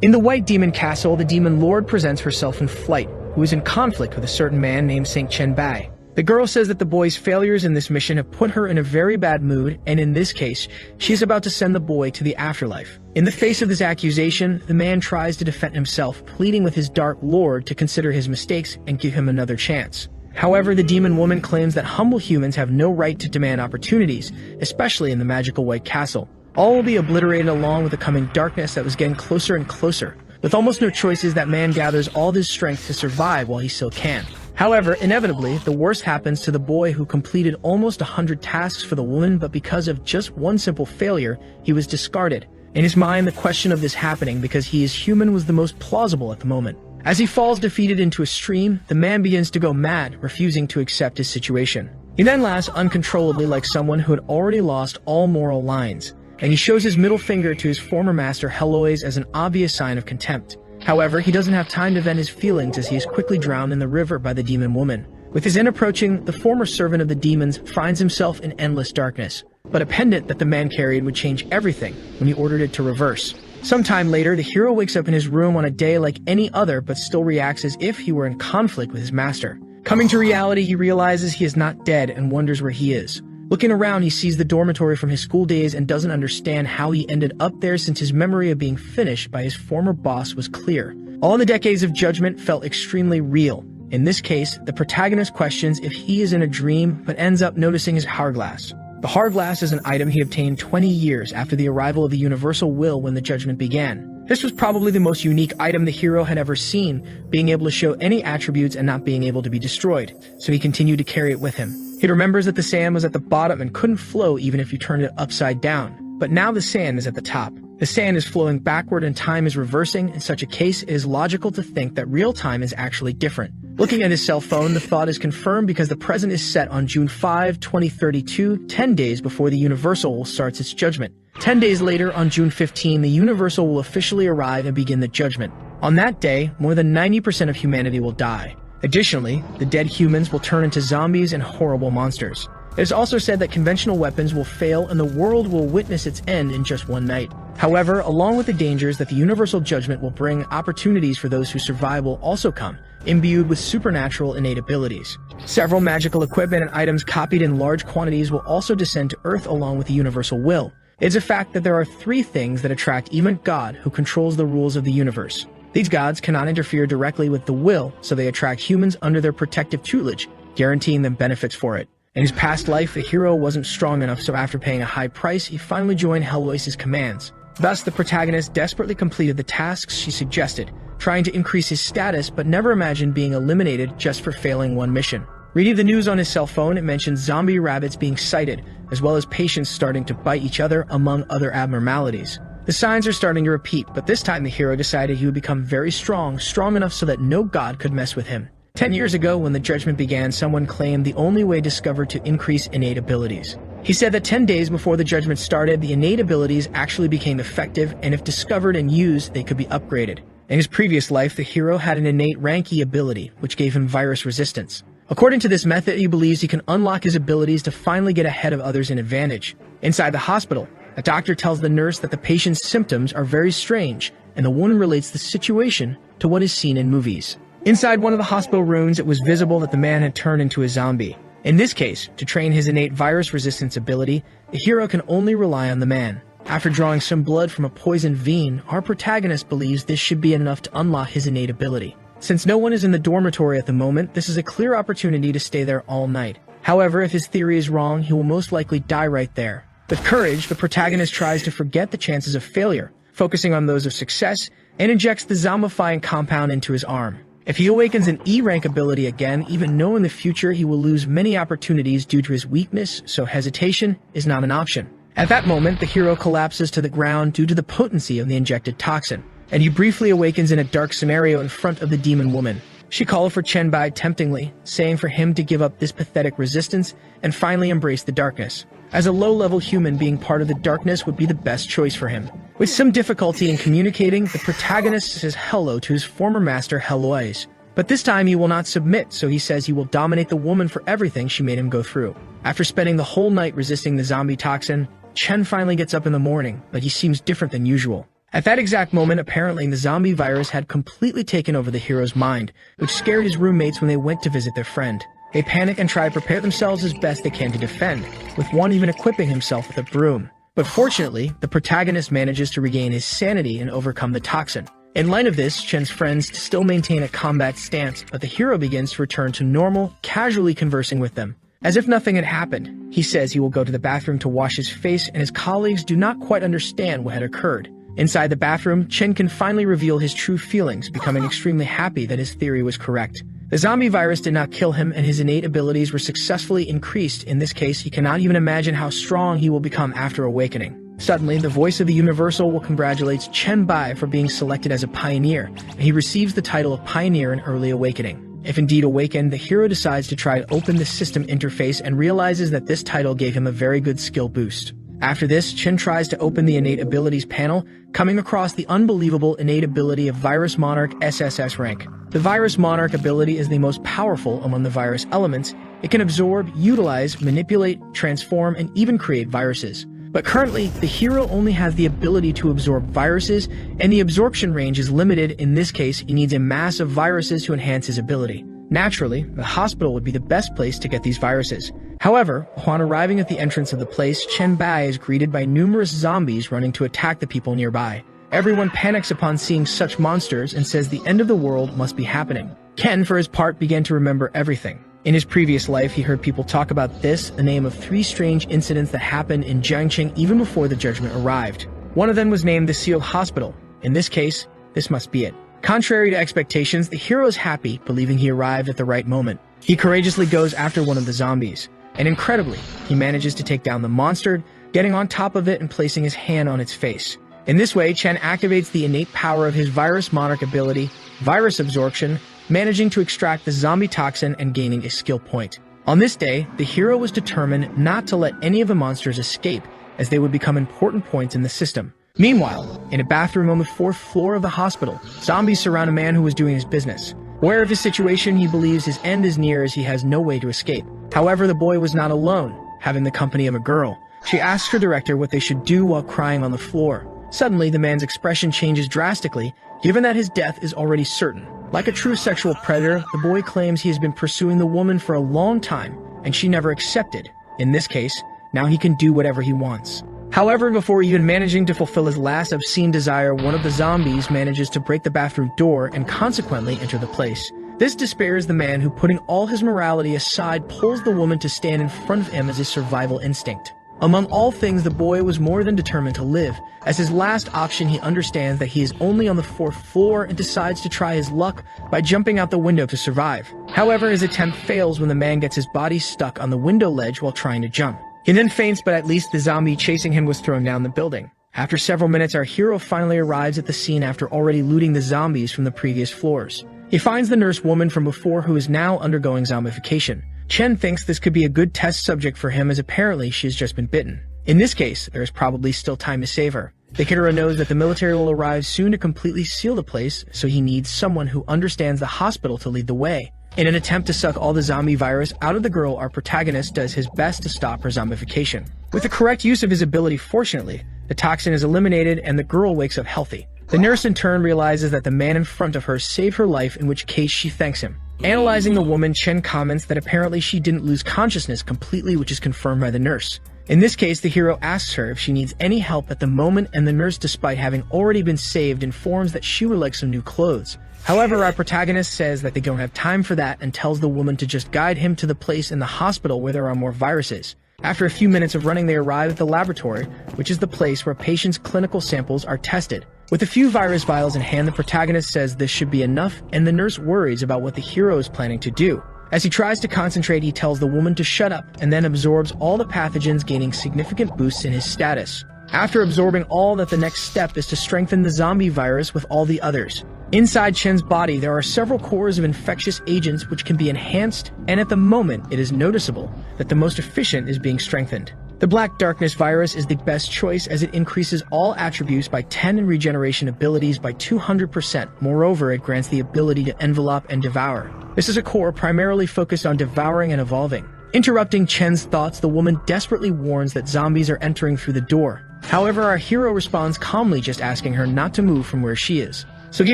In the White Demon Castle, the Demon Lord presents herself in Flight, who is in conflict with a certain man named Saint Chen Bai. The girl says that the boy's failures in this mission have put her in a very bad mood, and in this case, she is about to send the boy to the afterlife. In the face of this accusation, the man tries to defend himself, pleading with his Dark Lord to consider his mistakes and give him another chance. However, the demon woman claims that humble humans have no right to demand opportunities, especially in the magical White Castle. All will be obliterated along with the coming darkness that was getting closer and closer. With almost no choices, that man gathers all his strength to survive while he still can. However, inevitably, the worst happens to the boy who completed almost 100 tasks for the woman, but because of just one simple failure, he was discarded. In his mind, the question of this happening because he is human was the most plausible at the moment. As he falls defeated into a stream, the man begins to go mad, refusing to accept his situation. He then laughs uncontrollably like someone who had already lost all moral lines, and he shows his middle finger to his former master Heloise as an obvious sign of contempt. However, he doesn't have time to vent his feelings as he is quickly drowned in the river by the demon woman. With his end approaching, the former servant of the demons finds himself in endless darkness. But a pendant that the man carried would change everything when he ordered it to reverse. Sometime later, the hero wakes up in his room on a day like any other but still reacts as if he were in conflict with his master. Coming to reality, he realizes he is not dead and wonders where he is. Looking around, he sees the dormitory from his school days and doesn't understand how he ended up there since his memory of being finished by his former boss was clear. All the decades of judgment felt extremely real. In this case, the protagonist questions if he is in a dream but ends up noticing his hourglass. The hourglass is an item he obtained 20 years after the arrival of the universal will when the judgment began. This was probably the most unique item the hero had ever seen, being able to show any attributes and not being able to be destroyed, so he continued to carry it with him. He remembers that the sand was at the bottom and couldn't flow even if you turned it upside down, but now the sand is at the top. The sand is flowing backward and time is reversing. In such a case, it is logical to think that real time is actually different. Looking at his cell phone, the thought is confirmed because the present is set on June 5, 2032, 10 days before the Universal starts its judgment. 10 days later, on June 15, the Universal will officially arrive and begin the judgment. On that day, more than 90% of humanity will die. Additionally, the dead humans will turn into zombies and horrible monsters. It is also said that conventional weapons will fail and the world will witness its end in just one night. However, along with the dangers that the universal judgment will bring, opportunities for those who survive will also come, imbued with supernatural innate abilities. Several magical equipment and items copied in large quantities will also descend to Earth along with the universal will. It's a fact that there are 3 things that attract even God, who controls the rules of the universe. These gods cannot interfere directly with the will, so they attract humans under their protective tutelage, guaranteeing them benefits for it. In his past life, the hero wasn't strong enough, so after paying a high price, he finally joined Heloise's commands. Thus, the protagonist desperately completed the tasks she suggested, trying to increase his status but never imagined being eliminated just for failing one mission. Reading the news on his cell phone, it mentions zombie rabbits being sighted, as well as patients starting to bite each other, among other abnormalities. The signs are starting to repeat, but this time the hero decided he would become very strong enough so that no god could mess with him. 10 years ago, when the judgment began, someone claimed the only way discovered to increase innate abilities. He said that 10 days before the judgment started, the innate abilities actually became effective, and if discovered and used, they could be upgraded. In his previous life, the hero had an innate Ranky ability, which gave him virus resistance. According to this method, he believes he can unlock his abilities to finally get ahead of others in advantage. Inside the hospital, a doctor tells the nurse that the patient's symptoms are very strange, and the woman relates the situation to what is seen in movies. Inside one of the hospital rooms, it was visible that the man had turned into a zombie. In this case, to train his innate virus resistance ability, the hero can only rely on the man. After drawing some blood from a poisoned vein, our protagonist believes this should be enough to unlock his innate ability. Since no one is in the dormitory at the moment, this is a clear opportunity to stay there all night. However, if his theory is wrong, he will most likely die right there. With courage, the protagonist tries to forget the chances of failure, focusing on those of success, and injects the zombifying compound into his arm. If he awakens an E-rank ability again, even though in the future he will lose many opportunities due to his weakness, so hesitation is not an option. At that moment, the hero collapses to the ground due to the potency of the injected toxin, and he briefly awakens in a dark scenario in front of the demon woman. She called for Chen Bai temptingly, saying for him to give up this pathetic resistance and finally embrace the darkness. As a low-level human, being part of the darkness would be the best choice for him. With some difficulty in communicating, the protagonist says hello to his former master Heloise. But this time he will not submit, so he says he will dominate the woman for everything she made him go through. After spending the whole night resisting the zombie toxin, Chen finally gets up in the morning, but he seems different than usual. At that exact moment, apparently the zombie virus had completely taken over the hero's mind, which scared his roommates when they went to visit their friend. They panic and try to prepare themselves as best they can to defend, with one even equipping himself with a broom. But fortunately, the protagonist manages to regain his sanity and overcome the toxin. In light of this, Chen's friends still maintain a combat stance, but the hero begins to return to normal, casually conversing with them. As if nothing had happened, he says he will go to the bathroom to wash his face, and his colleagues do not quite understand what had occurred. Inside the bathroom, Chen can finally reveal his true feelings, becoming extremely happy that his theory was correct. The zombie virus did not kill him, and his innate abilities were successfully increased. In this case, he cannot even imagine how strong he will become after awakening. Suddenly, the voice of the Universal will congratulate Chen Bai for being selected as a pioneer, and he receives the title of Pioneer in Early Awakening. If indeed awakened, the hero decides to try to open the system interface and realizes that this title gave him a very good skill boost. After this, Chen tries to open the Innate Abilities panel, coming across the unbelievable innate ability of Virus Monarch SSS rank. The Virus Monarch ability is the most powerful among the virus elements. It can absorb, utilize, manipulate, transform, and even create viruses. But currently, the hero only has the ability to absorb viruses, and the absorption range is limited. In this case, he needs a mass of viruses to enhance his ability. Naturally, the hospital would be the best place to get these viruses. However, upon arriving at the entrance of the place, Chen Bai is greeted by numerous zombies running to attack the people nearby. Everyone panics upon seeing such monsters and says the end of the world must be happening. Ken, for his part, began to remember everything. In his previous life, he heard people talk about this, the name of 3 strange incidents that happened in Jiangqing even before the judgment arrived. One of them was named the Sealed Hospital. In this case, this must be it. Contrary to expectations, the hero is happy, believing he arrived at the right moment. He courageously goes after one of the zombies, and incredibly, he manages to take down the monster, getting on top of it and placing his hand on its face. In this way, Chen activates the innate power of his Virus Monarch ability, Virus Absorption, managing to extract the zombie toxin and gaining a skill point. On this day, the hero was determined not to let any of the monsters escape, as they would become important points in the system. Meanwhile, in a bathroom on the 4th floor of the hospital, zombies surround a man who is doing his business. Aware of his situation, he believes his end is near as he has no way to escape. However, the boy was not alone, having the company of a girl. She asks her director what they should do while crying on the floor. Suddenly, the man's expression changes drastically, given that his death is already certain. Like a true sexual predator, the boy claims he has been pursuing the woman for a long time, and she never accepted. In this case, now he can do whatever he wants. However, before even managing to fulfill his last obscene desire, one of the zombies manages to break the bathroom door and consequently enter the place. This despairs the man who, putting all his morality aside, pulls the woman to stand in front of him as his survival instinct. Among all things, the boy was more than determined to live. As his last option, he understands that he is only on the 4th floor and decides to try his luck by jumping out the window to survive. However, his attempt fails when the man gets his body stuck on the window ledge while trying to jump. He then faints, but at least the zombie chasing him was thrown down the building. After several minutes, our hero finally arrives at the scene after already looting the zombies from the previous floors. He finds the nurse woman from before who is now undergoing zombification. Chen thinks this could be a good test subject for him as apparently she has just been bitten. In this case, there is probably still time to save her. The hero knows that the military will arrive soon to completely seal the place, so he needs someone who understands the hospital to lead the way. In an attempt to suck all the zombie virus out of the girl, our protagonist does his best to stop her zombification. With the correct use of his ability, fortunately, the toxin is eliminated and the girl wakes up healthy. The nurse in turn realizes that the man in front of her saved her life, in which case she thanks him. Analyzing the woman, Chen comments that apparently she didn't lose consciousness completely, which is confirmed by the nurse. In this case, the hero asks her if she needs any help at the moment, and the nurse, despite having already been saved, informs that she would like some new clothes. However, our protagonist says that they don't have time for that and tells the woman to just guide him to the place in the hospital where there are more viruses. After a few minutes of running, they arrive at the laboratory, which is the place where patients' clinical samples are tested. With a few virus vials in hand, the protagonist says this should be enough, and the nurse worries about what the hero is planning to do. As he tries to concentrate, he tells the woman to shut up and then absorbs all the pathogens, gaining significant boosts in his status. After absorbing all that, the next step is to strengthen the zombie virus with all the others. Inside Chen's body, there are several cores of infectious agents which can be enhanced, and at the moment, it is noticeable that the most efficient is being strengthened. The Black Darkness virus is the best choice as it increases all attributes by 10 and regeneration abilities by 200%. Moreover, it grants the ability to envelop and devour. This is a core primarily focused on devouring and evolving. Interrupting Chen's thoughts, the woman desperately warns that zombies are entering through the door. However, our hero responds calmly, just asking her not to move from where she is. So he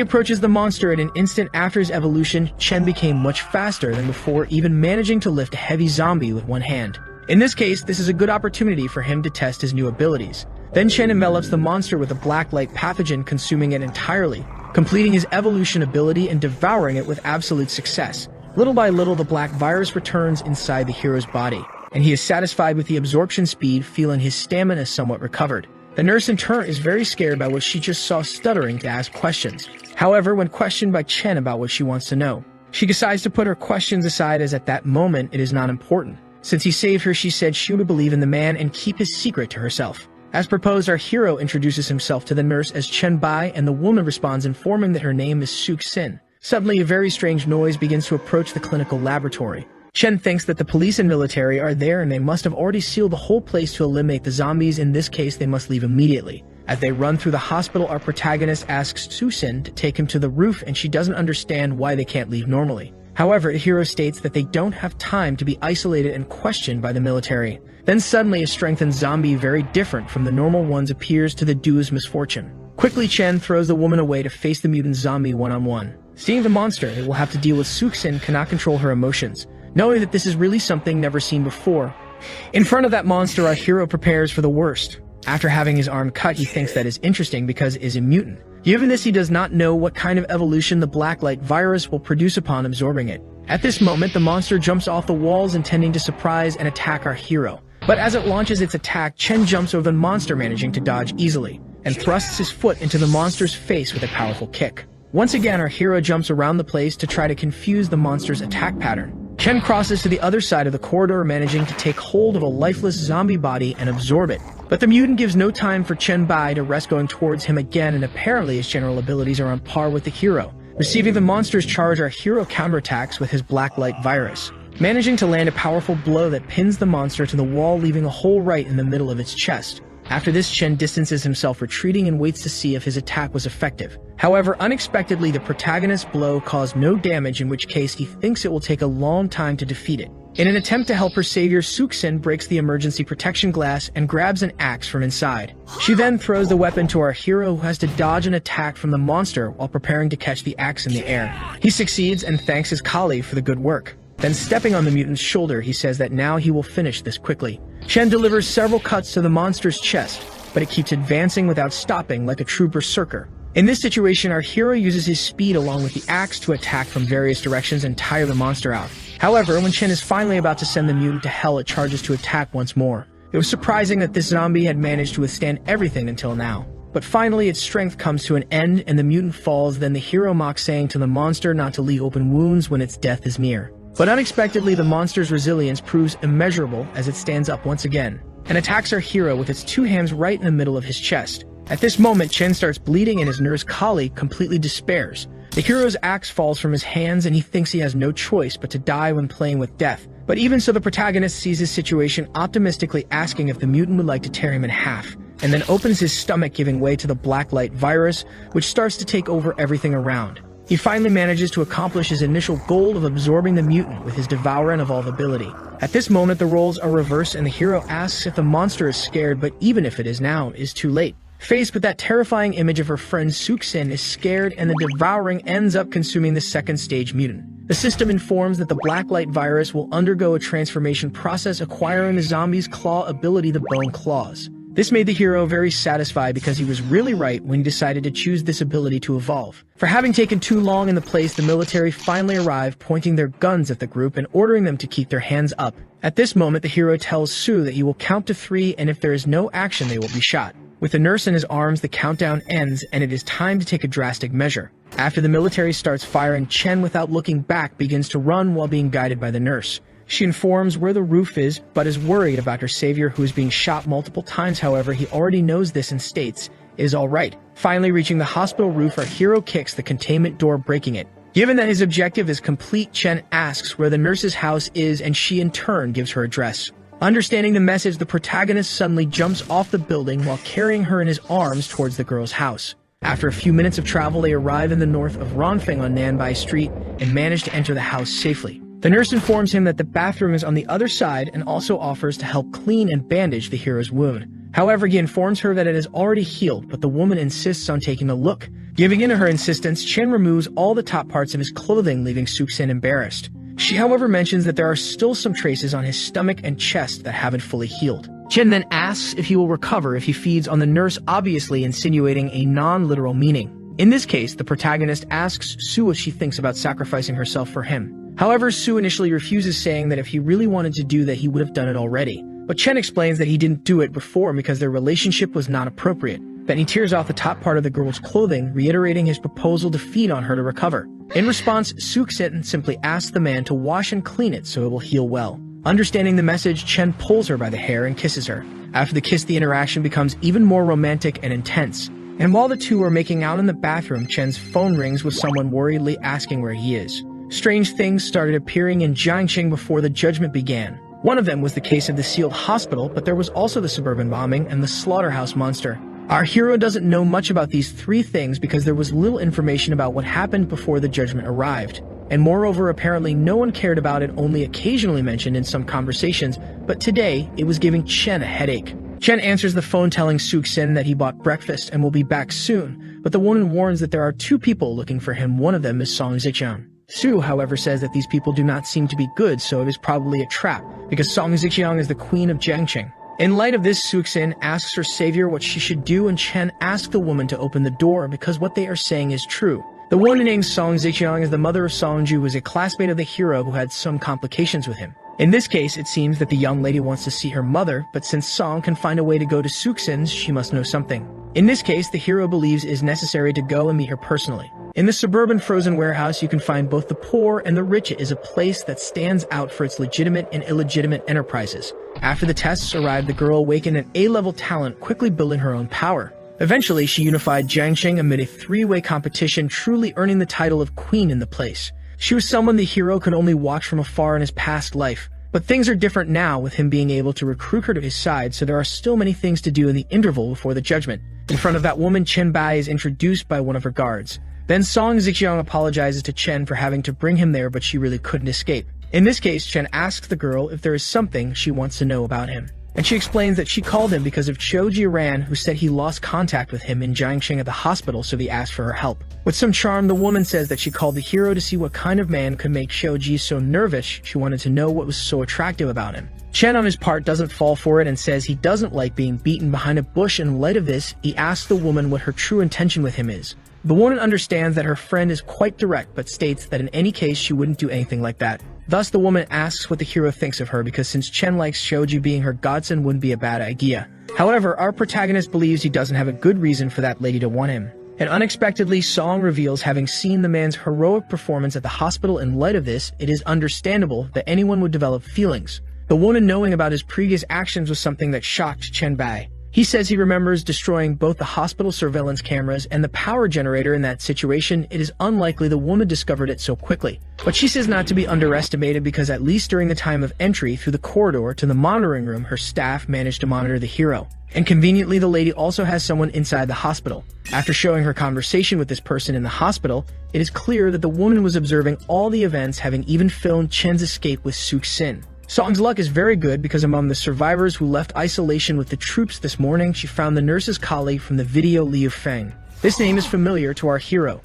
approaches the monster, and an instant after his evolution, Chen became much faster than before, even managing to lift a heavy zombie with one hand. In this case, this is a good opportunity for him to test his new abilities. Then Chen envelops the monster with a black light pathogen, consuming it entirely, completing his evolution ability and devouring it with absolute success. Little by little, the black virus returns inside the hero's body, and he is satisfied with the absorption speed, feeling his stamina somewhat recovered. The nurse in turn is very scared by what she just saw, stuttering to ask questions. However, when questioned by Chen about what she wants to know, she decides to put her questions aside, as at that moment it is not important. Since he saved her, she said she would believe in the man and keep his secret to herself. As proposed, our hero introduces himself to the nurse as Chen Bai, and the woman responds, informing that her name is Suk Sin. Suddenly, a very strange noise begins to approach the clinical laboratory. Chen thinks that the police and military are there, and they must have already sealed the whole place to eliminate the zombies. In this case, they must leave immediately. As they run through the hospital, our protagonist asks Susin to take him to the roof, and she doesn't understand why they can't leave normally. However, the hero states that they don't have time to be isolated and questioned by the military. Then suddenly, a strengthened zombie very different from the normal ones appears to the duo's misfortune. Quickly, Chen throws the woman away to face the mutant zombie one-on-one. Seeing the monster, they will have to deal with. Suksin cannot control her emotions, knowing that this is really something never seen before. In front of that monster, our hero prepares for the worst. After having his arm cut, he thinks that is interesting because it is a mutant. Given this, he does not know what kind of evolution the blacklight virus will produce upon absorbing it. At this moment, the monster jumps off the walls, intending to surprise and attack our hero. But as it launches its attack, Chen jumps over the monster, managing to dodge easily, and thrusts his foot into the monster's face with a powerful kick. Once again, our hero jumps around the place to try to confuse the monster's attack pattern. Chen crosses to the other side of the corridor, managing to take hold of a lifeless zombie body and absorb it. But the mutant gives no time for Chen Bai to rest, going towards him again, and apparently his general abilities are on par with the hero. Receiving the monster's charge, our hero counterattacks with his blacklight virus, managing to land a powerful blow that pins the monster to the wall, leaving a hole right in the middle of its chest. After this, Chen distances himself, retreating, and waits to see if his attack was effective. However, unexpectedly, the protagonist's blow caused no damage, in which case he thinks it will take a long time to defeat it. In an attempt to help her savior, Suksin breaks the emergency protection glass and grabs an axe from inside. She then throws the weapon to our hero, who has to dodge an attack from the monster while preparing to catch the axe in the air. He succeeds and thanks his colleague for the good work. Then, stepping on the mutant's shoulder, he says that now he will finish this quickly. Chen delivers several cuts to the monster's chest, but it keeps advancing without stopping, like a true berserker. In this situation, our hero uses his speed along with the axe to attack from various directions and tire the monster out. However, when Chen is finally about to send the mutant to hell, it charges to attack once more. It was surprising that this zombie had managed to withstand everything until now. But finally, its strength comes to an end and the mutant falls. Then the hero mocks, saying to the monster not to leave open wounds when its death is near. But unexpectedly, the monster's resilience proves immeasurable as it stands up once again and attacks our hero with its two hands right in the middle of his chest. At this moment, Chen starts bleeding and his nurse colleague completely despairs. The hero's axe falls from his hands and he thinks he has no choice but to die when playing with death. But even so, the protagonist sees his situation, optimistically asking if the mutant would like to tear him in half, and then opens his stomach, giving way to the blacklight virus, which starts to take over everything around. He finally manages to accomplish his initial goal of absorbing the mutant with his Devour and Evolve ability. At this moment, the roles are reversed and the hero asks if the monster is scared, but even if it is now, it is too late. Faced with that terrifying image of her friend, Suksin is scared, and the devouring ends up consuming the second stage mutant. The system informs that the blacklight virus will undergo a transformation process, acquiring the zombie's claw ability, the Bone Claws. This made the hero very satisfied because he was really right when he decided to choose this ability to evolve. For having taken too long in the place, the military finally arrived, pointing their guns at the group and ordering them to keep their hands up. At this moment, the hero tells Sue that he will count to 3, and if there is no action, they will be shot. With the nurse in his arms, the countdown ends, and it is time to take a drastic measure. After the military starts firing, Chen, without looking back, begins to run while being guided by the nurse. She informs where the roof is, but is worried about her savior, who is being shot multiple times. However, he already knows this and states it is alright. Finally reaching the hospital roof, our hero kicks the containment door, breaking it. Given that his objective is complete, Chen asks where the nurse's house is, and she in turn gives her address. Understanding the message, the protagonist suddenly jumps off the building while carrying her in his arms towards the girl's house. After a few minutes of travel, they arrive in the north of Ronfeng on Nanbai Street and manage to enter the house safely. The nurse informs him that the bathroom is on the other side and also offers to help clean and bandage the hero's wound. However, he informs her that it is already healed, but the woman insists on taking a look. Giving in to her insistence, Chen removes all the top parts of his clothing, leaving Suk-sin embarrassed. She, however, mentions that there are still some traces on his stomach and chest that haven't fully healed. Chen then asks if he will recover if he feeds on the nurse, obviously insinuating a non-literal meaning. In this case, the protagonist asks Sue what she thinks about sacrificing herself for him. However, Sue initially refuses, saying that if he really wanted to do that, he would have done it already. But Chen explains that he didn't do it before because their relationship was not appropriate. Then he tears off the top part of the girl's clothing, reiterating his proposal to feed on her to recover. In response, Suk-sin simply asks the man to wash and clean it so it will heal well. Understanding the message, Chen pulls her by the hair and kisses her. After the kiss, the interaction becomes even more romantic and intense. And while the two are making out in the bathroom, Chen's phone rings with someone worriedly asking where he is. Strange things started appearing in Jiangxing before the judgment began. One of them was the case of the sealed hospital, but there was also the suburban bombing and the slaughterhouse monster. Our hero doesn't know much about these three things because there was little information about what happened before the judgment arrived. And moreover, apparently no one cared about it, only occasionally mentioned in some conversations, but today it was giving Chen a headache. Chen answers the phone telling Suk-sin that he bought breakfast and will be back soon, but the woman warns that there are two people looking for him. One of them is Song Zixiang. Sue, however, says that these people do not seem to be good, so it is probably a trap, because Song Zixiang is the queen of Jiangxing. In light of this, Suk-sin asks her savior what she should do, and Chen asks the woman to open the door because what they are saying is true. The woman named Song Zixiang is the mother of Songju, who is a classmate of the hero who had some complications with him. In this case, it seems that the young lady wants to see her mother, but since Song can find a way to go to Suk-sin's, she must know something. In this case, the hero believes it is necessary to go and meet her personally. In the suburban frozen warehouse, you can find both the poor and the rich. It is a place that stands out for its legitimate and illegitimate enterprises. After the tests arrived, the girl awakened an A-level talent, quickly building her own power. Eventually, she unified Jiangxing amid a three-way competition, truly earning the title of queen in the place. She was someone the hero could only watch from afar in his past life. But things are different now, with him being able to recruit her to his side, so there are still many things to do in the interval before the judgment. In front of that woman, Chen Bai is introduced by one of her guards. Then Song Zixiang apologizes to Chen for having to bring him there, but she really couldn't escape. In this case, Chen asks the girl if there is something she wants to know about him. And she explains that she called him because of Choji Ran, who said he lost contact with him in Jiangxing at the hospital, so he asked for her help. With some charm, the woman says that she called the hero to see what kind of man could make Choji so nervous. She wanted to know what was so attractive about him. Chen, on his part, doesn't fall for it and says he doesn't like being beaten behind a bush. In light of this, he asks the woman what her true intention with him is. The woman understands that her friend is quite direct, but states that in any case she wouldn't do anything like that. Thus, the woman asks what the hero thinks of her, because since Chen likes Shoji, being her godson wouldn't be a bad idea. However, our protagonist believes he doesn't have a good reason for that lady to want him. And unexpectedly, Song reveals having seen the man's heroic performance at the hospital. In light of this, it is understandable that anyone would develop feelings. The woman knowing about his previous actions was something that shocked Chen Bai. He says he remembers destroying both the hospital surveillance cameras and the power generator in that situation. It is unlikely the woman discovered it so quickly. But she says not to be underestimated, because at least during the time of entry through the corridor to the monitoring room, her staff managed to monitor the hero. And conveniently, the lady also has someone inside the hospital. After showing her conversation with this person in the hospital, it is clear that the woman was observing all the events, having even filmed Chen's escape with Suk-sin. Song's luck is very good, because among the survivors who left isolation with the troops this morning, she found the nurse's colleague from the video, Liu Feng. This name is familiar to our hero.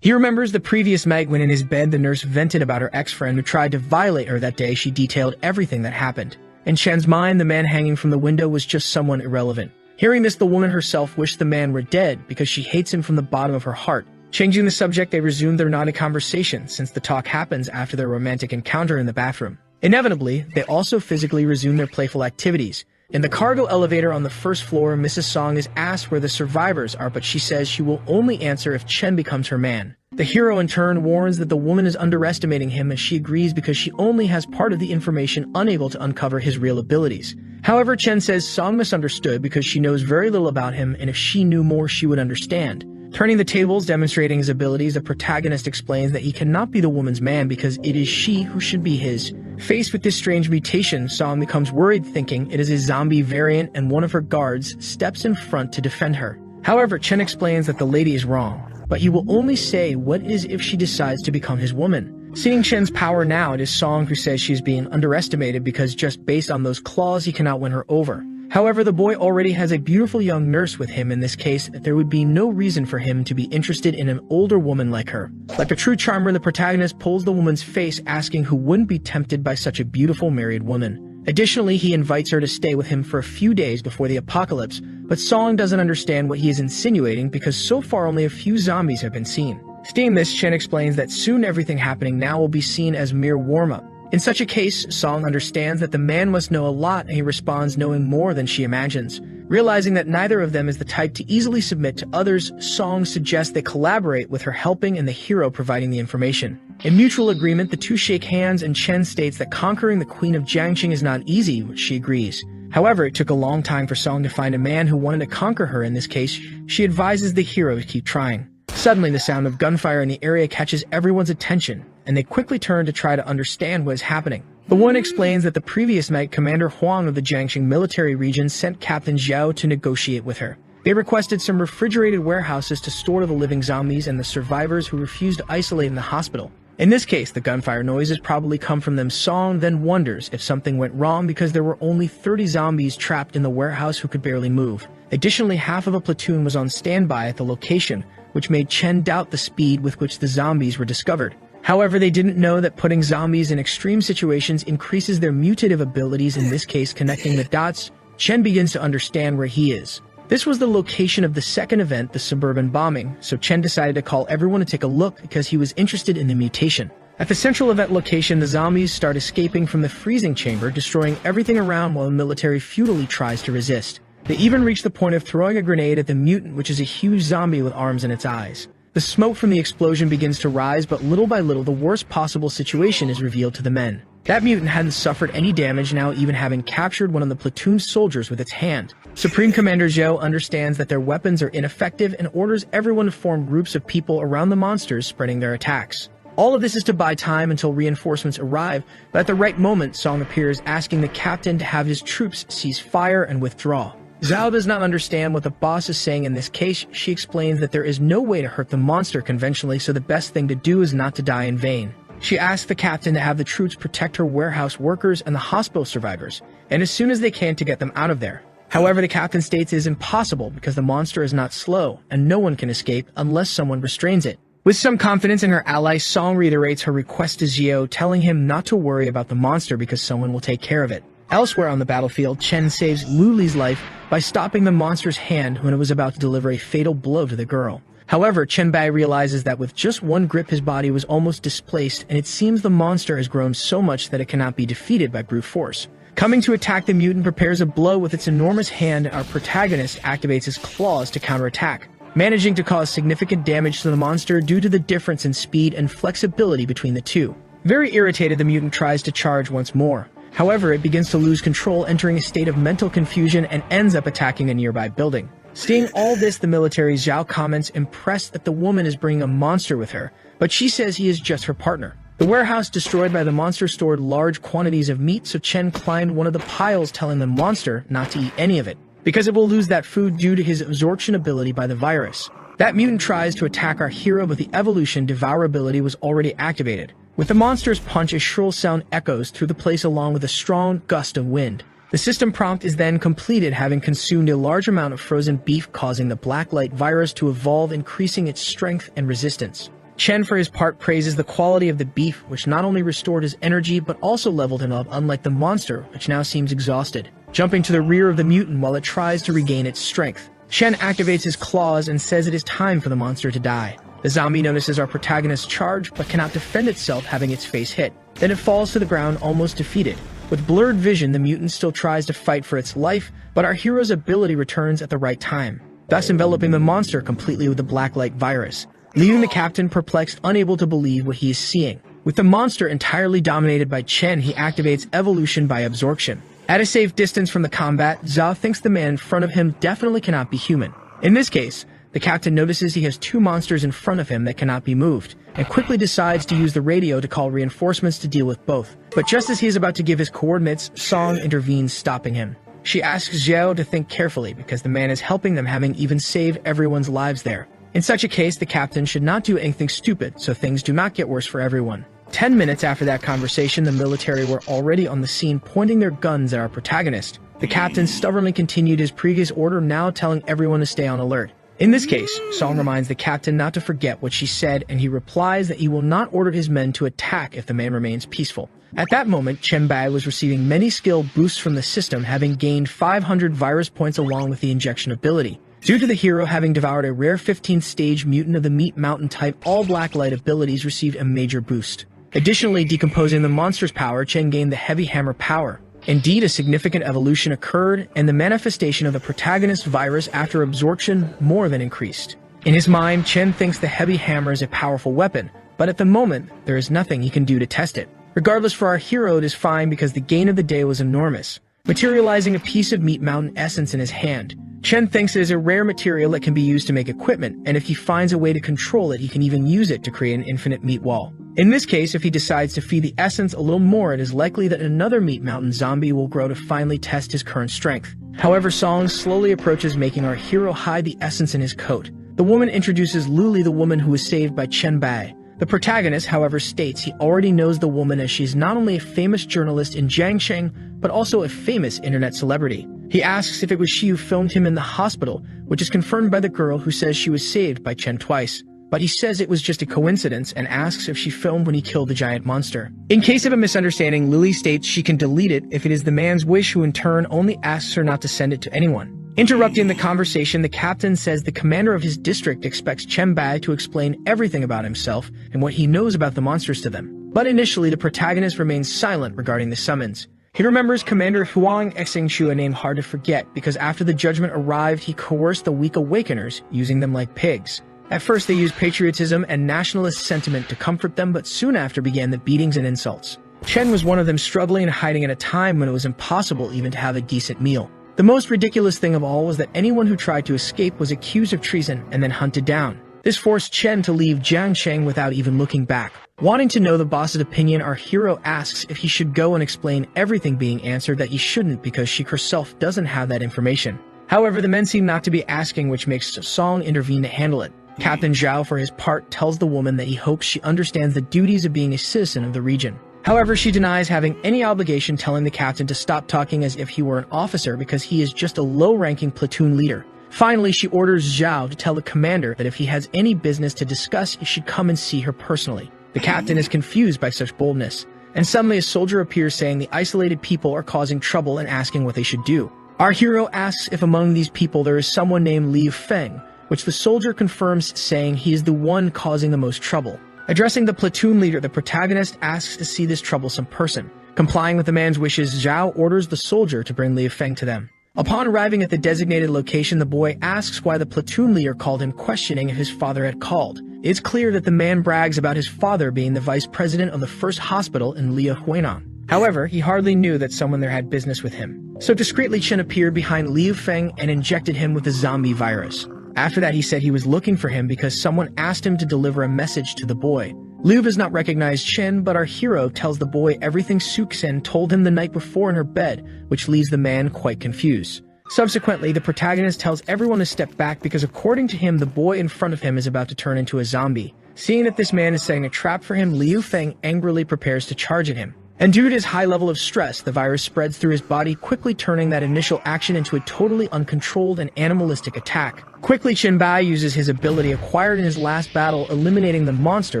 He remembers the previous night when in his bed the nurse vented about her ex-friend who tried to violate her that day. She detailed everything that happened. In Chen's mind, the man hanging from the window was just someone irrelevant. Hearing this, the woman herself wished the man were dead because she hates him from the bottom of her heart. Changing the subject, they resume their naughty conversation, since the talk happens after their romantic encounter in the bathroom. Inevitably, they also physically resume their playful activities. In the cargo elevator on the first floor, Mrs. Song is asked where the survivors are, but she says she will only answer if Chen becomes her man. The hero in turn warns that the woman is underestimating him, as she agrees because she only has part of the information, unable to uncover his real abilities. However, Chen says Song misunderstood because she knows very little about him, and if she knew more, she would understand. Turning the tables, demonstrating his abilities, the protagonist explains that he cannot be the woman's man because it is she who should be his. Faced with this strange mutation, Song becomes worried, thinking it is a zombie variant, and one of her guards steps in front to defend her. However, Chen explains that the lady is wrong, but he will only say what is if she decides to become his woman. Seeing Chen's power now, it is Song who says she is being underestimated because just based on those claws he cannot win her over. However, the boy already has a beautiful young nurse with him. In this case, there would be no reason for him to be interested in an older woman like her. Like a true charmer, the protagonist pulls the woman's face, asking who wouldn't be tempted by such a beautiful married woman. Additionally, he invites her to stay with him for a few days before the apocalypse, but Song doesn't understand what he is insinuating because so far only a few zombies have been seen. Seeing this, Chen explains that soon everything happening now will be seen as mere warm-up. In such a case, Song understands that the man must know a lot, and he responds knowing more than she imagines. Realizing that neither of them is the type to easily submit to others, Song suggests they collaborate, with her helping and the hero providing the information. In mutual agreement, the two shake hands, and Chen states that conquering the Queen of Jiangqing is not easy, which she agrees. However, it took a long time for Song to find a man who wanted to conquer her. In this case, she advises the hero to keep trying. Suddenly, the sound of gunfire in the area catches everyone's attention, and they quickly turn to try to understand what is happening. The one explains that the previous night, Commander Huang of the Jiangxing military region sent Captain Zhao to negotiate with her. They requested some refrigerated warehouses to store the living zombies and the survivors who refused to isolate in the hospital. In this case, the gunfire noises probably come from them. Song then wonders if something went wrong because there were only 30 zombies trapped in the warehouse who could barely move. Additionally, half of a platoon was on standby at the location, which made Chen doubt the speed with which the zombies were discovered. However, they didn't know that putting zombies in extreme situations increases their mutative abilities. In this case, connecting the dots, Chen begins to understand where he is. This was the location of the second event, the suburban bombing, so Chen decided to call everyone to take a look because he was interested in the mutation. At the central event location, the zombies start escaping from the freezing chamber, destroying everything around while the military futilely tries to resist. They even reach the point of throwing a grenade at the mutant, which is a huge zombie with arms in its eyes. The smoke from the explosion begins to rise, but little by little, the worst possible situation is revealed to the men. That mutant hadn't suffered any damage, now even having captured one of the platoon's soldiers with its hand. Supreme Commander Zhou understands that their weapons are ineffective and orders everyone to form groups of people around the monsters, spreading their attacks. All of this is to buy time until reinforcements arrive, but at the right moment, Song appears, asking the captain to have his troops cease fire and withdraw. Zhao does not understand what the boss is saying. In this case, she explains that there is no way to hurt the monster conventionally, so the best thing to do is not to die in vain. She asks the captain to have the troops protect her warehouse workers and the hospital survivors, and as soon as they can to get them out of there. However, the captain states it is impossible because the monster is not slow, and no one can escape unless someone restrains it. With some confidence in her ally, Song reiterates her request to Zhao, telling him not to worry about the monster because someone will take care of it. Elsewhere on the battlefield, Chen saves Luli's life by stopping the monster's hand when it was about to deliver a fatal blow to the girl. However, Chen Bai realizes that with just one grip his body was almost displaced, and it seems the monster has grown so much that it cannot be defeated by brute force. Coming to attack, the mutant prepares a blow with its enormous hand, and our protagonist activates his claws to counterattack, managing to cause significant damage to the monster due to the difference in speed and flexibility between the two. Very irritated, the mutant tries to charge once more. However, it begins to lose control, entering a state of mental confusion and ends up attacking a nearby building. Seeing all this, the military Zhao comments, impressed that the woman is bringing a monster with her, but she says he is just her partner. The warehouse destroyed by the monster stored large quantities of meat, so Chen climbed one of the piles, telling the monster not to eat any of it, because it will lose that food due to his absorption ability by the virus. That mutant tries to attack our hero, but the evolution devour ability was already activated. With the monster's punch, a shrill sound echoes through the place along with a strong gust of wind. The system prompt is then completed, having consumed a large amount of frozen beef, causing the blacklight virus to evolve, increasing its strength and resistance. Chen, for his part, praises the quality of the beef, which not only restored his energy but also leveled him up, unlike the monster, which now seems exhausted, jumping to the rear of the mutant while it tries to regain its strength. Chen activates his claws and says it is time for the monster to die. The zombie notices our protagonist's charge, but cannot defend itself, having its face hit. Then it falls to the ground, almost defeated. With blurred vision, the mutant still tries to fight for its life, but our hero's ability returns at the right time, thus enveloping the monster completely with the blacklight virus, leaving the captain perplexed, unable to believe what he is seeing. With the monster entirely dominated by Chen, he activates evolution by absorption. At a safe distance from the combat, Zhao thinks the man in front of him definitely cannot be human. In this case, the captain notices he has two monsters in front of him that cannot be moved, and quickly decides to use the radio to call reinforcements to deal with both. But just as he is about to give his coordinates, Song intervenes, stopping him. She asks Zhao to think carefully because the man is helping them, having even saved everyone's lives there. In such a case, the captain should not do anything stupid, so things do not get worse for everyone. 10 minutes after that conversation, the military were already on the scene, pointing their guns at our protagonist. The captain stubbornly continued his previous order, now telling everyone to stay on alert. In this case, Song reminds the captain not to forget what she said, and he replies that he will not order his men to attack if the man remains peaceful. At that moment, Chen Bai was receiving many skill boosts from the system, having gained 500 virus points along with the injection ability. Due to the hero having devoured a rare 15th stage mutant of the Meat Mountain type, all black light abilities received a major boost. Additionally, decomposing the monster's power, Chen gained the heavy hammer power. Indeed, a significant evolution occurred, and the manifestation of the protagonist's virus after absorption more than increased. In his mind, Chen thinks the heavy hammer is a powerful weapon, but at the moment, there is nothing he can do to test it. Regardless, for our hero, it is fine because the gain of the day was enormous, materializing a piece of Meat Mountain essence in his hand. Chen thinks it is a rare material that can be used to make equipment, and if he finds a way to control it, he can even use it to create an infinite meat wall. In this case, if he decides to feed the essence a little more, it is likely that another Meat Mountain zombie will grow to finally test his current strength. However, Song slowly approaches, making our hero hide the essence in his coat. The woman introduces Luli, the woman who was saved by Chen Bai. The protagonist, however, states he already knows the woman, as she is not only a famous journalist in Jiangsheng, but also a famous internet celebrity. He asks if it was she who filmed him in the hospital, which is confirmed by the girl who says she was saved by Chen twice. But he says it was just a coincidence and asks if she filmed when he killed the giant monster. In case of a misunderstanding, Lily states she can delete it if it is the man's wish, who in turn only asks her not to send it to anyone. Interrupting the conversation, the captain says the commander of his district expects Chen Bai to explain everything about himself and what he knows about the monsters to them. But initially, the protagonist remains silent regarding the summons. He remembers Commander Huang Exingchu, a name hard to forget, because after the judgment arrived, he coerced the weak awakeners, using them like pigs. At first, they used patriotism and nationalist sentiment to comfort them, but soon after began the beatings and insults. Chen was one of them, struggling and hiding at a time when it was impossible even to have a decent meal. The most ridiculous thing of all was that anyone who tried to escape was accused of treason and then hunted down. This forced Chen to leave Jiangsheng without even looking back. Wanting to know the boss's opinion, our hero asks if he should go and explain everything, being answered that he shouldn't because she herself doesn't have that information. However, the men seem not to be asking, which makes Song intervene to handle it. Captain Zhao, for his part, tells the woman that he hopes she understands the duties of being a citizen of the region. However, she denies having any obligation, telling the captain to stop talking as if he were an officer because he is just a low-ranking platoon leader. Finally, she orders Zhao to tell the commander that if he has any business to discuss, he should come and see her personally. The captain is confused by such boldness, and suddenly a soldier appears saying the isolated people are causing trouble and asking what they should do. Our hero asks if among these people there is someone named Liu Feng, which the soldier confirms, saying he is the one causing the most trouble. Addressing the platoon leader, the protagonist asks to see this troublesome person. Complying with the man's wishes, Zhao orders the soldier to bring Liu Feng to them. Upon arriving at the designated location, the boy asks why the platoon leader called him, questioning if his father had called. It's clear that the man brags about his father being the vice president of the first hospital in Liu Huinan. However, he hardly knew that someone there had business with him. So discreetly, Chen appeared behind Liu Feng and injected him with the zombie virus. After that, he said he was looking for him because someone asked him to deliver a message to the boy. Liu does not recognize Chen, but our hero tells the boy everything Suxen told him the night before in her bed, which leaves the man quite confused. Subsequently, the protagonist tells everyone to step back because according to him, the boy in front of him is about to turn into a zombie. Seeing that this man is setting a trap for him, Liu Feng angrily prepares to charge at him. And due to his high level of stress, the virus spreads through his body, quickly turning that initial action into a totally uncontrolled and animalistic attack. Quickly, Chen Bai uses his ability acquired in his last battle, eliminating the monster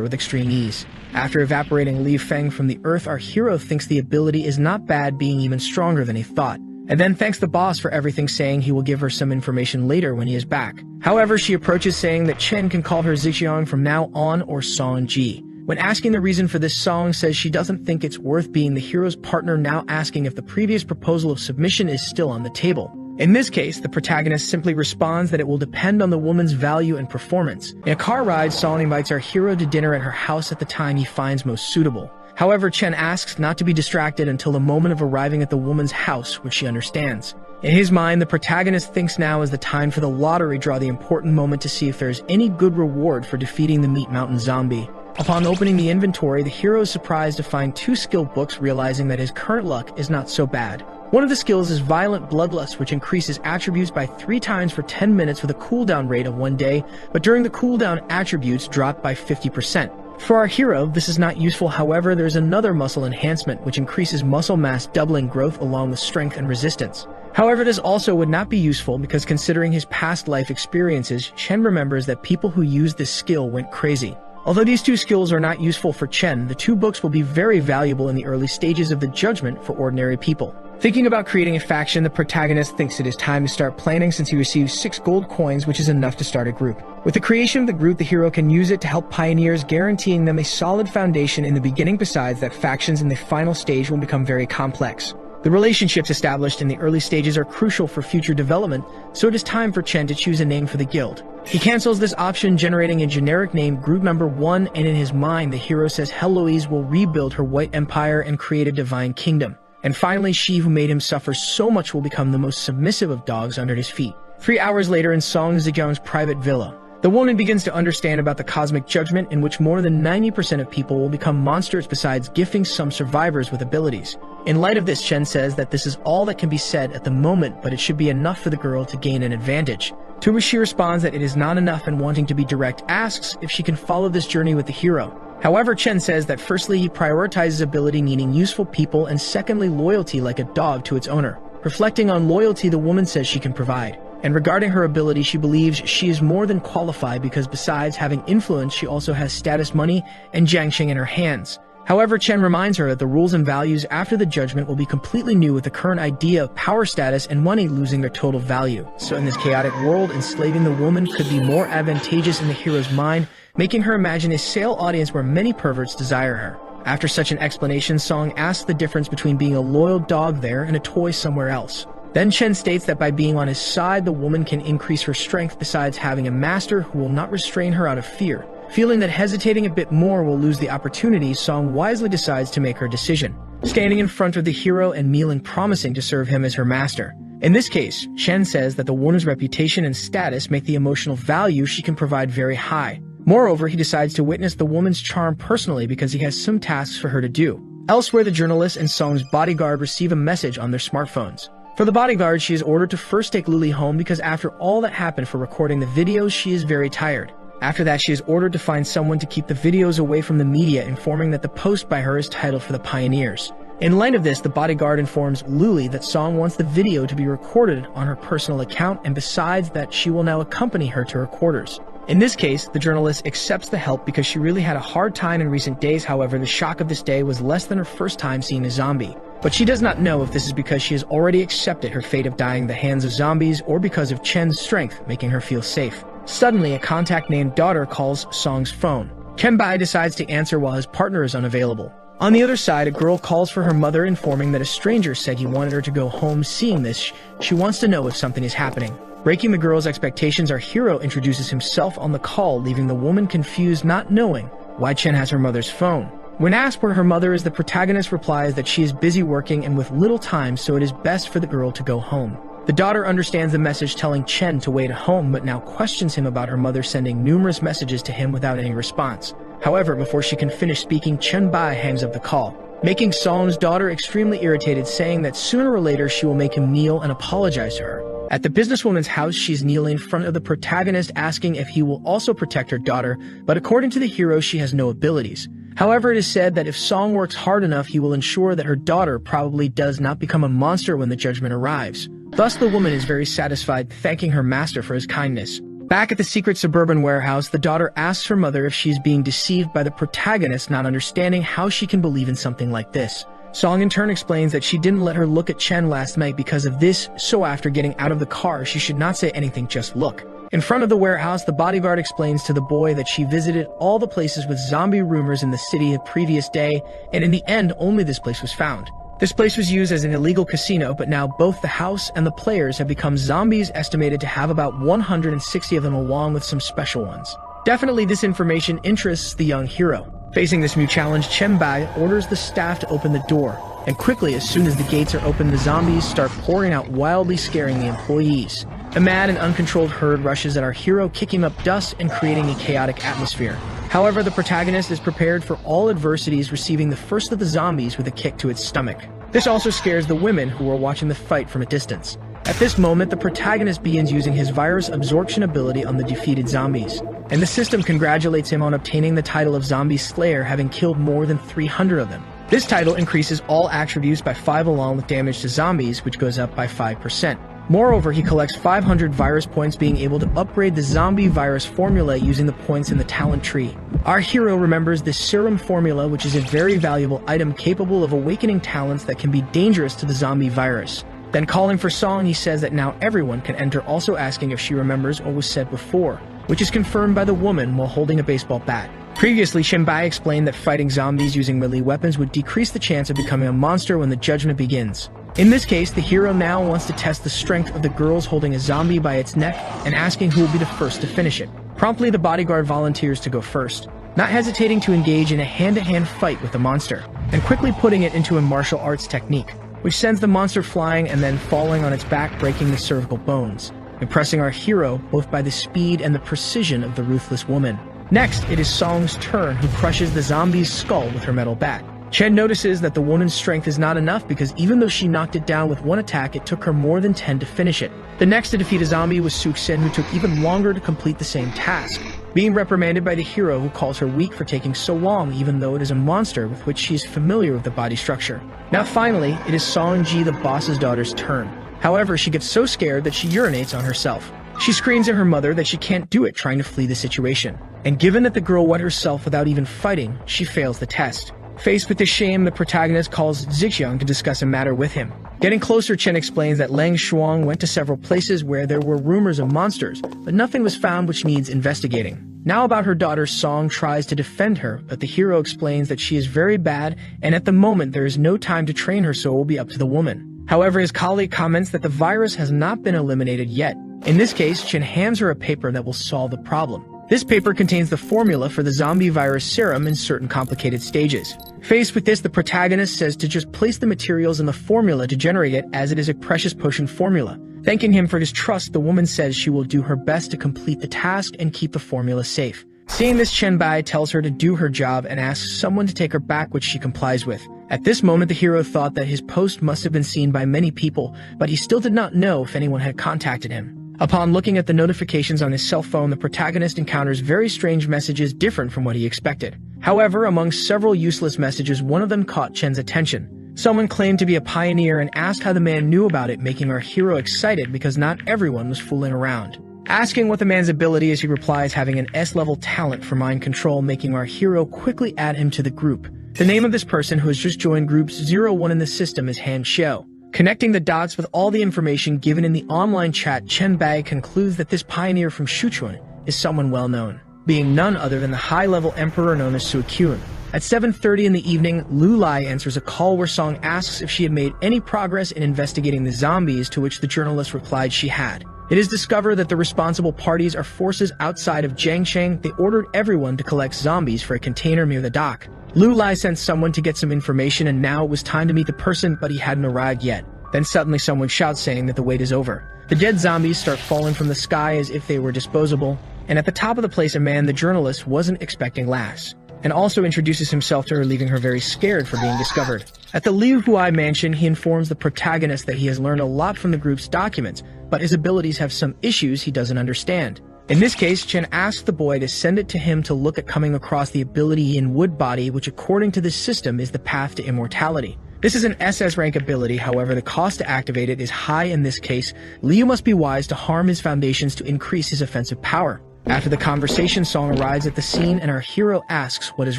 with extreme ease. After evaporating Liu Feng from the earth, our hero thinks the ability is not bad, being even stronger than he thought, and then thanks the boss for everything, saying he will give her some information later when he is back. However, she approaches, saying that Chen can call her Zixiang from now on, or Song Ji. When asking the reason for this, Song says she doesn't think it's worth being the hero's partner, now asking if the previous proposal of submission is still on the table. In this case, the protagonist simply responds that it will depend on the woman's value and performance. In a car ride, Song invites our hero to dinner at her house at the time he finds most suitable. However, Chen asks not to be distracted until the moment of arriving at the woman's house, which she understands. In his mind, the protagonist thinks now is the time for the lottery draw, the important moment to see if there is any good reward for defeating the Meat Mountain zombie. Upon opening the inventory, the hero is surprised to find 2 skill books, realizing that his current luck is not so bad. One of the skills is Violent Bloodlust, which increases attributes by 3 times for 10 minutes with a cooldown rate of 1 day, but during the cooldown, attributes drop by 50%. For our hero, this is not useful. However, there is another muscle enhancement, which increases muscle mass, doubling growth along with strength and resistance. However, this also would not be useful because considering his past life experiences, Chen remembers that people who used this skill went crazy. Although these two skills are not useful for Chen, the two books will be very valuable in the early stages of the judgment for ordinary people. Thinking about creating a faction, the protagonist thinks it is time to start planning since he receives 6 gold coins, which is enough to start a group. With the creation of the group, the hero can use it to help pioneers, guaranteeing them a solid foundation in the beginning. Besides that, factions in the final stage will become very complex. The relationships established in the early stages are crucial for future development, so it is time for Chen to choose a name for the guild. He cancels this option, generating a generic name, Group Number 1, and in his mind, the hero says Heloise will rebuild her white empire and create a divine kingdom. And finally, she who made him suffer so much will become the most submissive of dogs under his feet. 3 hours later in Song Zhejiang's private villa, the woman begins to understand about the cosmic judgment in which more than 90% of people will become monsters, besides gifting some survivors with abilities. In light of this, Chen says that this is all that can be said at the moment, but it should be enough for the girl to gain an advantage. To which she responds that it is not enough, and wanting to be direct, asks if she can follow this journey with the hero. However, Chen says that firstly he prioritizes ability, meaning useful people, and secondly loyalty, like a dog to its owner. Reflecting on loyalty, the woman says she can provide. And regarding her ability, she believes she is more than qualified because besides having influence, she also has status, money, and Jiangxing in her hands. However, Chen reminds her that the rules and values after the judgment will be completely new, with the current idea of power, status, and money losing their total value. So in this chaotic world, enslaving the woman could be more advantageous in the hero's mind, making her imagine a sale audience where many perverts desire her. After such an explanation, Song asks the difference between being a loyal dog there and a toy somewhere else. Then Chen states that by being on his side, the woman can increase her strength, besides having a master who will not restrain her out of fear. Feeling that hesitating a bit more will lose the opportunity, Song wisely decides to make her decision, standing in front of the hero and kneeling, promising to serve him as her master. In this case, Chen says that the woman's reputation and status make the emotional value she can provide very high. Moreover, he decides to witness the woman's charm personally because he has some tasks for her to do. Elsewhere, the journalist and Song's bodyguard receive a message on their smartphones. For the bodyguard, she is ordered to first take Luli home because after all that happened for recording the videos, she is very tired. After that, she is ordered to find someone to keep the videos away from the media, informing that the post by her is titled For the Pioneers. In light of this, the bodyguard informs Luli that Song wants the video to be recorded on her personal account, and besides that, she will now accompany her to her quarters. In this case, the journalist accepts the help because she really had a hard time in recent days. However, the shock of this day was less than her first time seeing a zombie. But she does not know if this is because she has already accepted her fate of dying in the hands of zombies or because of Chen's strength making her feel safe. Suddenly, a contact named Daughter calls Song's phone. Bai decides to answer while his partner is unavailable. On the other side, a girl calls for her mother, informing that a stranger said he wanted her to go home. Seeing this, she wants to know if something is happening. Breaking the girl's expectations, our hero introduces himself on the call, leaving the woman confused, not knowing why Chen has her mother's phone. When asked where her mother is, the protagonist replies that she is busy working and with little time, so it is best for the girl to go home. The daughter understands the message, telling Chen to wait at home, but now questions him about her mother, sending numerous messages to him without any response. However, before she can finish speaking, Bai hangs up the call, making Song's daughter extremely irritated, saying that sooner or later she will make him kneel and apologize to her. At the businesswoman's house, she's kneeling in front of the protagonist, asking if he will also protect her daughter, but according to the hero, she has no abilities. However, it is said that if Song works hard enough, he will ensure that her daughter probably does not become a monster when the judgment arrives. Thus, the woman is very satisfied, thanking her master for his kindness. Back at the secret suburban warehouse, the daughter asks her mother if she is being deceived by the protagonist, not understanding how she can believe in something like this. Song in turn explains that she didn't let her look at Chen last night because of this, so after getting out of the car, she should not say anything, just look. In front of the warehouse, the bodyguard explains to the boy that she visited all the places with zombie rumors in the city the previous day, and in the end, only this place was found. This place was used as an illegal casino, but now both the house and the players have become zombies, estimated to have about 160 of them, along with some special ones. Definitely this information interests the young hero. Facing this new challenge, Bai orders the staff to open the door, and quickly, as soon as the gates are open, the zombies start pouring out, wildly scaring the employees. A mad and uncontrolled herd rushes at our hero, kicking up dust and creating a chaotic atmosphere. However, the protagonist is prepared for all adversities, receiving the first of the zombies with a kick to its stomach. This also scares the women who are watching the fight from a distance. At this moment, the protagonist begins using his virus absorption ability on the defeated zombies, and the system congratulates him on obtaining the title of Zombie Slayer, having killed more than 300 of them. This title increases all attributes by 5 along with damage to zombies, which goes up by 5%. Moreover, he collects 500 virus points, being able to upgrade the zombie virus formula using the points in the talent tree. Our hero remembers this serum formula, which is a very valuable item capable of awakening talents that can be dangerous to the zombie virus. Then calling for Song, he says that now everyone can enter, also asking if she remembers what was said before, which is confirmed by the woman while holding a baseball bat. Previously, Shinbai explained that fighting zombies using melee weapons would decrease the chance of becoming a monster when the judgment begins. In this case, the hero now wants to test the strength of the girls holding a zombie by its neck and asking who will be the first to finish it. Promptly, the bodyguard volunteers to go first, not hesitating to engage in a hand-to-hand fight with the monster, and quickly putting it into a martial arts technique, which sends the monster flying and then falling on its back, breaking the cervical bones, impressing our hero both by the speed and the precision of the ruthless woman. Next, it is Song's turn, who crushes the zombie's skull with her metal bat. Chen notices that the woman's strength is not enough because even though she knocked it down with one attack, it took her more than 10 to finish it. The next to defeat a zombie was Suksen, who took even longer to complete the same task, being reprimanded by the hero, who calls her weak for taking so long even though it is a monster with which she is familiar with the body structure. Now finally, it is Song-ji, the boss's daughter's turn. However, she gets so scared that she urinates on herself. She screams at her mother that she can't do it, trying to flee the situation. And given that the girl wet herself without even fighting, she fails the test. Faced with this shame, the protagonist calls Zixiang to discuss a matter with him. Getting closer, Chen explains that Lang Shuang went to several places where there were rumors of monsters, but nothing was found, which needs investigating. Now about her daughter, Song tries to defend her, but the hero explains that she is very bad, and at the moment there is no time to train her, so it will be up to the woman. However, his colleague comments that the virus has not been eliminated yet. In this case, Chen hands her a paper that will solve the problem. This paper contains the formula for the zombie virus serum in certain complicated stages. Faced with this, the protagonist says to just place the materials in the formula to generate it, as it is a precious potion formula. Thanking him for his trust, the woman says she will do her best to complete the task and keep the formula safe. Seeing this, Chen Bai tells her to do her job and asks someone to take her back, which she complies with. At this moment, the hero thought that his post must have been seen by many people, but he still did not know if anyone had contacted him. Upon looking at the notifications on his cell phone, the protagonist encounters very strange messages different from what he expected. However, among several useless messages, one of them caught Chen's attention. Someone claimed to be a pioneer and asked how the man knew about it, making our hero excited because not everyone was fooling around. Asking what the man's ability is, he replies having an S-level talent for mind control, making our hero quickly add him to the group. The name of this person, who has just joined groups 01 in the system, is Han Xiao. Connecting the dots with all the information given in the online chat, Chen Bai concludes that this pioneer from Shuchuan is someone well known, being none other than the high-level emperor known as Su Kyun. At 7:30 in the evening, Lu Lai answers a call where Song asks if she had made any progress in investigating the zombies, to which the journalist replied she had. It is discovered that the responsible parties are forces outside of Jiangsheng. They ordered everyone to collect zombies for a container near the dock. Lu Lai sent someone to get some information, and now it was time to meet the person, but he hadn't arrived yet. Then suddenly someone shouts saying that the wait is over. The dead zombies start falling from the sky as if they were disposable, and at the top of the place, a man the journalist wasn't expecting laughs, and also introduces himself to her, leaving her very scared for being discovered. At the Liu Huai mansion, he informs the protagonist that he has learned a lot from the group's documents, but his abilities have some issues he doesn't understand. In this case, Chen asks the boy to send it to him to look at coming across the ability in Wood Body, which according to this system is the path to immortality. This is an SS rank ability, however the cost to activate it is high. In this case, Liu must be wise to harm his foundations to increase his offensive power. After the conversation, Song arrives at the scene and our hero asks what is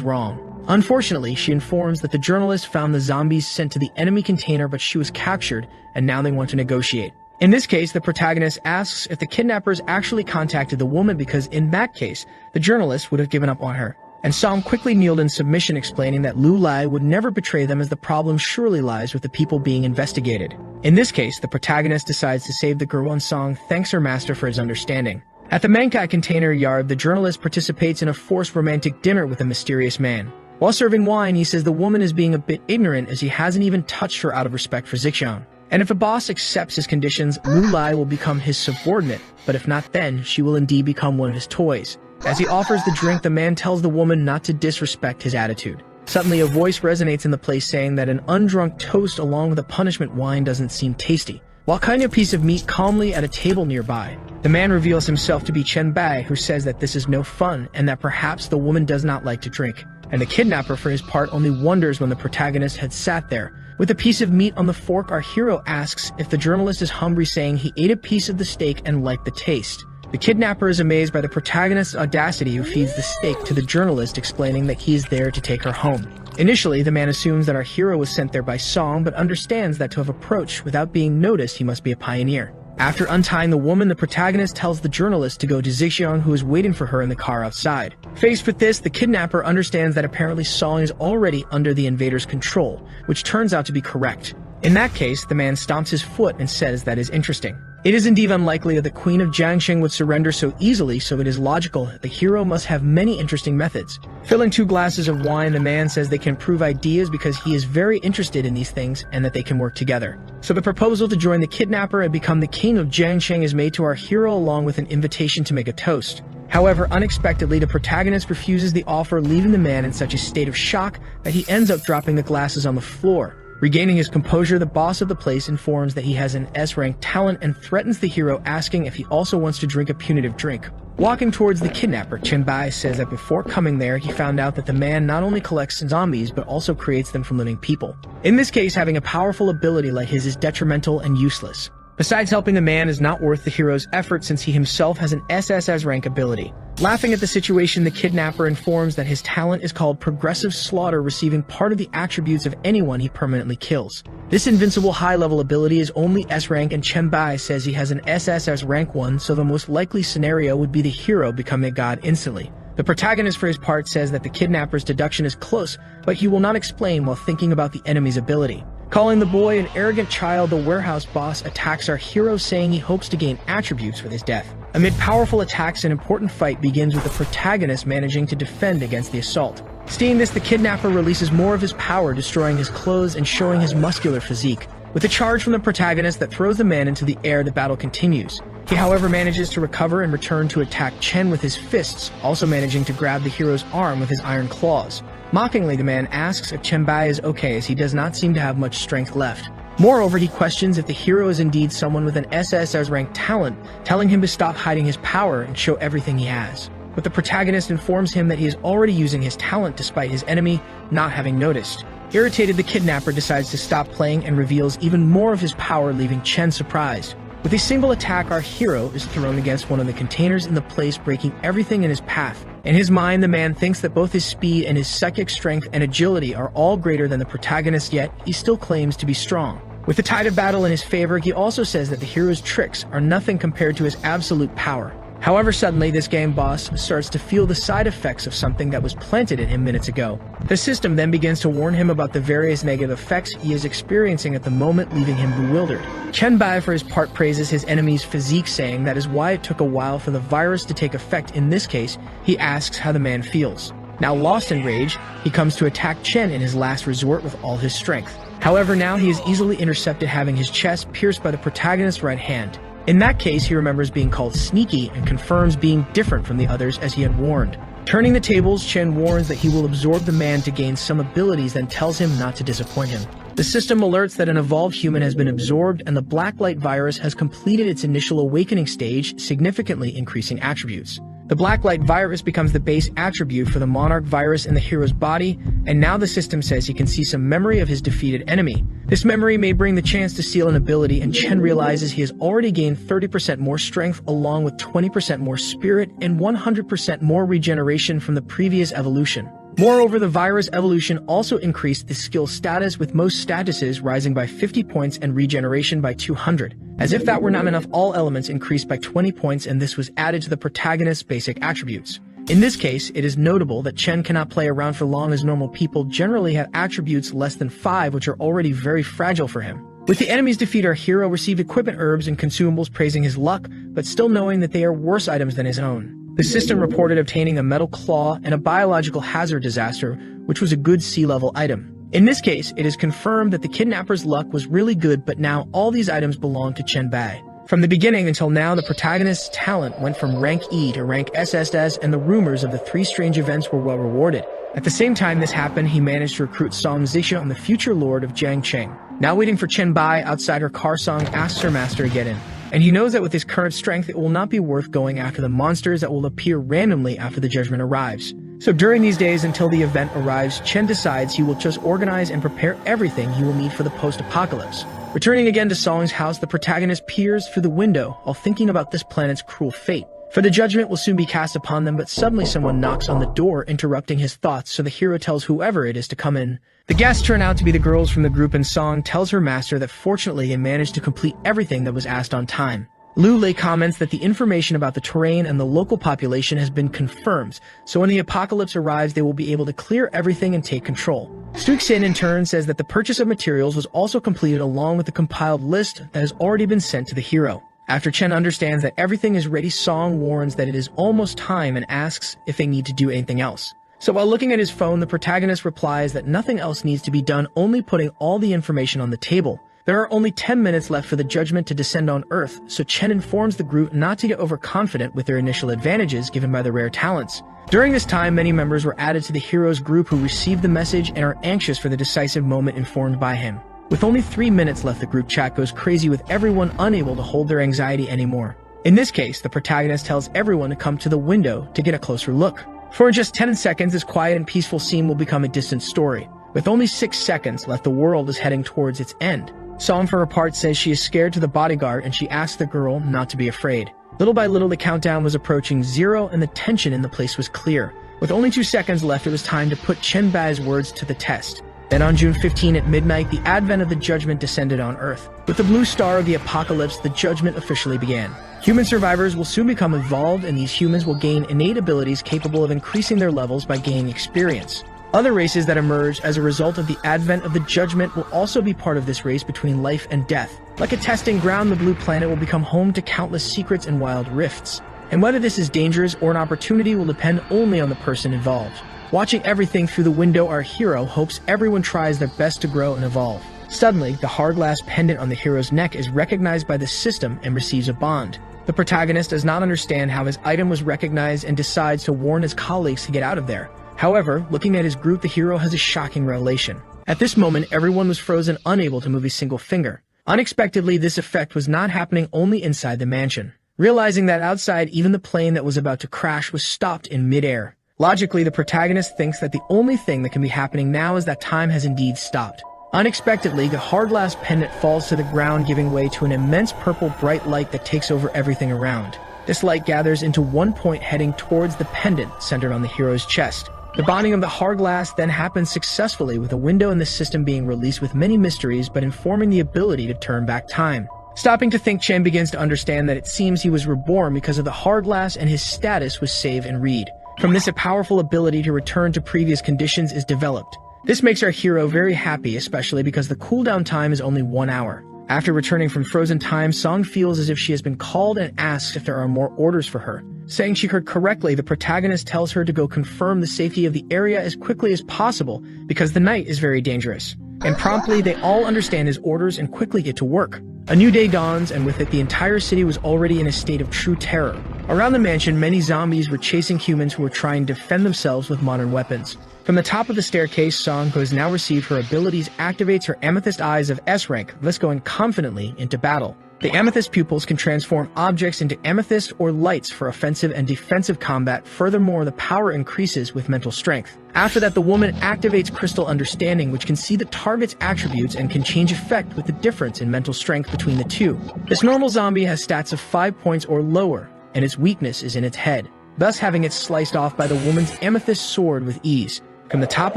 wrong. Unfortunately, she informs that the journalist found the zombies sent to the enemy container, but she was captured and now they want to negotiate. In this case, the protagonist asks if the kidnappers actually contacted the woman, because in that case, the journalist would have given up on her. And Song quickly kneeled in submission, explaining that Lu Lai would never betray them, as the problem surely lies with the people being investigated. In this case, the protagonist decides to save the girl, and Song thanks her master for his understanding. At the Manga container yard, the journalist participates in a forced romantic dinner with a mysterious man. While serving wine, he says the woman is being a bit ignorant, as he hasn't even touched her out of respect for Zixiang. And if a boss accepts his conditions, Lu Lai will become his subordinate, but if not, then she will indeed become one of his toys. As he offers the drink, the man tells the woman not to disrespect his attitude. Suddenly, a voice resonates in the place saying that an undrunk toast along with a punishment wine doesn't seem tasty. While cutting a piece of meat calmly at a table nearby, the man reveals himself to be Chen Bai, who says that this is no fun and that perhaps the woman does not like to drink. and the kidnapper for his part only wonders when the protagonist had sat there. With a piece of meat on the fork, our hero asks if the journalist is hungry, saying he ate a piece of the steak and liked the taste. The kidnapper is amazed by the protagonist's audacity, who feeds the steak to the journalist, explaining that he is there to take her home. Initially, the man assumes that our hero was sent there by song, but understands that to have approached without being noticed, he must be a pioneer. After untying the woman, the protagonist tells the journalist to go to Zixiang, who is waiting for her in the car outside. Faced with this, the kidnapper understands that apparently Song is already under the invader's control, which turns out to be correct. In that case, the man stomps his foot and says that is interesting. It is indeed unlikely that the Queen of Jiangxing would surrender so easily, so it is logical that the hero must have many interesting methods. Filling 2 glasses of wine, the man says they can prove ideas because he is very interested in these things and that they can work together. So the proposal to join the kidnapper and become the King of Jiangxing is made to our hero, along with an invitation to make a toast. However, unexpectedly, the protagonist refuses the offer, leaving the man in such a state of shock that he ends up dropping the glasses on the floor. Regaining his composure, the boss of the place informs that he has an S-rank talent and threatens the hero, asking if he also wants to drink a punitive drink. Walking towards the kidnapper, Chen Bai says that before coming there, he found out that the man not only collects zombies, but also creates them from living people. In this case, having a powerful ability like his is detrimental and useless. Besides, helping the man is not worth the hero's effort, since he himself has an SSS rank ability. Laughing at the situation, the kidnapper informs that his talent is called Progressive Slaughter, receiving part of the attributes of anyone he permanently kills. This invincible high-level ability is only S-rank, and Chen Bai says he has an SSS rank 1, so the most likely scenario would be the hero becoming a god instantly. The protagonist, for his part, says that the kidnapper's deduction is close, but he will not explain while thinking about the enemy's ability. Calling the boy an arrogant child, the warehouse boss attacks our hero, saying he hopes to gain attributes with his death. Amid powerful attacks, an important fight begins with the protagonist managing to defend against the assault. Seeing this, the kidnapper releases more of his power, destroying his clothes and showing his muscular physique. With a charge from the protagonist that throws the man into the air, the battle continues. He, however, manages to recover and return to attack Chen with his fists, also managing to grab the hero's arm with his iron claws. Mockingly, the man asks if Chen Bai is okay, as he does not seem to have much strength left. Moreover, he questions if the hero is indeed someone with an SSS rank talent, telling him to stop hiding his power and show everything he has. But the protagonist informs him that he is already using his talent despite his enemy not having noticed. Irritated, the kidnapper decides to stop playing and reveals even more of his power, leaving Chen surprised. With a single attack, our hero is thrown against one of the containers in the place, breaking everything in his path. In his mind, the man thinks that both his speed and his psychic strength and agility are all greater than the protagonist, yet he still claims to be strong. With the tide of battle in his favor, he also says that the hero's tricks are nothing compared to his absolute power. However, suddenly, this game boss starts to feel the side effects of something that was planted in him minutes ago. The system then begins to warn him about the various negative effects he is experiencing at the moment, leaving him bewildered. Chen Bai, for his part, praises his enemy's physique, saying that is why it took a while for the virus to take effect. In this case, he asks how the man feels. Now lost in rage, he comes to attack Chen in his last resort with all his strength. However, now he is easily intercepted, having his chest pierced by the protagonist's right hand. In that case, he remembers being called sneaky and confirms being different from the others as he had warned. Turning the tables, Chen warns that he will absorb the man to gain some abilities, then tells him not to disappoint him. The system alerts that an evolved human has been absorbed and the Blacklight virus has completed its initial awakening stage, significantly increasing attributes. The Blacklight virus becomes the base attribute for the Monarch virus in the hero's body, and now the system says he can see some memory of his defeated enemy. This memory may bring the chance to steal an ability, and Chen realizes he has already gained 30% more strength, along with 20% more spirit and 100% more regeneration from the previous evolution. Moreover, the virus evolution also increased the skill status, with most statuses rising by 50 points and regeneration by 200. As if that were not enough, all elements increased by 20 points, and this was added to the protagonist's basic attributes. In this case, it is notable that Chen cannot play around for long, as normal people generally have attributes less than 5, which are already very fragile for him. With the enemy's defeat, our hero received equipment herbs and consumables, praising his luck, but still knowing that they are worse items than his own. The system reported obtaining a metal claw and a biological hazard disaster, which was a good sea-level item. In this case, it is confirmed that the kidnapper's luck was really good, but now all these items belong to Chen Bai. From the beginning until now, the protagonist's talent went from rank E to rank SSS, and the rumors of the 3 strange events were well rewarded. At the same time this happened, he managed to recruit Song Zixiang, the future lord of Jiangxing. Now waiting for Chen Bai outside her car, Song asks her master to get in. And he knows that with his current strength, it will not be worth going after the monsters that will appear randomly after the judgment arrives. So during these days until the event arrives, Chen decides he will just organize and prepare everything he will need for the post-apocalypse. Returning again to Song's house, the protagonist peers through the window while thinking about this planet's cruel fate. For the judgment will soon be cast upon them, but suddenly someone knocks on the door, interrupting his thoughts, so the hero tells whoever it is to come in. The guests turn out to be the girls from the group, and Song tells her master that fortunately they managed to complete everything that was asked on time. Lei comments that the information about the terrain and the local population has been confirmed, so when the apocalypse arrives they will be able to clear everything and take control. Sin in turn says that the purchase of materials was also completed along with the compiled list that has already been sent to the hero. After Chen understands that everything is ready, Song warns that it is almost time and asks if they need to do anything else. So while looking at his phone, the protagonist replies that nothing else needs to be done, only putting all the information on the table. There are only 10 minutes left for the judgment to descend on Earth, so Chen informs the group not to get overconfident with their initial advantages given by the rare talents. During this time, many members were added to the hero's group who received the message and are anxious for the decisive moment informed by him. With only 3 minutes left, the group chat goes crazy with everyone unable to hold their anxiety anymore. In this case, the protagonist tells everyone to come to the window to get a closer look. For in just 10 seconds, this quiet and peaceful scene will become a distant story. With only 6 seconds left, the world is heading towards its end. Song, for her part, says she is scared to the bodyguard and she asks the girl not to be afraid. Little by little, the countdown was approaching 0 and the tension in the place was clear. With only 2 seconds left, it was time to put Chen Bai's words to the test. Then on June 15 at midnight, the advent of the judgment descended on Earth. With the blue star of the apocalypse, the judgment officially began. Human survivors will soon become evolved, and these humans will gain innate abilities capable of increasing their levels by gaining experience. Other races that emerge as a result of the advent of the judgment will also be part of this race between life and death. Like a testing ground, the blue planet will become home to countless secrets and wild rifts. And whether this is dangerous or an opportunity will depend only on the person involved. Watching everything through the window, our hero hopes everyone tries their best to grow and evolve. Suddenly, the hard glass pendant on the hero's neck is recognized by the system and receives a bond. The protagonist does not understand how his item was recognized and decides to warn his colleagues to get out of there. However, looking at his group, the hero has a shocking revelation. At this moment, everyone was frozen, unable to move a single finger. Unexpectedly, this effect was not happening only inside the mansion. Realizing that outside, even the plane that was about to crash was stopped in midair. Logically, the protagonist thinks that the only thing that can be happening now is that time has indeed stopped. Unexpectedly, the hard glass pendant falls to the ground, giving way to an immense purple bright light that takes over everything around. This light gathers into one point heading towards the pendant centered on the hero's chest. The bonding of the hard glass then happens successfully, with a window in the system being released with many mysteries but informing the ability to turn back time. Stopping to think, Chen begins to understand that it seems he was reborn because of the hard glass and his status was save and read. From this, a powerful ability to return to previous conditions is developed. This makes our hero very happy, especially because the cooldown time is only 1 hour. After returning from frozen time, Song feels as if she has been called and asks if there are more orders for her. Saying she heard correctly, the protagonist tells her to go confirm the safety of the area as quickly as possible because the night is very dangerous. And promptly, they all understand his orders and quickly get to work. A new day dawns, and with it, the entire city was already in a state of true terror. Around the mansion, many zombies were chasing humans who were trying to defend themselves with modern weapons. From the top of the staircase, Song, who has now received her abilities, activates her amethyst eyes of S rank, thus going confidently into battle. The amethyst pupils can transform objects into amethyst or lights for offensive and defensive combat. Furthermore, the power increases with mental strength. After that, the woman activates crystal understanding, which can see the target's attributes and can change effect with the difference in mental strength between the two. This normal zombie has stats of 5 points or lower, and its weakness is in its head, thus having it sliced off by the woman's amethyst sword with ease. From the top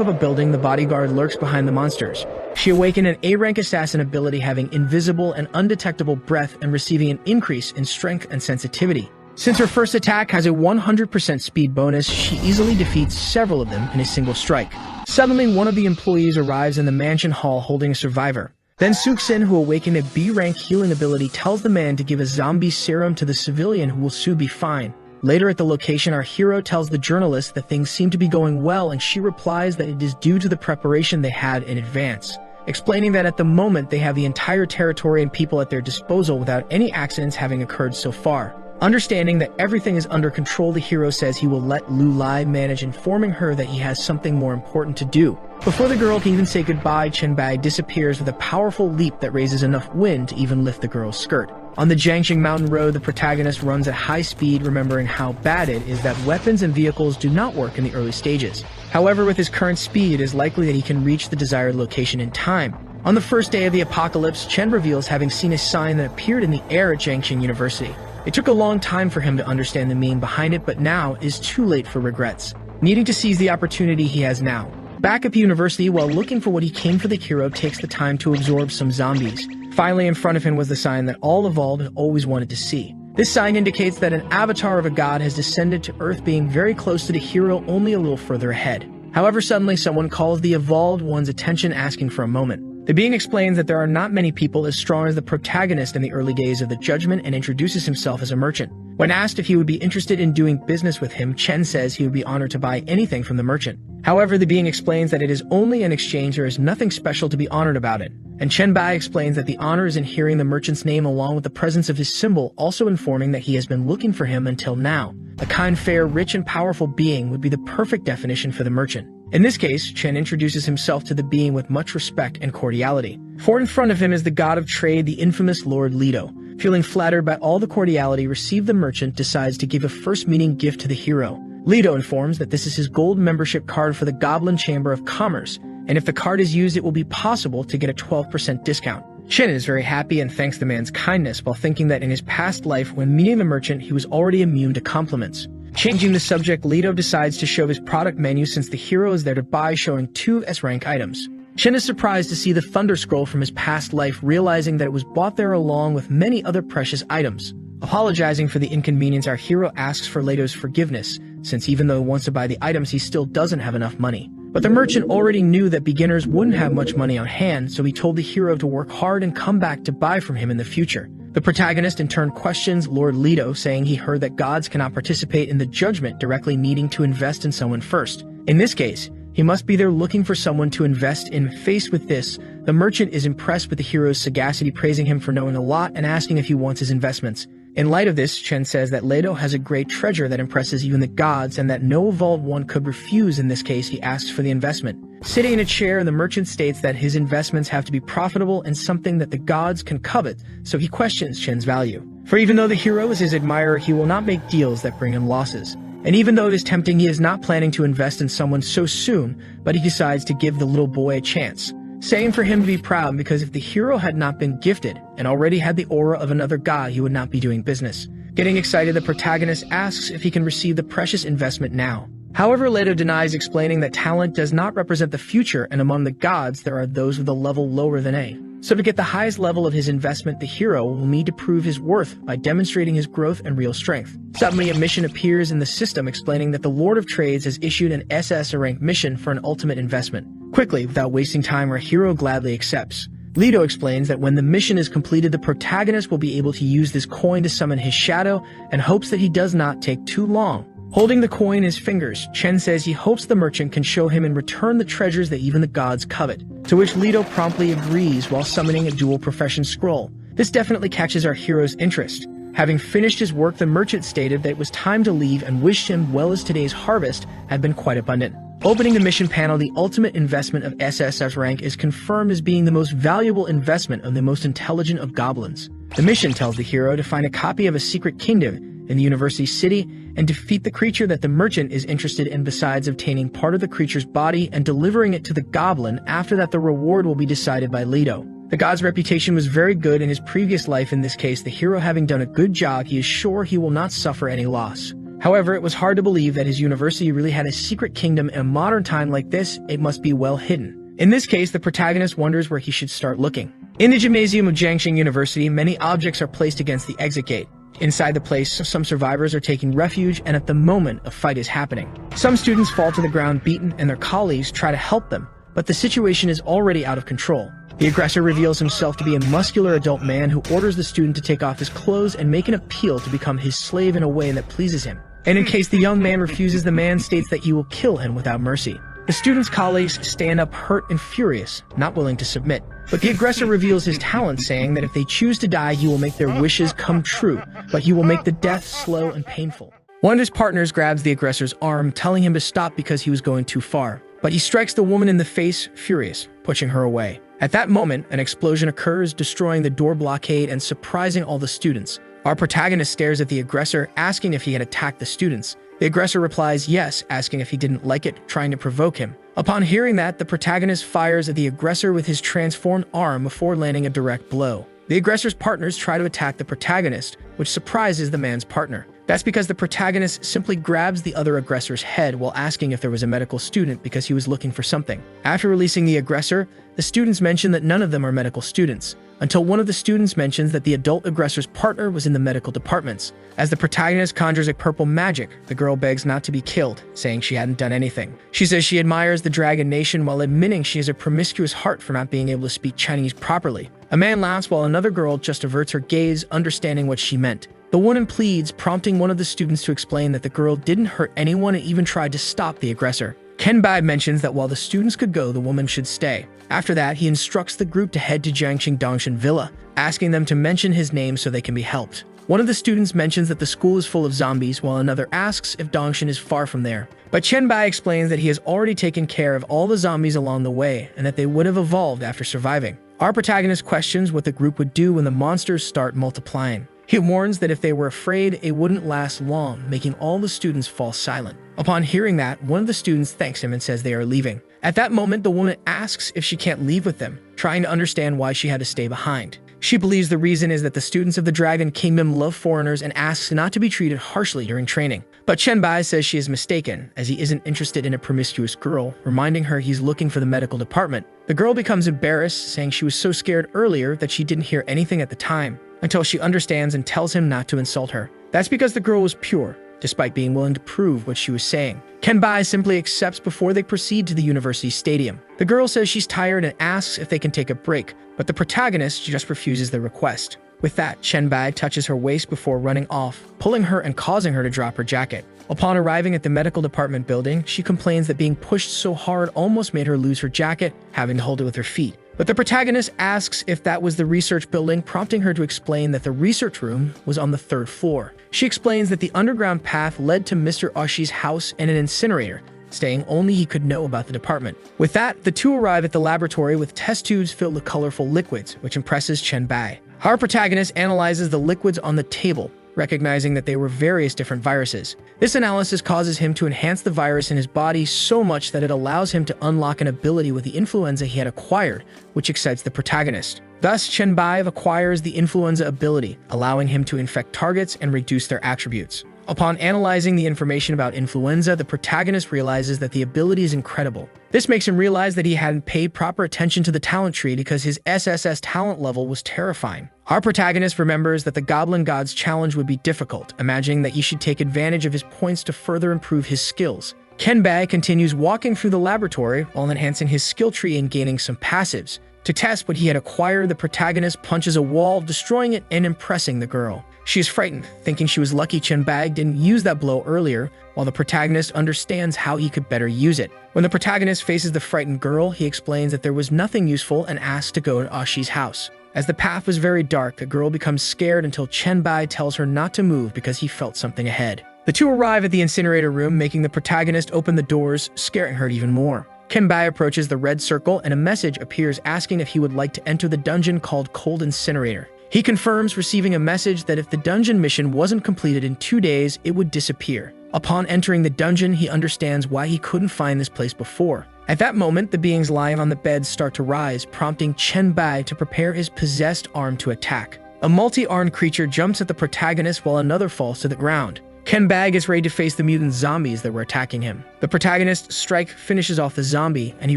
of a building, the bodyguard lurks behind the monsters. She awakened an A-rank assassin ability having invisible and undetectable breath and receiving an increase in strength and sensitivity. Since her first attack has a 100% speed bonus, she easily defeats several of them in a single strike. Suddenly, one of the employees arrives in the mansion hall holding a survivor. Then Sin, who awakened a B-rank healing ability, tells the man to give a zombie serum to the civilian who will soon be fine. Later at the location, our hero tells the journalist that things seem to be going well, and she replies that it is due to the preparation they had in advance, explaining that at the moment they have the entire territory and people at their disposal without any accidents having occurred so far. Understanding that everything is under control, the hero says he will let Lai manage, informing her that he has something more important to do. Before the girl can even say goodbye, Chen Bai disappears with a powerful leap that raises enough wind to even lift the girl's skirt. On the Jiangxing Mountain Road, the protagonist runs at high speed, remembering how bad it is that weapons and vehicles do not work in the early stages. However, with his current speed, it is likely that he can reach the desired location in time. On the first day of the apocalypse, Chen reveals having seen a sign that appeared in the air at Jiangxing University. It took a long time for him to understand the meaning behind it, but now is too late for regrets. Needing to seize the opportunity he has now. Back at the university, while looking for what he came for, the hero takes the time to absorb some zombies. Finally, in front of him was the sign that all evolved had always wanted to see. This sign indicates that an avatar of a god has descended to Earth, being very close to the hero, only a little further ahead. However, suddenly someone calls the evolved one's attention, asking for a moment. The being explains that there are not many people as strong as the protagonist in the early days of the Judgment, and introduces himself as a merchant. When asked if he would be interested in doing business with him, Chen says he would be honored to buy anything from the merchant. However, the being explains that it is only an exchange, there is nothing special to be honored about it. And Chen Bai explains that the honor is in hearing the merchant's name along with the presence of his symbol, also informing that he has been looking for him until now. A kind, fair, rich, and powerful being would be the perfect definition for the merchant. In this case, Chen introduces himself to the being with much respect and cordiality. For in front of him is the god of trade, the infamous Lord Lido. Feeling flattered by all the cordiality received, the merchant decides to give a first meeting gift to the hero. Lido informs that this is his gold membership card for the Goblin Chamber of Commerce, and if the card is used, it will be possible to get a 12% discount. Chen is very happy and thanks the man's kindness, while thinking that in his past life, when meeting the merchant, he was already immune to compliments. Changing the subject, Lido decides to show his product menu since the hero is there to buy, showing 2 S-rank items. Chen is surprised to see the Thunder Scroll from his past life, realizing that it was bought there along with many other precious items. Apologizing for the inconvenience, our hero asks for Lido's forgiveness, since even though he wants to buy the items, he still doesn't have enough money. But the merchant already knew that beginners wouldn't have much money on hand, so he told the hero to work hard and come back to buy from him in the future. The protagonist in turn questions Lord Lido, saying he heard that gods cannot participate in the judgment, directly needing to invest in someone first. In this case, he must be there looking for someone to invest in. Faced with this, the merchant is impressed with the hero's sagacity, praising him for knowing a lot and asking if he wants his investments. In light of this, Chen says that Lido has a great treasure that impresses even the gods, and that no evolved one could refuse. In this case, he asks for the investment. Sitting in a chair, the merchant states that his investments have to be profitable and something that the gods can covet, so he questions Chen's value. For even though the hero is his admirer, he will not make deals that bring him losses. And even though it is tempting, he is not planning to invest in someone so soon, but he decides to give the little boy a chance, saying for him to be proud, because if the hero had not been gifted and already had the aura of another god, he would not be doing business. Getting excited, the protagonist asks if he can receive the precious investment now. However, Lido denies, explaining that talent does not represent the future, and among the gods there are those with a level lower than A. So to get the highest level of his investment, the hero will need to prove his worth by demonstrating his growth and real strength. Suddenly, a mission appears in the system explaining that the Lord of Trades has issued an SS rank mission for an ultimate investment. Quickly, without wasting time, our hero gladly accepts. Lido explains that when the mission is completed, the protagonist will be able to use this coin to summon his shadow, and hopes that he does not take too long. Holding the coin in his fingers, Chen says he hopes the merchant can show him in return the treasures that even the gods covet, to which Lido promptly agrees while summoning a dual profession scroll. This definitely catches our hero's interest. Having finished his work, the merchant stated that it was time to leave and wished him well, as today's harvest had been quite abundant. Opening the mission panel, the ultimate investment of SSS rank is confirmed as being the most valuable investment of the most intelligent of goblins. The mission tells the hero to find a copy of a secret kingdom in the university city and defeat the creature that the merchant is interested in, besides obtaining part of the creature's body and delivering it to the goblin. After that, the reward will be decided by Lido. The god's reputation was very good in his previous life. In this case, the hero having done a good job, he is sure he will not suffer any loss. However, it was hard to believe that his university really had a secret kingdom. In a modern time like this, it must be well hidden. In this case, the protagonist wonders where he should start looking. In the gymnasium of Jiangxing University, many objects are placed against the exit gate. Inside the place, some survivors are taking refuge, and at the moment, a fight is happening. Some students fall to the ground beaten, and their colleagues try to help them, but the situation is already out of control. The aggressor reveals himself to be a muscular adult man who orders the student to take off his clothes and make an appeal to become his slave in a way that pleases him. And in case the young man refuses, the man states that he will kill him without mercy. The student's colleagues stand up hurt and furious, not willing to submit. But the aggressor reveals his talent, saying that if they choose to die, he will make their wishes come true, but he will make the death slow and painful. One of his partners grabs the aggressor's arm, telling him to stop because he was going too far. But he strikes the woman in the face, furious, pushing her away. At that moment, an explosion occurs, destroying the door blockade and surprising all the students. Our protagonist stares at the aggressor, asking if he had attacked the students. The aggressor replies yes, asking if he didn't like it, trying to provoke him. Upon hearing that, the protagonist fires at the aggressor with his transformed arm before landing a direct blow. The aggressor's partners try to attack the protagonist, which surprises the man's partner. That's because the protagonist simply grabs the other aggressor's head while asking if there was a medical student because he was looking for something. After releasing the aggressor, the students mention that none of them are medical students, until one of the students mentions that the adult aggressor's partner was in the medical departments. As the protagonist conjures a purple magic, the girl begs not to be killed, saying she hadn't done anything. She says she admires the Dragon Nation while admitting she has a promiscuous heart for not being able to speak Chinese properly. A man laughs while another girl just averts her gaze, understanding what she meant. The woman pleads, prompting one of the students to explain that the girl didn't hurt anyone and even tried to stop the aggressor. Kenbai mentions that while the students could go, the woman should stay. After that, he instructs the group to head to Jiangxing Dongshan Villa, asking them to mention his name so they can be helped. One of the students mentions that the school is full of zombies, while another asks if Dongshan is far from there. But Chenbai explains that he has already taken care of all the zombies along the way, and that they would have evolved after surviving. Our protagonist questions what the group would do when the monsters start multiplying. He warns that if they were afraid, it wouldn't last long, making all the students fall silent. Upon hearing that, one of the students thanks him and says they are leaving. At that moment, the woman asks if she can't leave with them, trying to understand why she had to stay behind. She believes the reason is that the students of the Dragon Kingdom love foreigners and asks not to be treated harshly during training. But Chenbai says she is mistaken, as he isn't interested in a promiscuous girl, reminding her he's looking for the medical department. The girl becomes embarrassed, saying she was so scared earlier that she didn't hear anything at the time, until she understands and tells him not to insult her. That's because the girl was pure, despite being willing to prove what she was saying. Kenbai simply accepts before they proceed to the university stadium. The girl says she's tired and asks if they can take a break, but the protagonist just refuses the request. With that, Chenbai touches her waist before running off, pulling her and causing her to drop her jacket. Upon arriving at the medical department building, she complains that being pushed so hard almost made her lose her jacket, having to hold it with her feet. But the protagonist asks if that was the research building, prompting her to explain that the research room was on the 3rd floor. She explains that the underground path led to Mr. Oshi's house and an incinerator, saying only he could know about the department. With that, the two arrive at the laboratory with test tubes filled with colorful liquids, which impresses Chenbai. Our protagonist analyzes the liquids on the table, recognizing that they were various different viruses. This analysis causes him to enhance the virus in his body so much that it allows him to unlock an ability with the influenza he had acquired, which excites the protagonist. Thus, Chenbai acquires the influenza ability, allowing him to infect targets and reduce their attributes. Upon analyzing the information about influenza, the protagonist realizes that the ability is incredible. This makes him realize that he hadn't paid proper attention to the talent tree because his SSS talent level was terrifying. Our protagonist remembers that the Goblin God's challenge would be difficult, imagining that he should take advantage of his points to further improve his skills. Kenbai continues walking through the laboratory while enhancing his skill tree and gaining some passives. To test what he had acquired, the protagonist punches a wall, destroying it and impressing the girl. She is frightened, thinking she was lucky Chenbai didn't use that blow earlier, while the protagonist understands how he could better use it. When the protagonist faces the frightened girl, he explains that there was nothing useful and asks to go to Ashi's house. As the path was very dark, the girl becomes scared until Chenbai tells her not to move because he felt something ahead. The two arrive at the incinerator room, making the protagonist open the doors, scaring her even more. Kenbai approaches the red circle and a message appears asking if he would like to enter the dungeon called Cold Incinerator. He confirms receiving a message that if the dungeon mission wasn't completed in 2 days, it would disappear. Upon entering the dungeon, he understands why he couldn't find this place before. At that moment, the beings lying on the bed start to rise, prompting Chenbai to prepare his possessed arm to attack. A multi-armed creature jumps at the protagonist while another falls to the ground. Kenbai gets ready to face the mutant zombies that were attacking him. The protagonist's strike finishes off the zombie, and he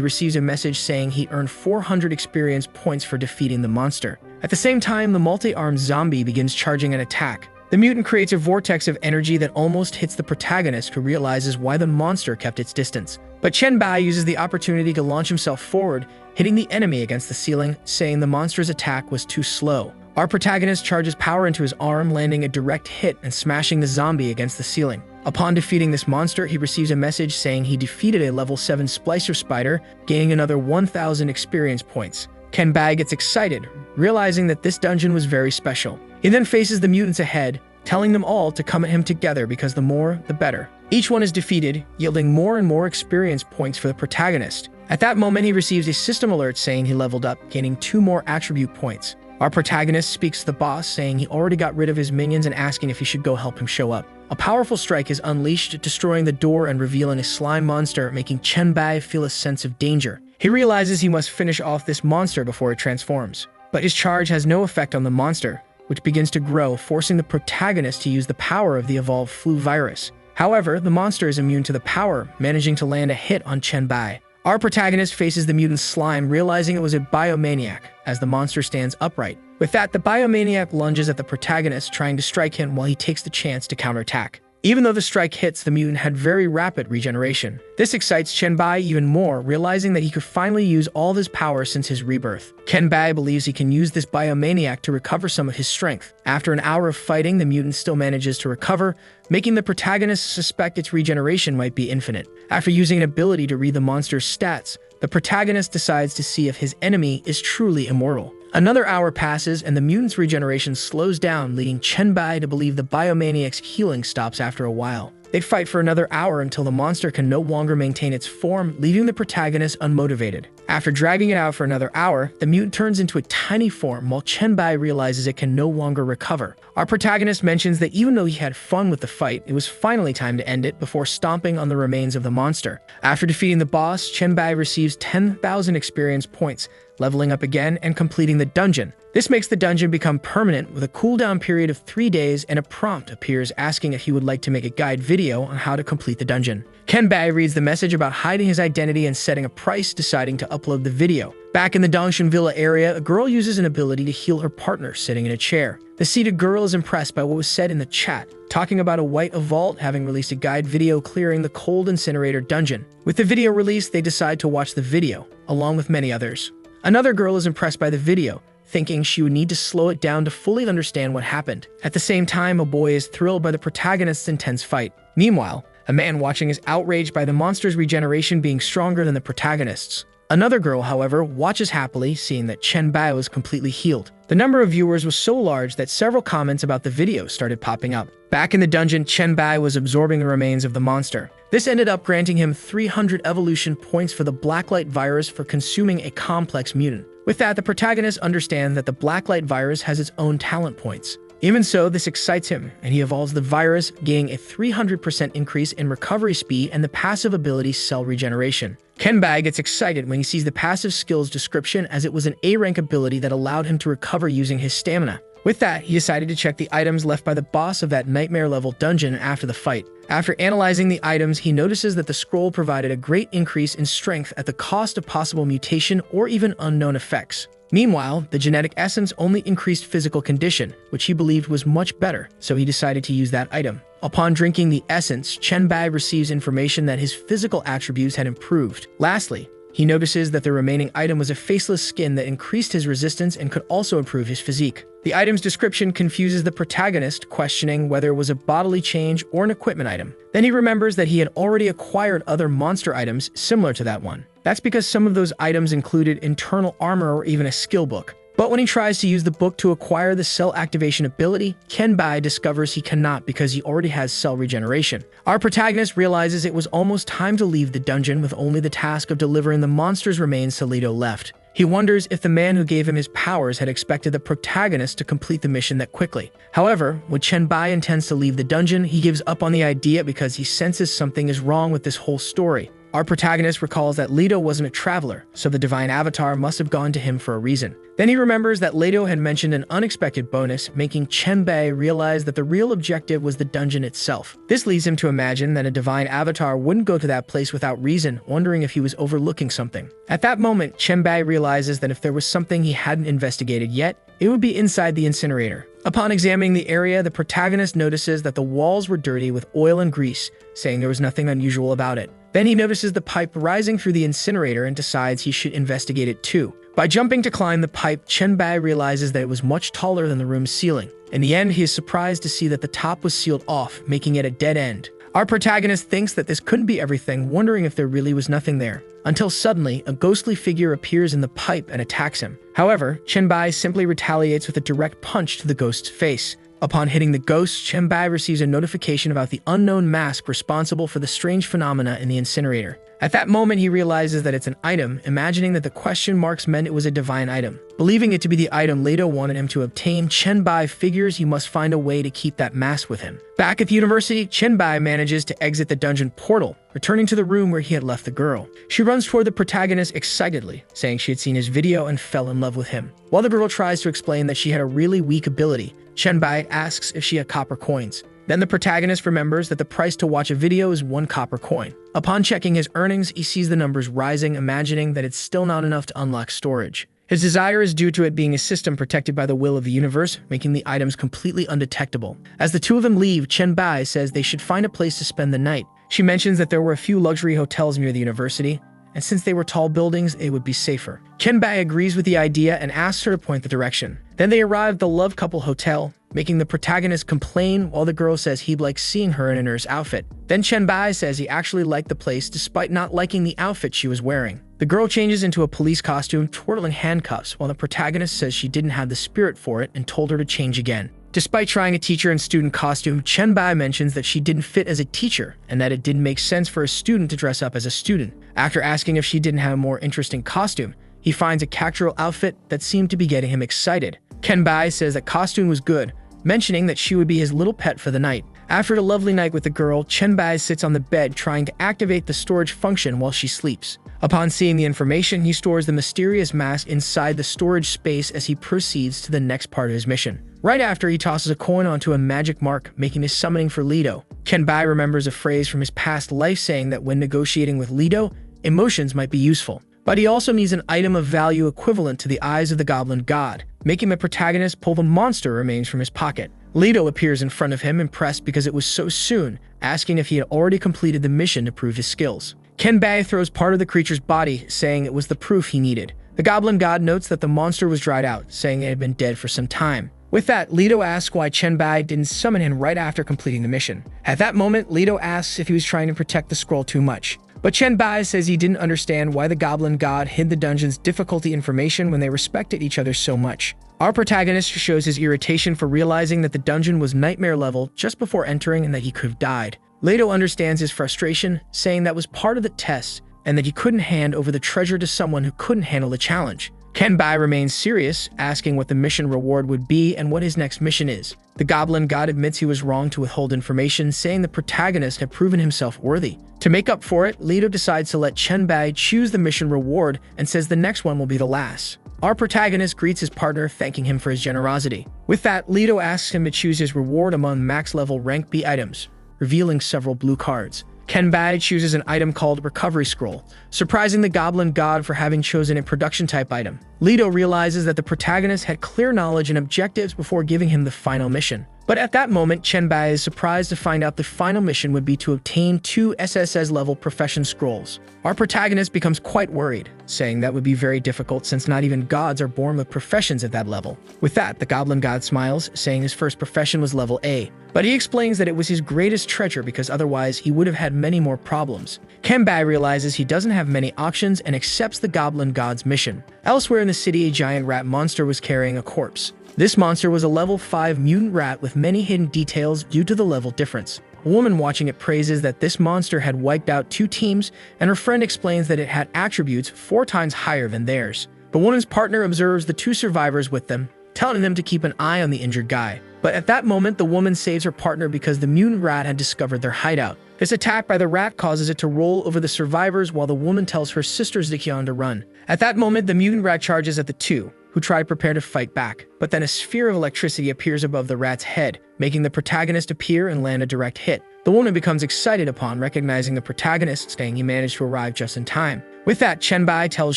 receives a message saying he earned 400 experience points for defeating the monster. At the same time, the multi-armed zombie begins charging an attack. The mutant creates a vortex of energy that almost hits the protagonist, who realizes why the monster kept its distance. But Chenbai uses the opportunity to launch himself forward, hitting the enemy against the ceiling, saying the monster's attack was too slow. Our protagonist charges power into his arm, landing a direct hit and smashing the zombie against the ceiling. Upon defeating this monster, he receives a message saying he defeated a level 7 splicer spider, gaining another 1,000 experience points. Kenbai gets excited, realizing that this dungeon was very special. He then faces the mutants ahead, telling them all to come at him together because the more, the better. Each one is defeated, yielding more and more experience points for the protagonist. At that moment, he receives a system alert saying he leveled up, gaining 2 more attribute points. Our protagonist speaks to the boss, saying he already got rid of his minions and asking if he should go help him show up. A powerful strike is unleashed, destroying the door and revealing a slime monster, making Chenbai feel a sense of danger. He realizes he must finish off this monster before it transforms. But his charge has no effect on the monster, which begins to grow, forcing the protagonist to use the power of the evolved flu virus. However, the monster is immune to the power, managing to land a hit on Chenbai. Our protagonist faces the mutant slime, realizing it was a biomaniac, as the monster stands upright. With that, the biomaniac lunges at the protagonist, trying to strike him while he takes the chance to counterattack. Even though the strike hits, the mutant had very rapid regeneration. This excites Chenbai even more, realizing that he could finally use all of his power since his rebirth. Chenbai believes he can use this biomaniac to recover some of his strength. After an hour of fighting, the mutant still manages to recover, making the protagonist suspect its regeneration might be infinite. After using an ability to read the monster's stats, the protagonist decides to see if his enemy is truly immortal. Another hour passes, and the mutant's regeneration slows down, leading Chenbai to believe the biomaniac's healing stops after a while. They fight for another hour until the monster can no longer maintain its form, leaving the protagonist unmotivated. After dragging it out for another hour, the mutant turns into a tiny form while Chenbai realizes it can no longer recover. Our protagonist mentions that even though he had fun with the fight, it was finally time to end it before stomping on the remains of the monster. After defeating the boss, Chenbai receives 10,000 experience points, leveling up again and completing the dungeon. This makes the dungeon become permanent with a cooldown period of 3 days, and a prompt appears asking if he would like to make a guide video on how to complete the dungeon. Chenbai reads the message about hiding his identity and setting a price, deciding to upload the video. Back in the Dongshan Villa area, a girl uses an ability to heal her partner sitting in a chair. The seated girl is impressed by what was said in the chat, talking about a white vault having released a guide video clearing the cold incinerator dungeon. With the video released, they decide to watch the video, along with many others. Another girl is impressed by the video, thinking she would need to slow it down to fully understand what happened. At the same time, a boy is thrilled by the protagonist's intense fight. Meanwhile, a man watching is outraged by the monster's regeneration being stronger than the protagonist's. Another girl, however, watches happily, seeing that Chenbai was completely healed. The number of viewers was so large that several comments about the video started popping up. Back in the dungeon, Chenbai was absorbing the remains of the monster. This ended up granting him 300 evolution points for the Blacklight virus for consuming a complex mutant. With that, the protagonist understands that the Blacklight virus has its own talent points. Even so, this excites him, and he evolves the virus, gaining a 300% increase in recovery speed and the passive ability Cell Regeneration. Chenbai gets excited when he sees the passive skills description, as it was an A-rank ability that allowed him to recover using his stamina. With that, he decided to check the items left by the boss of that nightmare-level dungeon after the fight. After analyzing the items, he notices that the scroll provided a great increase in strength at the cost of possible mutation or even unknown effects. Meanwhile, the genetic essence only increased physical condition, which he believed was much better, so he decided to use that item. Upon drinking the essence, Chenbai receives information that his physical attributes had improved. Lastly, he notices that the remaining item was a faceless skin that increased his resistance and could also improve his physique. The item's description confuses the protagonist, questioning whether it was a bodily change or an equipment item. Then he remembers that he had already acquired other monster items similar to that one. That's because some of those items included internal armor or even a skill book. But when he tries to use the book to acquire the cell activation ability, Chenbai discovers he cannot because he already has cell regeneration. Our protagonist realizes it was almost time to leave the dungeon with only the task of delivering the monster's remains to Leto left. He wonders if the man who gave him his powers had expected the protagonist to complete the mission that quickly. However, when Chenbai intends to leave the dungeon, he gives up on the idea because he senses something is wrong with this whole story. Our protagonist recalls that Leto wasn't a traveler, so the divine avatar must have gone to him for a reason. Then he remembers that Leto had mentioned an unexpected bonus, making Chenbai realize that the real objective was the dungeon itself. This leads him to imagine that a divine avatar wouldn't go to that place without reason, wondering if he was overlooking something. At that moment, Chenbai realizes that if there was something he hadn't investigated yet, it would be inside the incinerator. Upon examining the area, the protagonist notices that the walls were dirty with oil and grease, saying there was nothing unusual about it. Then he notices the pipe rising through the incinerator and decides he should investigate it too. By jumping to climb the pipe, Chenbai realizes that it was much taller than the room's ceiling. In the end, he is surprised to see that the top was sealed off, making it a dead end. Our protagonist thinks that this couldn't be everything, wondering if there really was nothing there. Until suddenly, a ghostly figure appears in the pipe and attacks him. However, Chenbai simply retaliates with a direct punch to the ghost's face. Upon hitting the ghost, Chen-bai receives a notification about the unknown mask responsible for the strange phenomena in the incinerator. At that moment, he realizes that it's an item, imagining that the question marks meant it was a divine item. Believing it to be the item Leto wanted him to obtain, Chen-bai figures he must find a way to keep that mask with him. Back at the university, Chen-bai manages to exit the dungeon portal, returning to the room where he had left the girl. She runs toward the protagonist excitedly, saying she had seen his video and fell in love with him. While the girl tries to explain that she had a really weak ability, Chen-bai asks if she had copper coins. Then the protagonist remembers that the price to watch a video is 1 copper coin. Upon checking his earnings, he sees the numbers rising, imagining that it's still not enough to unlock storage. His desire is due to it being a system protected by the will of the universe, making the items completely undetectable. As the two of them leave, Chen-bai says they should find a place to spend the night. She mentions that there were a few luxury hotels near the university, and since they were tall buildings, it would be safer. Chen-bai agrees with the idea and asks her to point the direction. Then they arrive at the love couple hotel, making the protagonist complain while the girl says he'd like seeing her in a nurse outfit. Then Chen-bai says he actually liked the place despite not liking the outfit she was wearing. The girl changes into a police costume, twirling handcuffs, while the protagonist says she didn't have the spirit for it and told her to change again. Despite trying a teacher and student costume, Chen-bai mentions that she didn't fit as a teacher and that it didn't make sense for a student to dress up as a student. After asking if she didn't have a more interesting costume, he finds a casual outfit that seemed to be getting him excited. Chen-bai says that costume was good, mentioning that she would be his little pet for the night. After a lovely night with the girl, Chen-bai sits on the bed trying to activate the storage function while she sleeps. Upon seeing the information, he stores the mysterious mask inside the storage space as he proceeds to the next part of his mission. Right after, he tosses a coin onto a magic mark, making a summoning for Leto. Chen-bai remembers a phrase from his past life saying that when negotiating with Leto, emotions might be useful. But he also needs an item of value equivalent to the eyes of the goblin god, making the protagonist pull the monster remains from his pocket. Leto appears in front of him, impressed because it was so soon, asking if he had already completed the mission to prove his skills. Chen-bai throws part of the creature's body, saying it was the proof he needed. The goblin god notes that the monster was dried out, saying it had been dead for some time. With that, Leto asks why Chen-bai didn't summon him right after completing the mission. At that moment, Leto asks if he was trying to protect the scroll too much. But Chen-bai says he didn't understand why the goblin god hid the dungeon's difficulty information when they respected each other so much. Our protagonist shows his irritation for realizing that the dungeon was nightmare level just before entering and that he could have died. Leto understands his frustration, saying that was part of the test and that he couldn't hand over the treasure to someone who couldn't handle the challenge. Chen-bai remains serious, asking what the mission reward would be and what his next mission is. The goblin god admits he was wrong to withhold information, saying the protagonist had proven himself worthy. To make up for it, Leto decides to let Chen-bai choose the mission reward and says the next one will be the last. Our protagonist greets his partner, thanking him for his generosity. With that, Leto asks him to choose his reward among max-level rank B items, revealing several blue cards. Chen-bai chooses an item called Recovery Scroll, surprising the goblin god for having chosen a production-type item. Leto realizes that the protagonist had clear knowledge and objectives before giving him the final mission. But at that moment, Chen-bai is surprised to find out the final mission would be to obtain 2 SSS-level profession scrolls. Our protagonist becomes quite worried, saying that would be very difficult since not even gods are born with professions at that level. With that, the goblin god smiles, saying his first profession was level A, but he explains that it was his greatest treasure because otherwise he would have had many more problems. Chen-bai realizes he doesn't have many options and accepts the goblin god's mission. Elsewhere in the city, a giant rat monster was carrying a corpse. This monster was a level 5 mutant rat with many hidden details due to the level difference. A woman watching it praises that this monster had wiped out 2 teams, and her friend explains that it had attributes 4 times higher than theirs. The woman's partner observes the 2 survivors with them, telling them to keep an eye on the injured guy. But at that moment, the woman saves her partner because the mutant rat had discovered their hideout. This attack by the rat causes it to roll over the survivors while the woman tells her sister Zikion to run. At that moment, the mutant rat charges at the 2, who try to prepare to fight back, but then a sphere of electricity appears above the rat's head, making the protagonist appear and land a direct hit. The woman becomes excited upon recognizing the protagonist, saying he managed to arrive just in time. With that, Chen-bai tells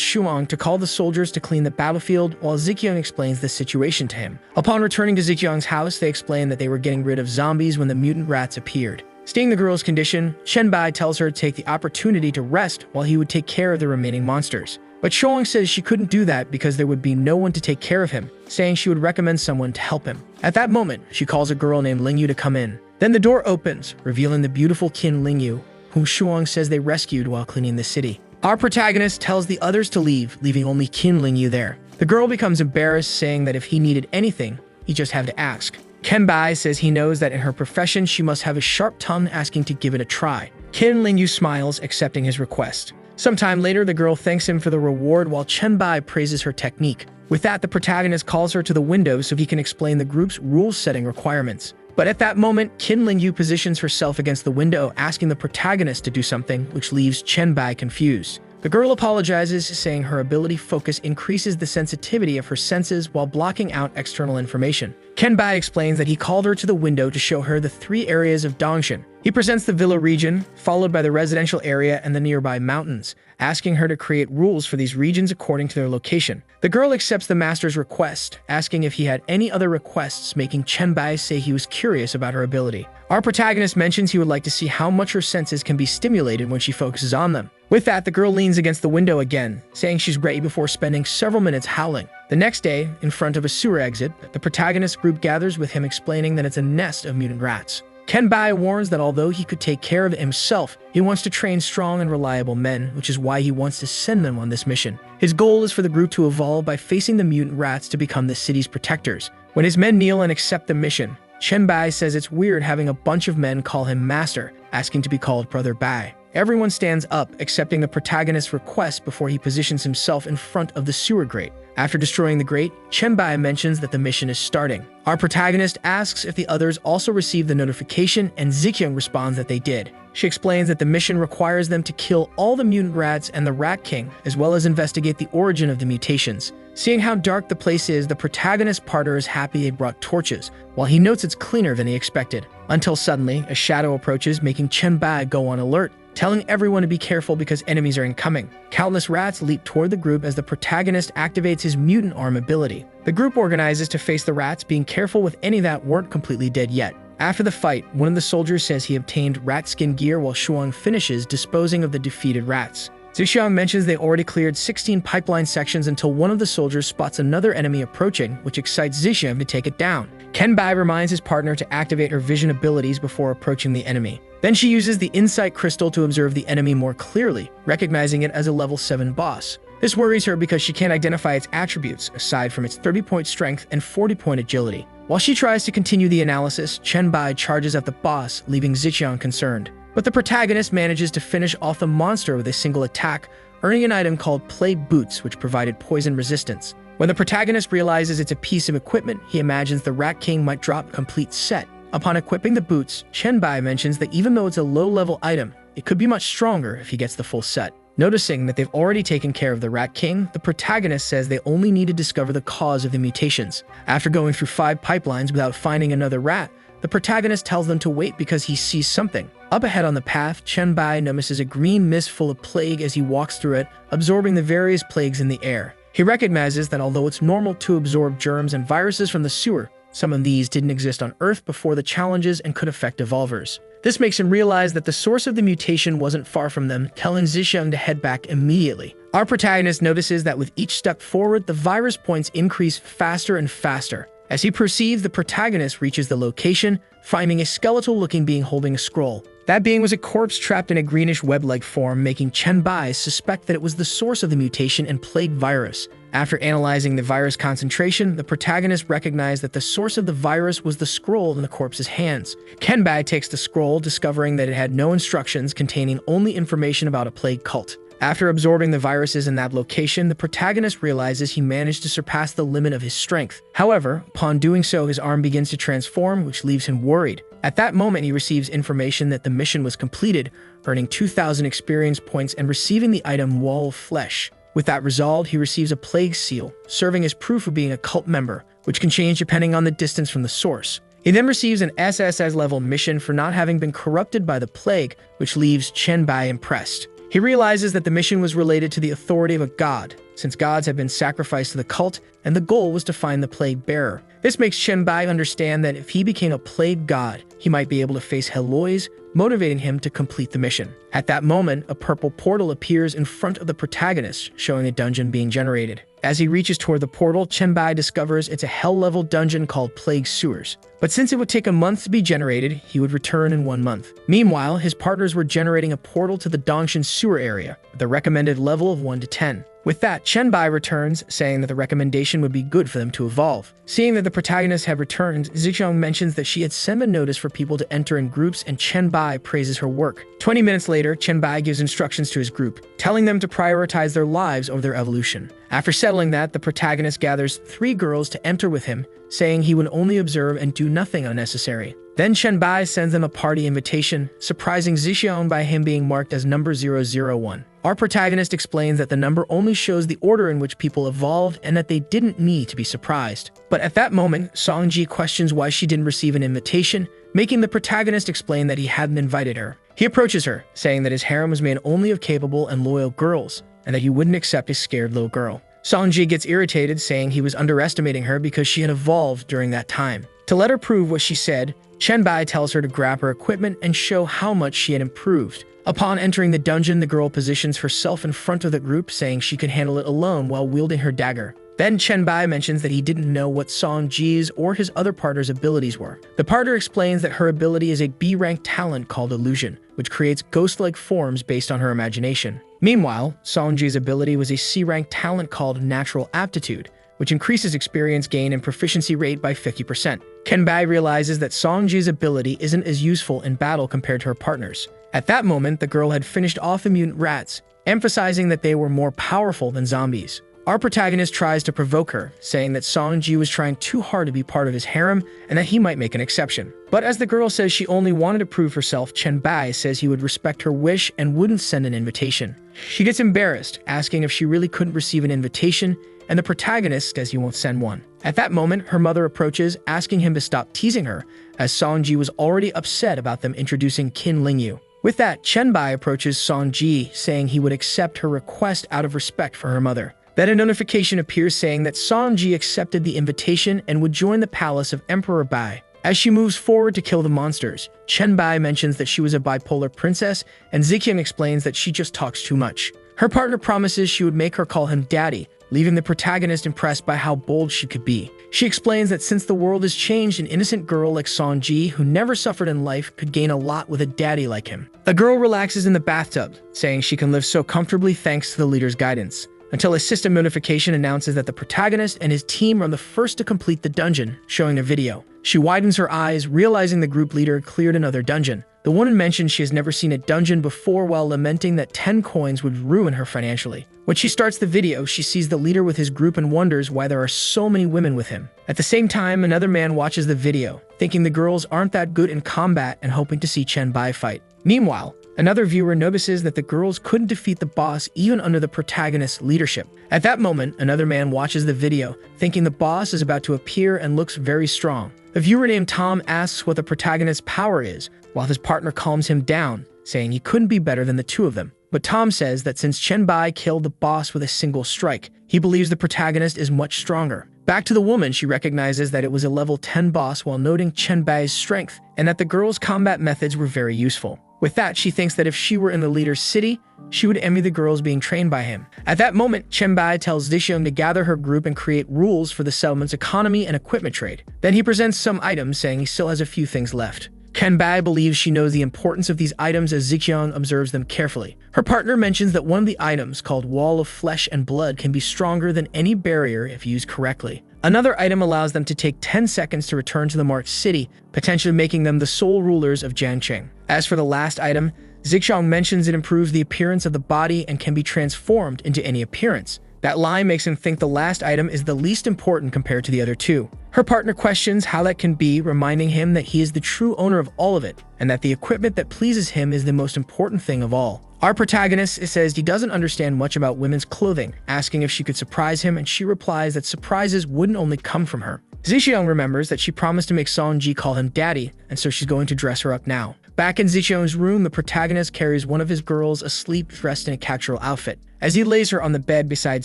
Shuang to call the soldiers to clean the battlefield while Zikyung explains the situation to him. Upon returning to Zikyung's house, they explain that they were getting rid of zombies when the mutant rats appeared. Seeing the girl's condition, Chen-bai tells her to take the opportunity to rest while he would take care of the remaining monsters. But Shuang says she couldn't do that because there would be no one to take care of him, saying she would recommend someone to help him. At that moment, she calls a girl named Lingyu to come in. Then the door opens, revealing the beautiful Qin Lingyu, whom Shuang says they rescued while cleaning the city. Our protagonist tells the others to leave, leaving only Qin Lingyu there. The girl becomes embarrassed, saying that if he needed anything, he just had to ask. Kenbai says he knows that in her profession she must have a sharp tongue, asking to give it a try. Kin Lingyu smiles, accepting his request. Sometime later, the girl thanks him for the reward while Chenbai praises her technique. With that, the protagonist calls her to the window so he can explain the group's rule-setting requirements. But at that moment, Kin Lingyu positions herself against the window, asking the protagonist to do something, which leaves Chenbai confused. The girl apologizes, saying her ability focus increases the sensitivity of her senses while blocking out external information. Kenbai explains that he called her to the window to show her the 3 areas of Dongshin. He presents the villa region, followed by the residential area and the nearby mountains, asking her to create rules for these regions according to their location. The girl accepts the master's request, asking if he had any other requests, making Chenbai say he was curious about her ability. Our protagonist mentions he would like to see how much her senses can be stimulated when she focuses on them. With that, the girl leans against the window again, saying she's ready before spending several minutes howling. The next day, in front of a sewer exit, the protagonist group gathers with him, explaining that it's a nest of mutant rats. Kenbai warns that although he could take care of it himself, he wants to train strong and reliable men, which is why he wants to send them on this mission. His goal is for the group to evolve by facing the mutant rats to become the city's protectors. When his men kneel and accept the mission, Chenbai says it's weird having a bunch of men call him master, asking to be called Brother Bai. Everyone stands up, accepting the protagonist's request before he positions himself in front of the sewer grate. After destroying the grate, Chenbai mentions that the mission is starting. Our protagonist asks if the others also received the notification, and Zikyung responds that they did. She explains that the mission requires them to kill all the mutant rats and the Rat King, as well as investigate the origin of the mutations. Seeing how dark the place is, the protagonist partner is happy they brought torches, while he notes it's cleaner than he expected. Until suddenly, a shadow approaches, making Chenbai go on alert, telling everyone to be careful because enemies are incoming. Countless rats leap toward the group as the protagonist activates his mutant arm ability. The group organizes to face the rats, being careful with any that weren't completely dead yet. After the fight, one of the soldiers says he obtained rat skin gear while Shuang finishes disposing of the defeated rats. Zixiang mentions they already cleared 16 pipeline sections until one of the soldiers spots another enemy approaching, which excites Zixiang to take it down. Kenbai reminds his partner to activate her vision abilities before approaching the enemy. Then she uses the insight crystal to observe the enemy more clearly, recognizing it as a level 7 boss. This worries her because she can't identify its attributes, aside from its 30-point strength and 40-point agility. While she tries to continue the analysis, Chenbai charges at the boss, leaving Zixiang concerned. But the protagonist manages to finish off the monster with a single attack, earning an item called Plague Boots, which provided poison resistance. When the protagonist realizes it's a piece of equipment, he imagines the Rat King might drop a complete set. Upon equipping the boots, Chenbai mentions that even though it's a low-level item, it could be much stronger if he gets the full set. Noticing that they've already taken care of the Rat King, the protagonist says they only need to discover the cause of the mutations. After going through 5 pipelines without finding another rat, the protagonist tells them to wait because he sees something. Up ahead on the path, Chenbai notices a green mist full of plague as he walks through it, absorbing the various plagues in the air. He recognizes that although it's normal to absorb germs and viruses from the sewer, some of these didn't exist on Earth before the challenges and could affect evolvers. This makes him realize that the source of the mutation wasn't far from them, telling Zixiang to head back immediately. Our protagonist notices that with each step forward, the virus points increase faster and faster. As he proceeds, the protagonist reaches the location, finding a skeletal-looking being holding a scroll. That being was a corpse trapped in a greenish web-like form, making Chenbai suspect that it was the source of the mutation and plague virus. After analyzing the virus concentration, the protagonist recognized that the source of the virus was the scroll in the corpse's hands. Kenbai takes the scroll, discovering that it had no instructions, containing only information about a plague cult. After absorbing the viruses in that location, the protagonist realizes he managed to surpass the limit of his strength. However, upon doing so, his arm begins to transform, which leaves him worried. At that moment, he receives information that the mission was completed, earning 2,000 experience points and receiving the item Wall of Flesh. With that resolved, he receives a plague seal, serving as proof of being a cult member, which can change depending on the distance from the source. He then receives an SSS-level mission for not having been corrupted by the plague, which leaves Chenbai impressed. He realizes that the mission was related to the authority of a god, since gods have been sacrificed to the cult, and the goal was to find the plague bearer. This makes Chenbai understand that if he became a plague god, he might be able to face Heloise, motivating him to complete the mission. At that moment, a purple portal appears in front of the protagonist, showing a dungeon being generated. As he reaches toward the portal, Chenbai discovers it's a hell-level dungeon called Plague Sewers. But since it would take a month to be generated, he would return in 1 month. Meanwhile, his partners were generating a portal to the Dongshin sewer area, with a recommended level of 1 to 10. With that, Bai returns, saying that the recommendation would be good for them to evolve. Seeing that the protagonists have returned, Zixiang mentions that she had sent a notice for people to enter in groups, and Bai praises her work. 20 minutes later, Bai gives instructions to his group, telling them to prioritize their lives over their evolution. After settling that, the protagonist gathers 3 girls to enter with him, saying he would only observe and do nothing unnecessary. Then Bai sends them a party invitation, surprising Zixiang by him being marked as number 001. Our protagonist explains that the number only shows the order in which people evolved and that they didn't need to be surprised. But at that moment, Songji questions why she didn't receive an invitation, making the protagonist explain that he hadn't invited her. He approaches her, saying that his harem was made only of capable and loyal girls, and that he wouldn't accept a scared little girl. Songji gets irritated, saying he was underestimating her because she had evolved during that time. To let her prove what she said, Bai tells her to grab her equipment and show how much she had improved. Upon entering the dungeon, the girl positions herself in front of the group, saying she could handle it alone while wielding her dagger. Then Bai mentions that he didn't know what Songji's or his other partner's abilities were. The partner explains that her ability is a B-rank talent called Illusion, which creates ghost-like forms based on her imagination. Meanwhile, Songji's ability was a C-rank talent called Natural Aptitude, which increases experience gain and proficiency rate by 50%. Bai realizes that Songji's ability isn't as useful in battle compared to her partner's. At that moment, the girl had finished off the mutant rats, emphasizing that they were more powerful than zombies. Our protagonist tries to provoke her, saying that Songji was trying too hard to be part of his harem and that he might make an exception. But as the girl says she only wanted to prove herself, Bai says he would respect her wish and wouldn't send an invitation. She gets embarrassed, asking if she really couldn't receive an invitation, and the protagonist says he won't send one. At that moment, her mother approaches, asking him to stop teasing her, as Songji was already upset about them introducing Qin Lingyu. With that, Bai approaches Songji, saying he would accept her request out of respect for her mother. Then a notification appears saying that Songji accepted the invitation and would join the palace of Emperor Bai. As she moves forward to kill the monsters, Bai mentions that she was a bipolar princess, and Zixiang explains that she just talks too much. Her partner promises she would make her call him daddy, leaving the protagonist impressed by how bold she could be. She explains that since the world has changed, an innocent girl like Songji, who never suffered in life, could gain a lot with a daddy like him. The girl relaxes in the bathtub, saying she can live so comfortably thanks to the leader's guidance, until a system notification announces that the protagonist and his team are the first to complete the dungeon, showing a video. She widens her eyes, realizing the group leader cleared another dungeon. The woman mentions she has never seen a dungeon before while lamenting that 10 coins would ruin her financially. When she starts the video, she sees the leader with his group and wonders why there are so many women with him. At the same time, another man watches the video, thinking the girls aren't that good in combat and hoping to see Bai fight. Meanwhile, another viewer notices that the girls couldn't defeat the boss even under the protagonist's leadership. At that moment, another man watches the video, thinking the boss is about to appear and looks very strong. A viewer named Tom asks what the protagonist's power is, while his partner calms him down, saying he couldn't be better than the two of them. But Tom says that since Bai killed the boss with a single strike, he believes the protagonist is much stronger. Back to the woman, she recognizes that it was a level 10 boss while noting Bai's strength, and that the girl's combat methods were very useful. With that, she thinks that if she were in the leader's city, she would envy the girls being trained by him. At that moment, Bai tells Zixiang to gather her group and create rules for the settlement's economy and equipment trade. Then he presents some items, saying he still has a few things left. Bai believes she knows the importance of these items as Zixiang observes them carefully. Her partner mentions that one of the items, called Wall of Flesh and Blood, can be stronger than any barrier if used correctly. Another item allows them to take 10 seconds to return to the marked city, potentially making them the sole rulers of Jiangcheng. As for the last item, Zixiang mentions it improves the appearance of the body and can be transformed into any appearance. That line makes him think the last item is the least important compared to the other two. Her partner questions how that can be, reminding him that he is the true owner of all of it, and that the equipment that pleases him is the most important thing of all. Our protagonist says he doesn't understand much about women's clothing, asking if she could surprise him, and she replies that surprises wouldn't only come from her. Zixiang remembers that she promised to make Songji call him daddy, and so she's going to dress her up now. Back in Zixiang's room, the protagonist carries one of his girls asleep dressed in a cultural outfit, as he lays her on the bed beside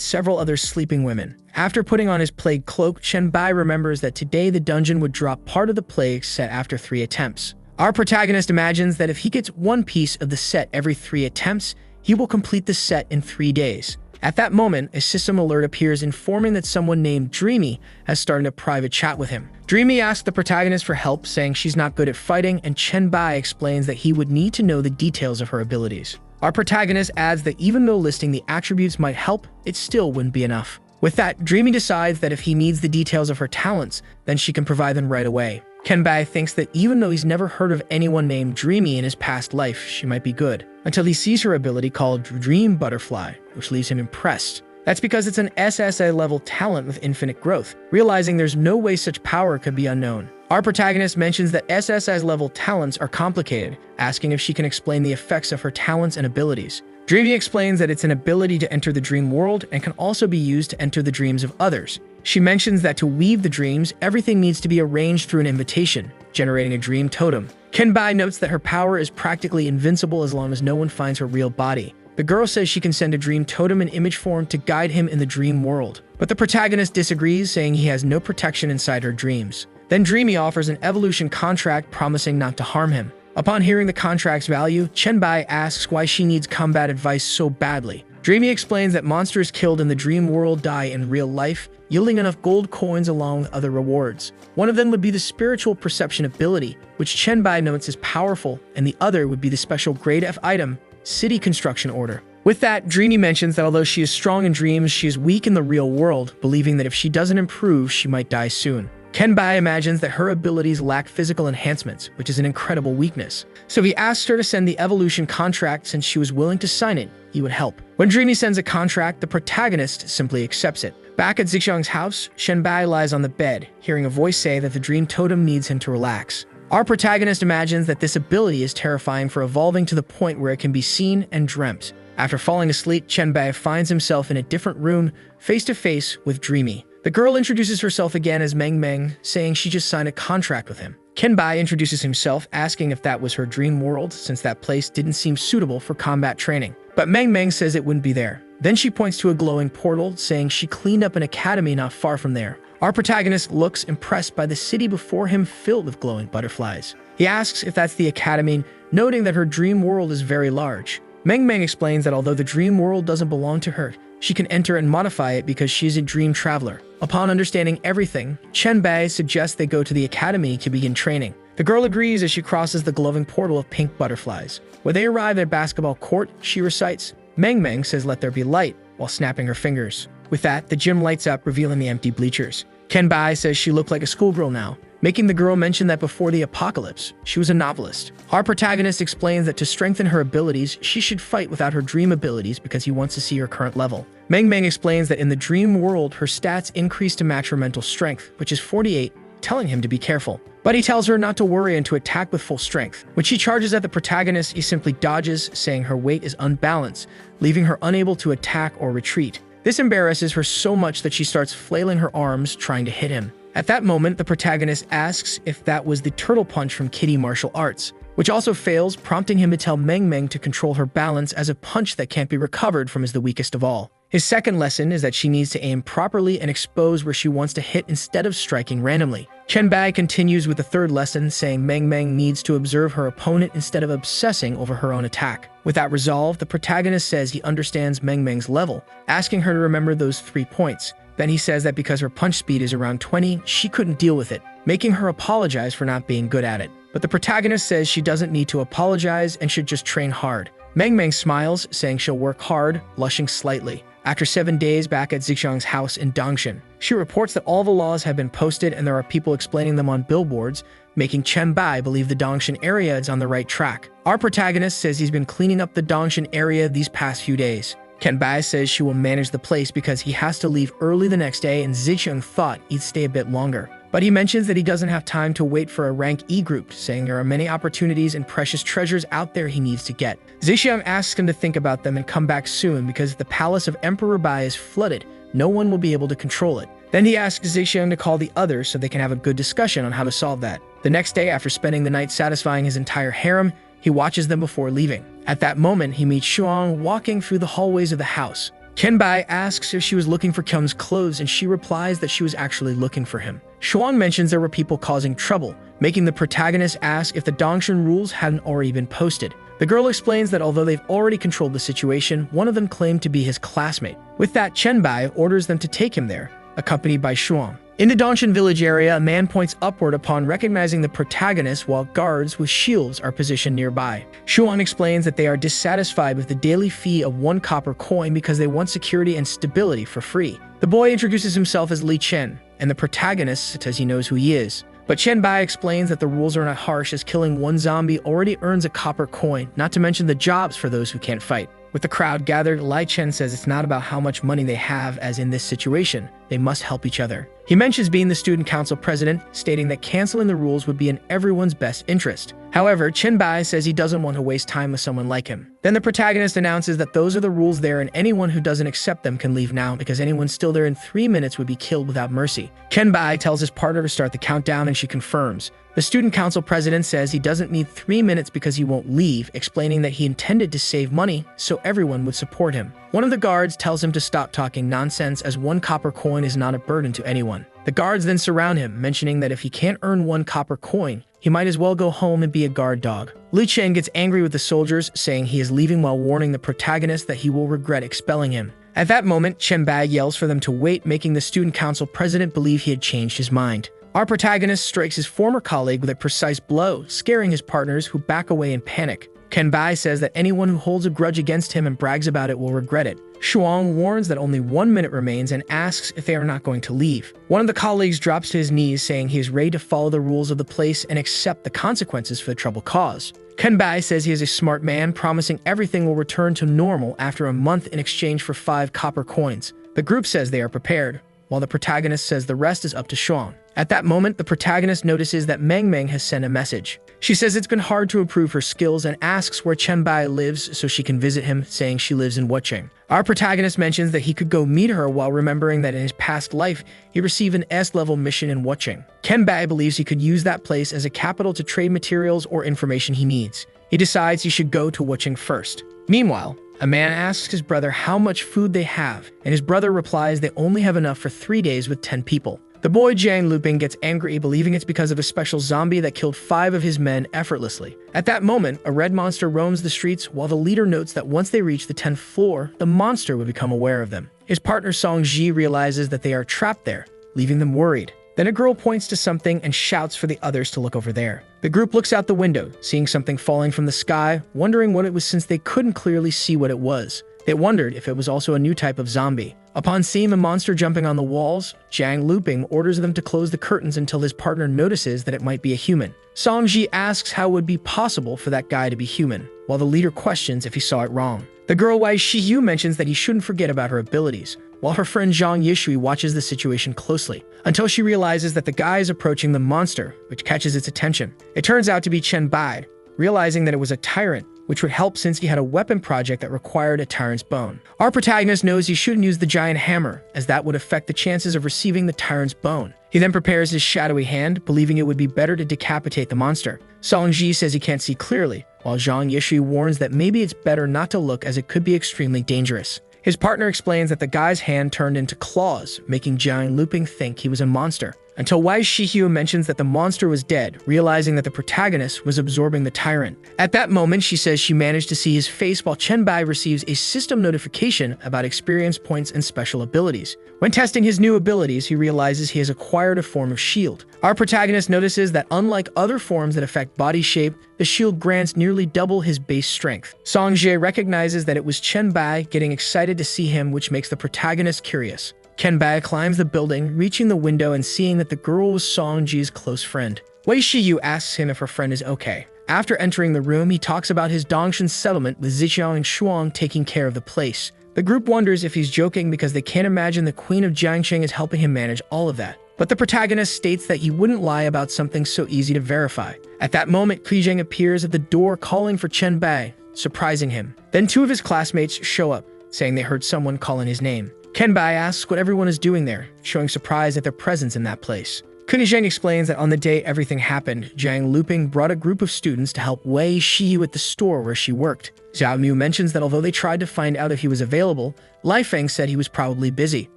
several other sleeping women. After putting on his plague cloak, Bai remembers that today the dungeon would drop part of the plague set after 3 attempts. Our protagonist imagines that if he gets one piece of the set every 3 attempts, he will complete the set in 3 days. At that moment, a system alert appears informing that someone named Dreamy has started a private chat with him. Dreamy asks the protagonist for help, saying she's not good at fighting, and Bai explains that he would need to know the details of her abilities. Our protagonist adds that even though listing the attributes might help, it still wouldn't be enough. With that, Dreamy decides that if he needs the details of her talents, then she can provide them right away. Kenbai thinks that even though he's never heard of anyone named Dreamy in his past life, she might be good, until he sees her ability called Dream Butterfly, which leaves him impressed. That's because it's an SSS level talent with infinite growth, realizing there's no way such power could be unknown. Our protagonist mentions that SSS level talents are complicated, asking if she can explain the effects of her talents and abilities. Dreamy explains that it's an ability to enter the dream world and can also be used to enter the dreams of others. She mentions that to weave the dreams, everything needs to be arranged through an invitation, generating a dream totem. Kenbai notes that her power is practically invincible as long as no one finds her real body. The girl says she can send a dream totem in image form to guide him in the dream world. But the protagonist disagrees, saying he has no protection inside her dreams. Then Dreamy offers an evolution contract promising not to harm him. Upon hearing the contract's value, Chenbai asks why she needs combat advice so badly. Dreamy explains that monsters killed in the dream world die in real life, yielding enough gold coins along with other rewards. One of them would be the spiritual perception ability, which Chenbai notes is powerful, and the other would be the special grade F item, City Construction Order. With that, Dreamy mentions that although she is strong in dreams, she is weak in the real world, believing that if she doesn't improve, she might die soon. Kenbai imagines that her abilities lack physical enhancements, which is an incredible weakness. So he asks her to send the evolution contract since she was willing to sign it, he would help. When Dreamy sends a contract, the protagonist simply accepts it. Back at Zixiang's house, Shenbai lies on the bed, hearing a voice say that the dream totem needs him to relax. Our protagonist imagines that this ability is terrifying for evolving to the point where it can be seen and dreamt. After falling asleep, Chenbai finds himself in a different room, face to face with Dreamy. The girl introduces herself again as Meng Meng, saying she just signed a contract with him. Kenbai introduces himself, asking if that was her dream world, since that place didn't seem suitable for combat training. But Meng Meng says it wouldn't be there. Then she points to a glowing portal, saying she cleaned up an academy not far from there. Our protagonist looks impressed by the city before him filled with glowing butterflies. He asks if that's the academy, noting that her dream world is very large. Meng Meng explains that although the dream world doesn't belong to her, she can enter and modify it because she's a dream traveler. Upon understanding everything, Chenbai suggests they go to the academy to begin training. The girl agrees as she crosses the glowing portal of pink butterflies. When they arrive at a basketball court, she recites, Meng Meng says let there be light, while snapping her fingers. With that, the gym lights up, revealing the empty bleachers. Kenbai says she looked like a schoolgirl now, making the girl mention that before the apocalypse, she was a novelist. Our protagonist explains that to strengthen her abilities, she should fight without her dream abilities because he wants to see her current level. Meng Meng explains that in the dream world, her stats increase to match her mental strength, which is 48, telling him to be careful. But he tells her not to worry and to attack with full strength. When she charges at the protagonist, he simply dodges, saying her weight is unbalanced, leaving her unable to attack or retreat. This embarrasses her so much that she starts flailing her arms, trying to hit him. At that moment, the protagonist asks if that was the turtle punch from Kitty Martial Arts, which also fails, prompting him to tell Meng Meng to control her balance as a punch that can't be recovered from is the weakest of all. His second lesson is that she needs to aim properly and expose where she wants to hit instead of striking randomly. Chenbai continues with the third lesson, saying Meng Meng needs to observe her opponent instead of obsessing over her own attack. With that resolve, the protagonist says he understands Meng Meng's level, asking her to remember those 3 points. Then he says that because her punch speed is around 20, she couldn't deal with it, making her apologize for not being good at it. But the protagonist says she doesn't need to apologize and should just train hard. Meng Meng smiles, saying she'll work hard, blushing slightly. After 7 days back at Zixiang's house in Dongshan, she reports that all the laws have been posted and there are people explaining them on billboards, making Chenbai believe the Dongshan area is on the right track. Our protagonist says he's been cleaning up the Dongshan area these past few days. Kenbai says she will manage the place because he has to leave early the next day and Zixiang thought he'd stay a bit longer. But he mentions that he doesn't have time to wait for a rank E group, saying there are many opportunities and precious treasures out there he needs to get. Zixiang asks him to think about them and come back soon because if the palace of Emperor Bai is flooded, no one will be able to control it. Then he asks Zixiang to call the others so they can have a good discussion on how to solve that. The next day, after spending the night satisfying his entire harem, he watches them before leaving. At that moment, he meets Shuang walking through the hallways of the house. Kenbai asks if she was looking for Kyung's clothes and she replies that she was actually looking for him. Shuang mentions there were people causing trouble, making the protagonist ask if the Dongshan rules hadn't already been posted. The girl explains that although they've already controlled the situation, one of them claimed to be his classmate. With that, Chenbai orders them to take him there, accompanied by Shuang. In the Dongshan village area, a man points upward upon recognizing the protagonist while guards with shields are positioned nearby. Shuang explains that they are dissatisfied with the daily fee of 1 copper coin because they want security and stability for free. The boy introduces himself as Li Chen, and the protagonist says he knows who he is. But Chen Bai explains that the rules are not harsh, as killing 1 zombie already earns a copper coin, not to mention the jobs for those who can't fight. With the crowd gathered, Li Chen says it's not about how much money they have, as in this situation, they must help each other. He mentions being the student council president, stating that canceling the rules would be in everyone's best interest. However, Chen Bai says he doesn't want to waste time with someone like him. Then the protagonist announces that those are the rules there, and anyone who doesn't accept them can leave now, because anyone still there in 3 minutes would be killed without mercy. Chen Bai tells his partner to start the countdown, and she confirms. The student council president says he doesn't need 3 minutes because he won't leave, explaining that he intended to save money so everyone would support him. One of the guards tells him to stop talking nonsense, as 1 copper coin is not a burden to anyone. The guards then surround him, mentioning that if he can't earn 1 copper coin, he might as well go home and be a guard dog. Li Chen gets angry with the soldiers, saying he is leaving while warning the protagonist that he will regret expelling him. At that moment, Chen Bai yells for them to wait, making the student council president believe he had changed his mind. Our protagonist strikes his former colleague with a precise blow, scaring his partners, who back away in panic. Chen Bai says that anyone who holds a grudge against him and brags about it will regret it. Shuang warns that only 1 minute remains and asks if they are not going to leave. One of the colleagues drops to his knees, saying he is ready to follow the rules of the place and accept the consequences for the trouble caused. Chen Bai says he is a smart man, promising everything will return to normal after a month in exchange for 5 copper coins. The group says they are prepared, while the protagonist says the rest is up to Shuang. At that moment, the protagonist notices that Meng Meng has sent a message. She says it's been hard to improve her skills and asks where Chen Bai lives so she can visit him, saying she lives in Wucheng. Our protagonist mentions that he could go meet her while remembering that in his past life, he received an S-level mission in Wucheng. Chen Bai believes he could use that place as a capital to trade materials or information he needs. He decides he should go to Wucheng first. Meanwhile, a man asks his brother how much food they have, and his brother replies they only have enough for 3 days with 10 people. The boy Jiang Luping gets angry, believing it's because of a special zombie that killed 5 of his men effortlessly. At that moment, a red monster roams the streets, while the leader notes that once they reach the 10th floor, the monster would become aware of them. His partner Song Ji realizes that they are trapped there, leaving them worried. Then a girl points to something and shouts for the others to look over there. The group looks out the window, seeing something falling from the sky, wondering what it was since they couldn't clearly see what it was. They wondered if it was also a new type of zombie. Upon seeing the monster jumping on the walls, Jiang Luping orders them to close the curtains until his partner notices that it might be a human. Song Ji asks how it would be possible for that guy to be human, while the leader questions if he saw it wrong. The girl Wai Shiyu mentions that he shouldn't forget about her abilities, while her friend Zhang Yishui watches the situation closely, until she realizes that the guy is approaching the monster, which catches its attention. It turns out to be Chen Bai, realizing that it was a tyrant, which would help since he had a weapon project that required a tyrant's bone. Our protagonist knows he shouldn't use the giant hammer, as that would affect the chances of receiving the tyrant's bone. He then prepares his shadowy hand, believing it would be better to decapitate the monster. Song Ji says he can't see clearly, while Zhang Yishui warns that maybe it's better not to look, as it could be extremely dangerous. His partner explains that the guy's hand turned into claws, making Jiang Luping think he was a monster, until Wai Shihu mentions that the monster was dead, realizing that the protagonist was absorbing the tyrant. At that moment, she says she managed to see his face, while Chen Bai receives a system notification about experience points and special abilities. When testing his new abilities, he realizes he has acquired a form of shield. Our protagonist notices that unlike other forms that affect body shape, the shield grants nearly double his base strength. Song Jie recognizes that it was Chen Bai, getting excited to see him, which makes the protagonist curious. Chen Bai climbs the building, reaching the window and seeing that the girl was Song Ji's close friend. Wei Shiyu asks him if her friend is okay. After entering the room, he talks about his Dongshan settlement with Zixiang and Shuang taking care of the place. The group wonders if he's joking because they can't imagine the Queen of Jiangxing is helping him manage all of that. But the protagonist states that he wouldn't lie about something so easy to verify. At that moment, Klijang appears at the door calling for Chen Bai, surprising him. Then 2 of his classmates show up, saying they heard someone calling his name. Chen Bai asks what everyone is doing there, showing surprise at their presence in that place. Kunizheng explains that on the day everything happened, Jiang Luping brought a group of students to help Wei Shiyu at the store where she worked. Xiao Mu mentions that although they tried to find out if he was available, Lai Feng said he was probably busy.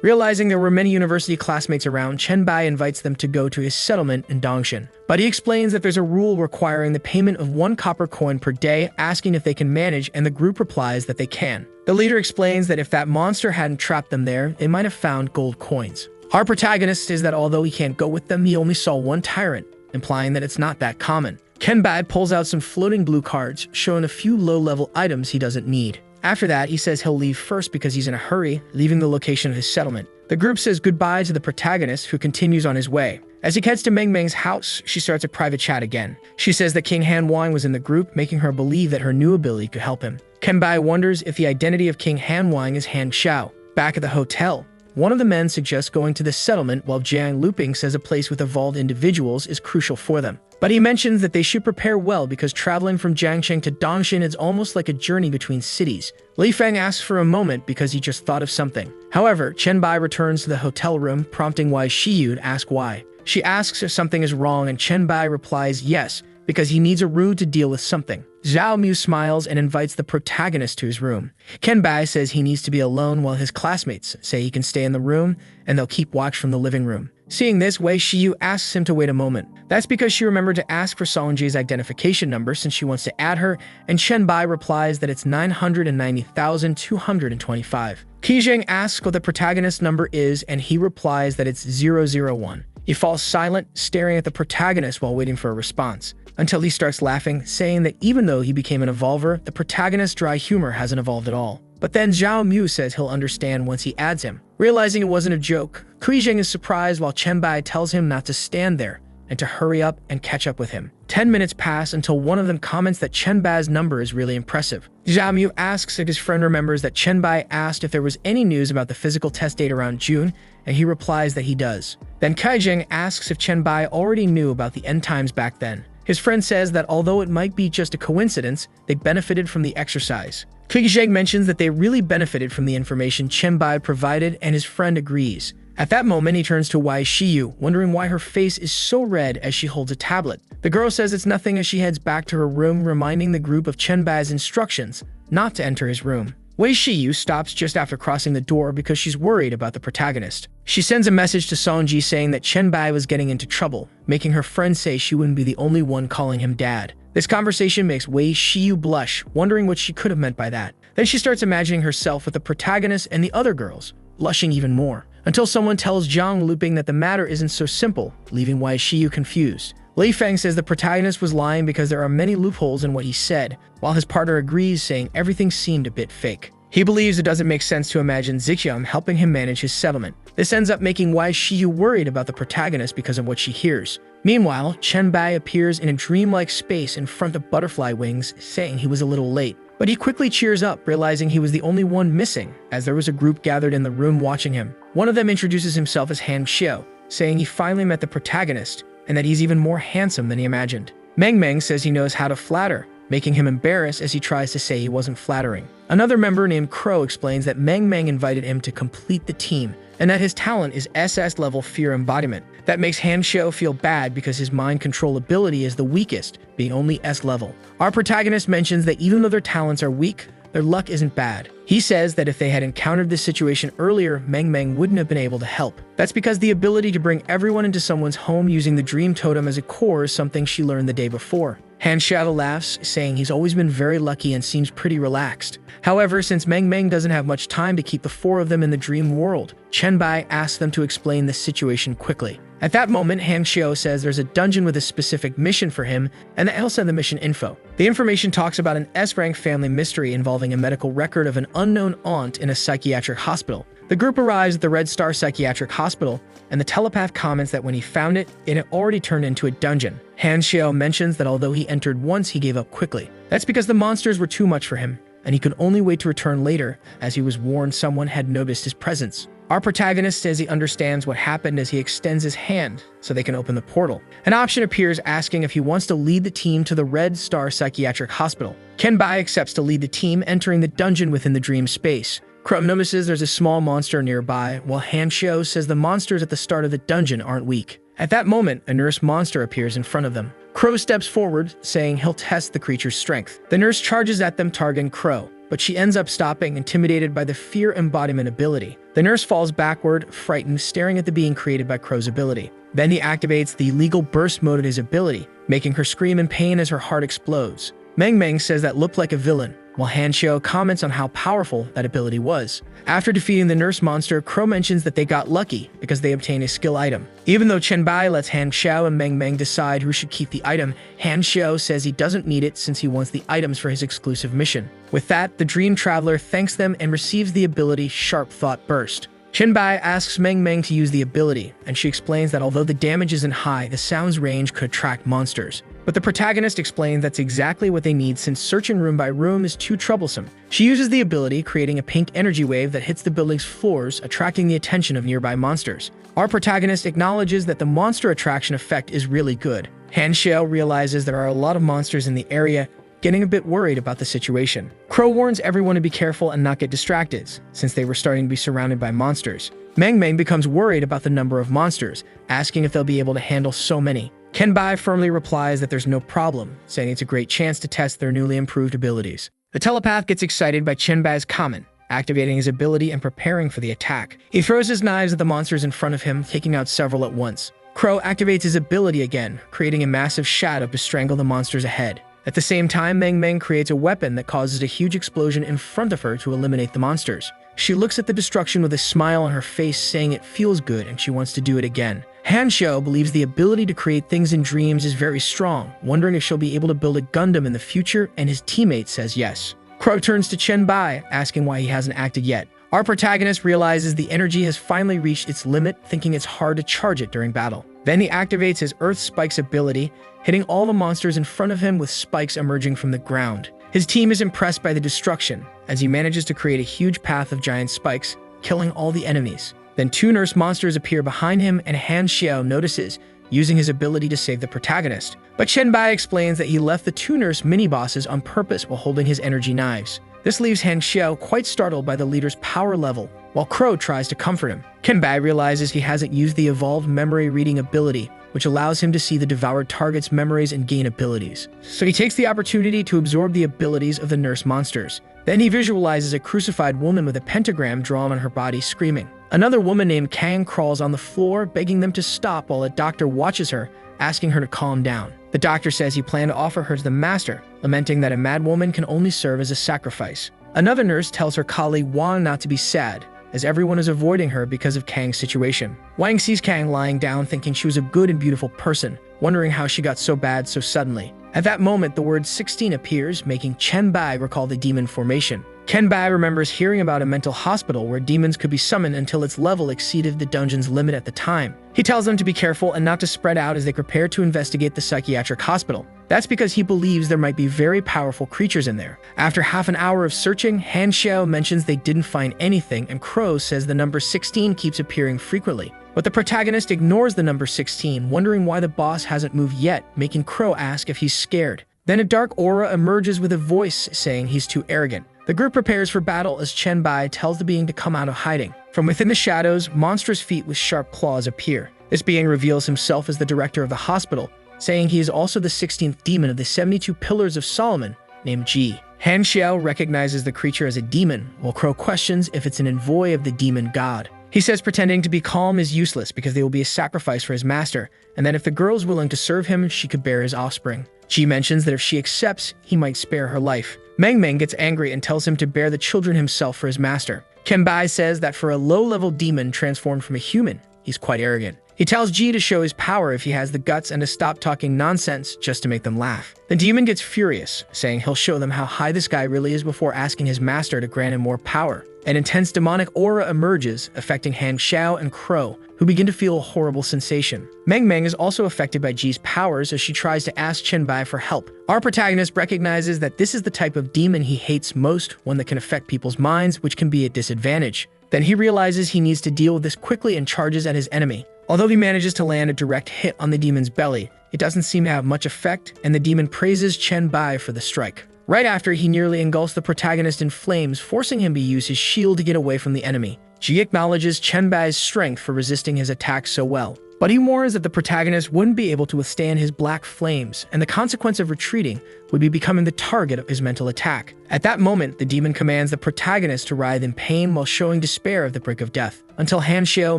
Realizing there were many university classmates around, Chen Bai invites them to go to his settlement in Dongshan. But he explains that there's a rule requiring the payment of 1 copper coin per day, asking if they can manage, and the group replies that they can. The leader explains that if that monster hadn't trapped them there, they might have found gold coins. Our protagonist says that although he can't go with them, he only saw one tyrant, implying that it's not that common. Kenbai pulls out some floating blue cards, showing a few low-level items he doesn't need. After that, he says he'll leave first because he's in a hurry, leaving the location of his settlement. The group says goodbye to the protagonist, who continues on his way. As he heads to Meng Meng's house, she starts a private chat again. She says that King Hanwang was in the group, making her believe that her new ability could help him. Kenbai wonders if the identity of King Hanwang is Han Xiao. Back at the hotel, one of the men suggests going to the settlement, while Jiang Luping says a place with evolved individuals is crucial for them. But he mentions that they should prepare well because traveling from Jiangsheng to Dongshin is almost like a journey between cities. Li Feng asks for a moment because he just thought of something. However, Chen Bai returns to the hotel room, prompting Wai Shiyu to ask why. She asks if something is wrong, and Chen Bai replies yes, because he needs a room to deal with something. Zhao Mu smiles and invites the protagonist to his room. Ken Bai says he needs to be alone while his classmates say he can stay in the room and they'll keep watch from the living room. Seeing this, Wei Shiyu asks him to wait a moment. That's because she remembered to ask for Songjie's identification number since she wants to add her, and Chen Bai replies that it's 990,225. Qizheng asks what the protagonist's number is, and he replies that it's 001. He falls silent, staring at the protagonist while waiting for a response, until he starts laughing, saying that even though he became an evolver, the protagonist's dry humor hasn't evolved at all. But then Zhao Mu says he'll understand once he adds him. Realizing it wasn't a joke, Qizheng is surprised while Chen Bai tells him not to stand there and to hurry up and catch up with him. 10 minutes pass until one of them comments that Chen Bai's number is really impressive. Zhao Mu asks if his friend remembers that Chen Bai asked if there was any news about the physical test date around June, and he replies that he does. Then Qizheng asks if Chen Bai already knew about the end times back then. His friend says that although it might be just a coincidence, they benefited from the exercise. Qizheng mentions that they really benefited from the information Chen Bai provided, and his friend agrees. At that moment, he turns to Wai Shiyu, wondering why her face is so red as she holds a tablet. The girl says it's nothing as she heads back to her room, reminding the group of Chen Bai's instructions not to enter his room. Wei Shiyu stops just after crossing the door because she's worried about the protagonist. She sends a message to Songjie saying that Chen Bai was getting into trouble, making her friend say she wouldn't be the only one calling him dad. This conversation makes Wei Shiyu blush, wondering what she could have meant by that. Then she starts imagining herself with the protagonist and the other girls, blushing even more, until someone tells Jiang Luping that the matter isn't so simple, leaving Wei Shiyu confused. Li Feng says the protagonist was lying because there are many loopholes in what he said, while his partner agrees, saying everything seemed a bit fake. He believes it doesn't make sense to imagine Zixiang helping him manage his settlement. This ends up making Wai Shiyu worried about the protagonist because of what she hears. Meanwhile, Chen Bai appears in a dreamlike space in front of butterfly wings, saying he was a little late. But he quickly cheers up, realizing he was the only one missing, as there was a group gathered in the room watching him. One of them introduces himself as Han Xiao, saying he finally met the protagonist, and that he's even more handsome than he imagined. Meng Meng says he knows how to flatter, making him embarrassed as he tries to say he wasn't flattering. Another member named Crow explains that Meng Meng invited him to complete the team, and that his talent is SS level fear embodiment. That makes Han Xiao feel bad because his mind control ability is the weakest, being only S level. Our protagonist mentions that even though their talents are weak, their luck isn't bad. He says that if they had encountered this situation earlier, Meng Meng wouldn't have been able to help. That's because the ability to bring everyone into someone's home using the dream totem as a core is something she learned the day before. Han Xiao laughs, saying he's always been very lucky and seems pretty relaxed. However, since Meng Meng doesn't have much time to keep the four of them in the dream world, Chen Bai asks them to explain the situation quickly. At that moment, Han Xiao says there's a dungeon with a specific mission for him, and that he'll send the mission info. The information talks about an S-rank family mystery involving a medical record of an unknown aunt in a psychiatric hospital. The group arrives at the Red Star Psychiatric Hospital, and the telepath comments that when he found it, it had already turned into a dungeon. Han Xiao mentions that although he entered once, he gave up quickly. That's because the monsters were too much for him, and he could only wait to return later, as he was warned someone had noticed his presence. Our protagonist says he understands what happened as he extends his hand so they can open the portal. An option appears asking if he wants to lead the team to the Red Star Psychiatric Hospital. Ken Bai accepts to lead the team, entering the dungeon within the dream space. Crow notices there's a small monster nearby, while Han Xiao says the monsters at the start of the dungeon aren't weak. At that moment, a nurse monster appears in front of them. Crow steps forward, saying he'll test the creature's strength. The nurse charges at them, targeting Crow, but she ends up stopping, intimidated by the fear embodiment ability. The nurse falls backward, frightened, staring at the being created by Crow's ability. Then he activates the illegal burst mode of his ability, making her scream in pain as her heart explodes. Meng Meng says that looked like a villain, while Hanshio comments on how powerful that ability was. After defeating the nurse monster, Crow mentions that they got lucky because they obtained a skill item. Even though Chenbai lets Hanshio and Meng decide who should keep the item, Hanshio says he doesn't need it since he wants the items for his exclusive mission. With that, the Dream Traveler thanks them and receives the ability Sharp Thought Burst. Chenbai asks Meng to use the ability, and she explains that although the damage isn't high, the sound's range could attract monsters. But the protagonist explains that's exactly what they need since searching room by room is too troublesome. She uses the ability, creating a pink energy wave that hits the building's floors, attracting the attention of nearby monsters. Our protagonist acknowledges that the monster attraction effect is really good. Hanshio realizes there are a lot of monsters in the area, getting a bit worried about the situation. Crow warns everyone to be careful and not get distracted, since they were starting to be surrounded by monsters. Meng becomes worried about the number of monsters, asking if they'll be able to handle so many. Chenbai firmly replies that there's no problem, saying it's a great chance to test their newly improved abilities. The telepath gets excited by Chenbai's comment, activating his ability and preparing for the attack. He throws his knives at the monsters in front of him, taking out several at once. Crow activates his ability again, creating a massive shadow to strangle the monsters ahead. At the same time, Meng creates a weapon that causes a huge explosion in front of her to eliminate the monsters. She looks at the destruction with a smile on her face, saying it feels good and she wants to do it again. Hanshio believes the ability to create things in dreams is very strong, wondering if she'll be able to build a Gundam in the future, and his teammate says yes. Crow turns to Chenbai, asking why he hasn't acted yet. Our protagonist realizes the energy has finally reached its limit, thinking it's hard to charge it during battle. Then he activates his Earth Spikes ability, hitting all the monsters in front of him with spikes emerging from the ground. His team is impressed by the destruction, as he manages to create a huge path of giant spikes, killing all the enemies. Then two nurse monsters appear behind him, and Hanshio notices, using his ability to save the protagonist. But Chenbai explains that he left the two nurse mini-bosses on purpose while holding his energy knives. This leaves Hanshio quite startled by the leader's power level, while Crow tries to comfort him. Chenbai realizes he hasn't used the evolved memory reading ability, which allows him to see the devoured target's memories and gain abilities. So he takes the opportunity to absorb the abilities of the nurse monsters. Then he visualizes a crucified woman with a pentagram drawn on her body, screaming. Another woman named Kang crawls on the floor, begging them to stop while a doctor watches her, asking her to calm down. The doctor says he planned to offer her to the master, lamenting that a mad woman can only serve as a sacrifice. Another nurse tells her colleague Wang not to be sad, as everyone is avoiding her because of Kang's situation. Wang sees Kang lying down, thinking she was a good and beautiful person, wondering how she got so bad so suddenly. At that moment, the word 16 appears, making Chenbai recall the demon formation. Chenbai remembers hearing about a mental hospital where demons could be summoned until its level exceeded the dungeon's limit at the time. He tells them to be careful and not to spread out as they prepare to investigate the psychiatric hospital. That's because he believes there might be very powerful creatures in there. After half an hour of searching, Hanshio mentions they didn't find anything, and Crow says the number 16 keeps appearing frequently. But the protagonist ignores the number 16, wondering why the boss hasn't moved yet, making Crow ask if he's scared. Then a dark aura emerges with a voice saying he's too arrogant. The group prepares for battle as Chenbai tells the being to come out of hiding. From within the shadows, monstrous feet with sharp claws appear. This being reveals himself as the director of the hospital, saying he is also the 16th demon of the 72 Pillars of Solomon, named G. Hanshio recognizes the creature as a demon, while Crow questions if it's an envoy of the demon god. He says pretending to be calm is useless because they will be a sacrifice for his master, and that if the girl is willing to serve him, she could bear his offspring. G mentions that if she accepts, he might spare her life. Meng gets angry and tells him to bear the children himself for his master. Chenbai says that for a low-level demon transformed from a human, he's quite arrogant. He tells G to show his power if he has the guts and to stop talking nonsense just to make them laugh. The demon gets furious, saying he'll show them how high this guy really is before asking his master to grant him more power. An intense demonic aura emerges, affecting Hanshio and Crow, who begin to feel a horrible sensation. Meng is also affected by G's powers as she tries to ask Chenbai for help. Our protagonist recognizes that this is the type of demon he hates most, one that can affect people's minds, which can be a disadvantage. Then he realizes he needs to deal with this quickly and charges at his enemy. Although he manages to land a direct hit on the demon's belly, it doesn't seem to have much effect, and the demon praises Chenbai for the strike. Right after, he nearly engulfs the protagonist in flames, forcing him to use his shield to get away from the enemy. Ji acknowledges Chenbai's strength for resisting his attacks so well, but he warns that the protagonist wouldn't be able to withstand his black flames, and the consequence of retreating would be becoming the target of his mental attack. At that moment, the demon commands the protagonist to writhe in pain while showing despair of the brink of death, until Hanshio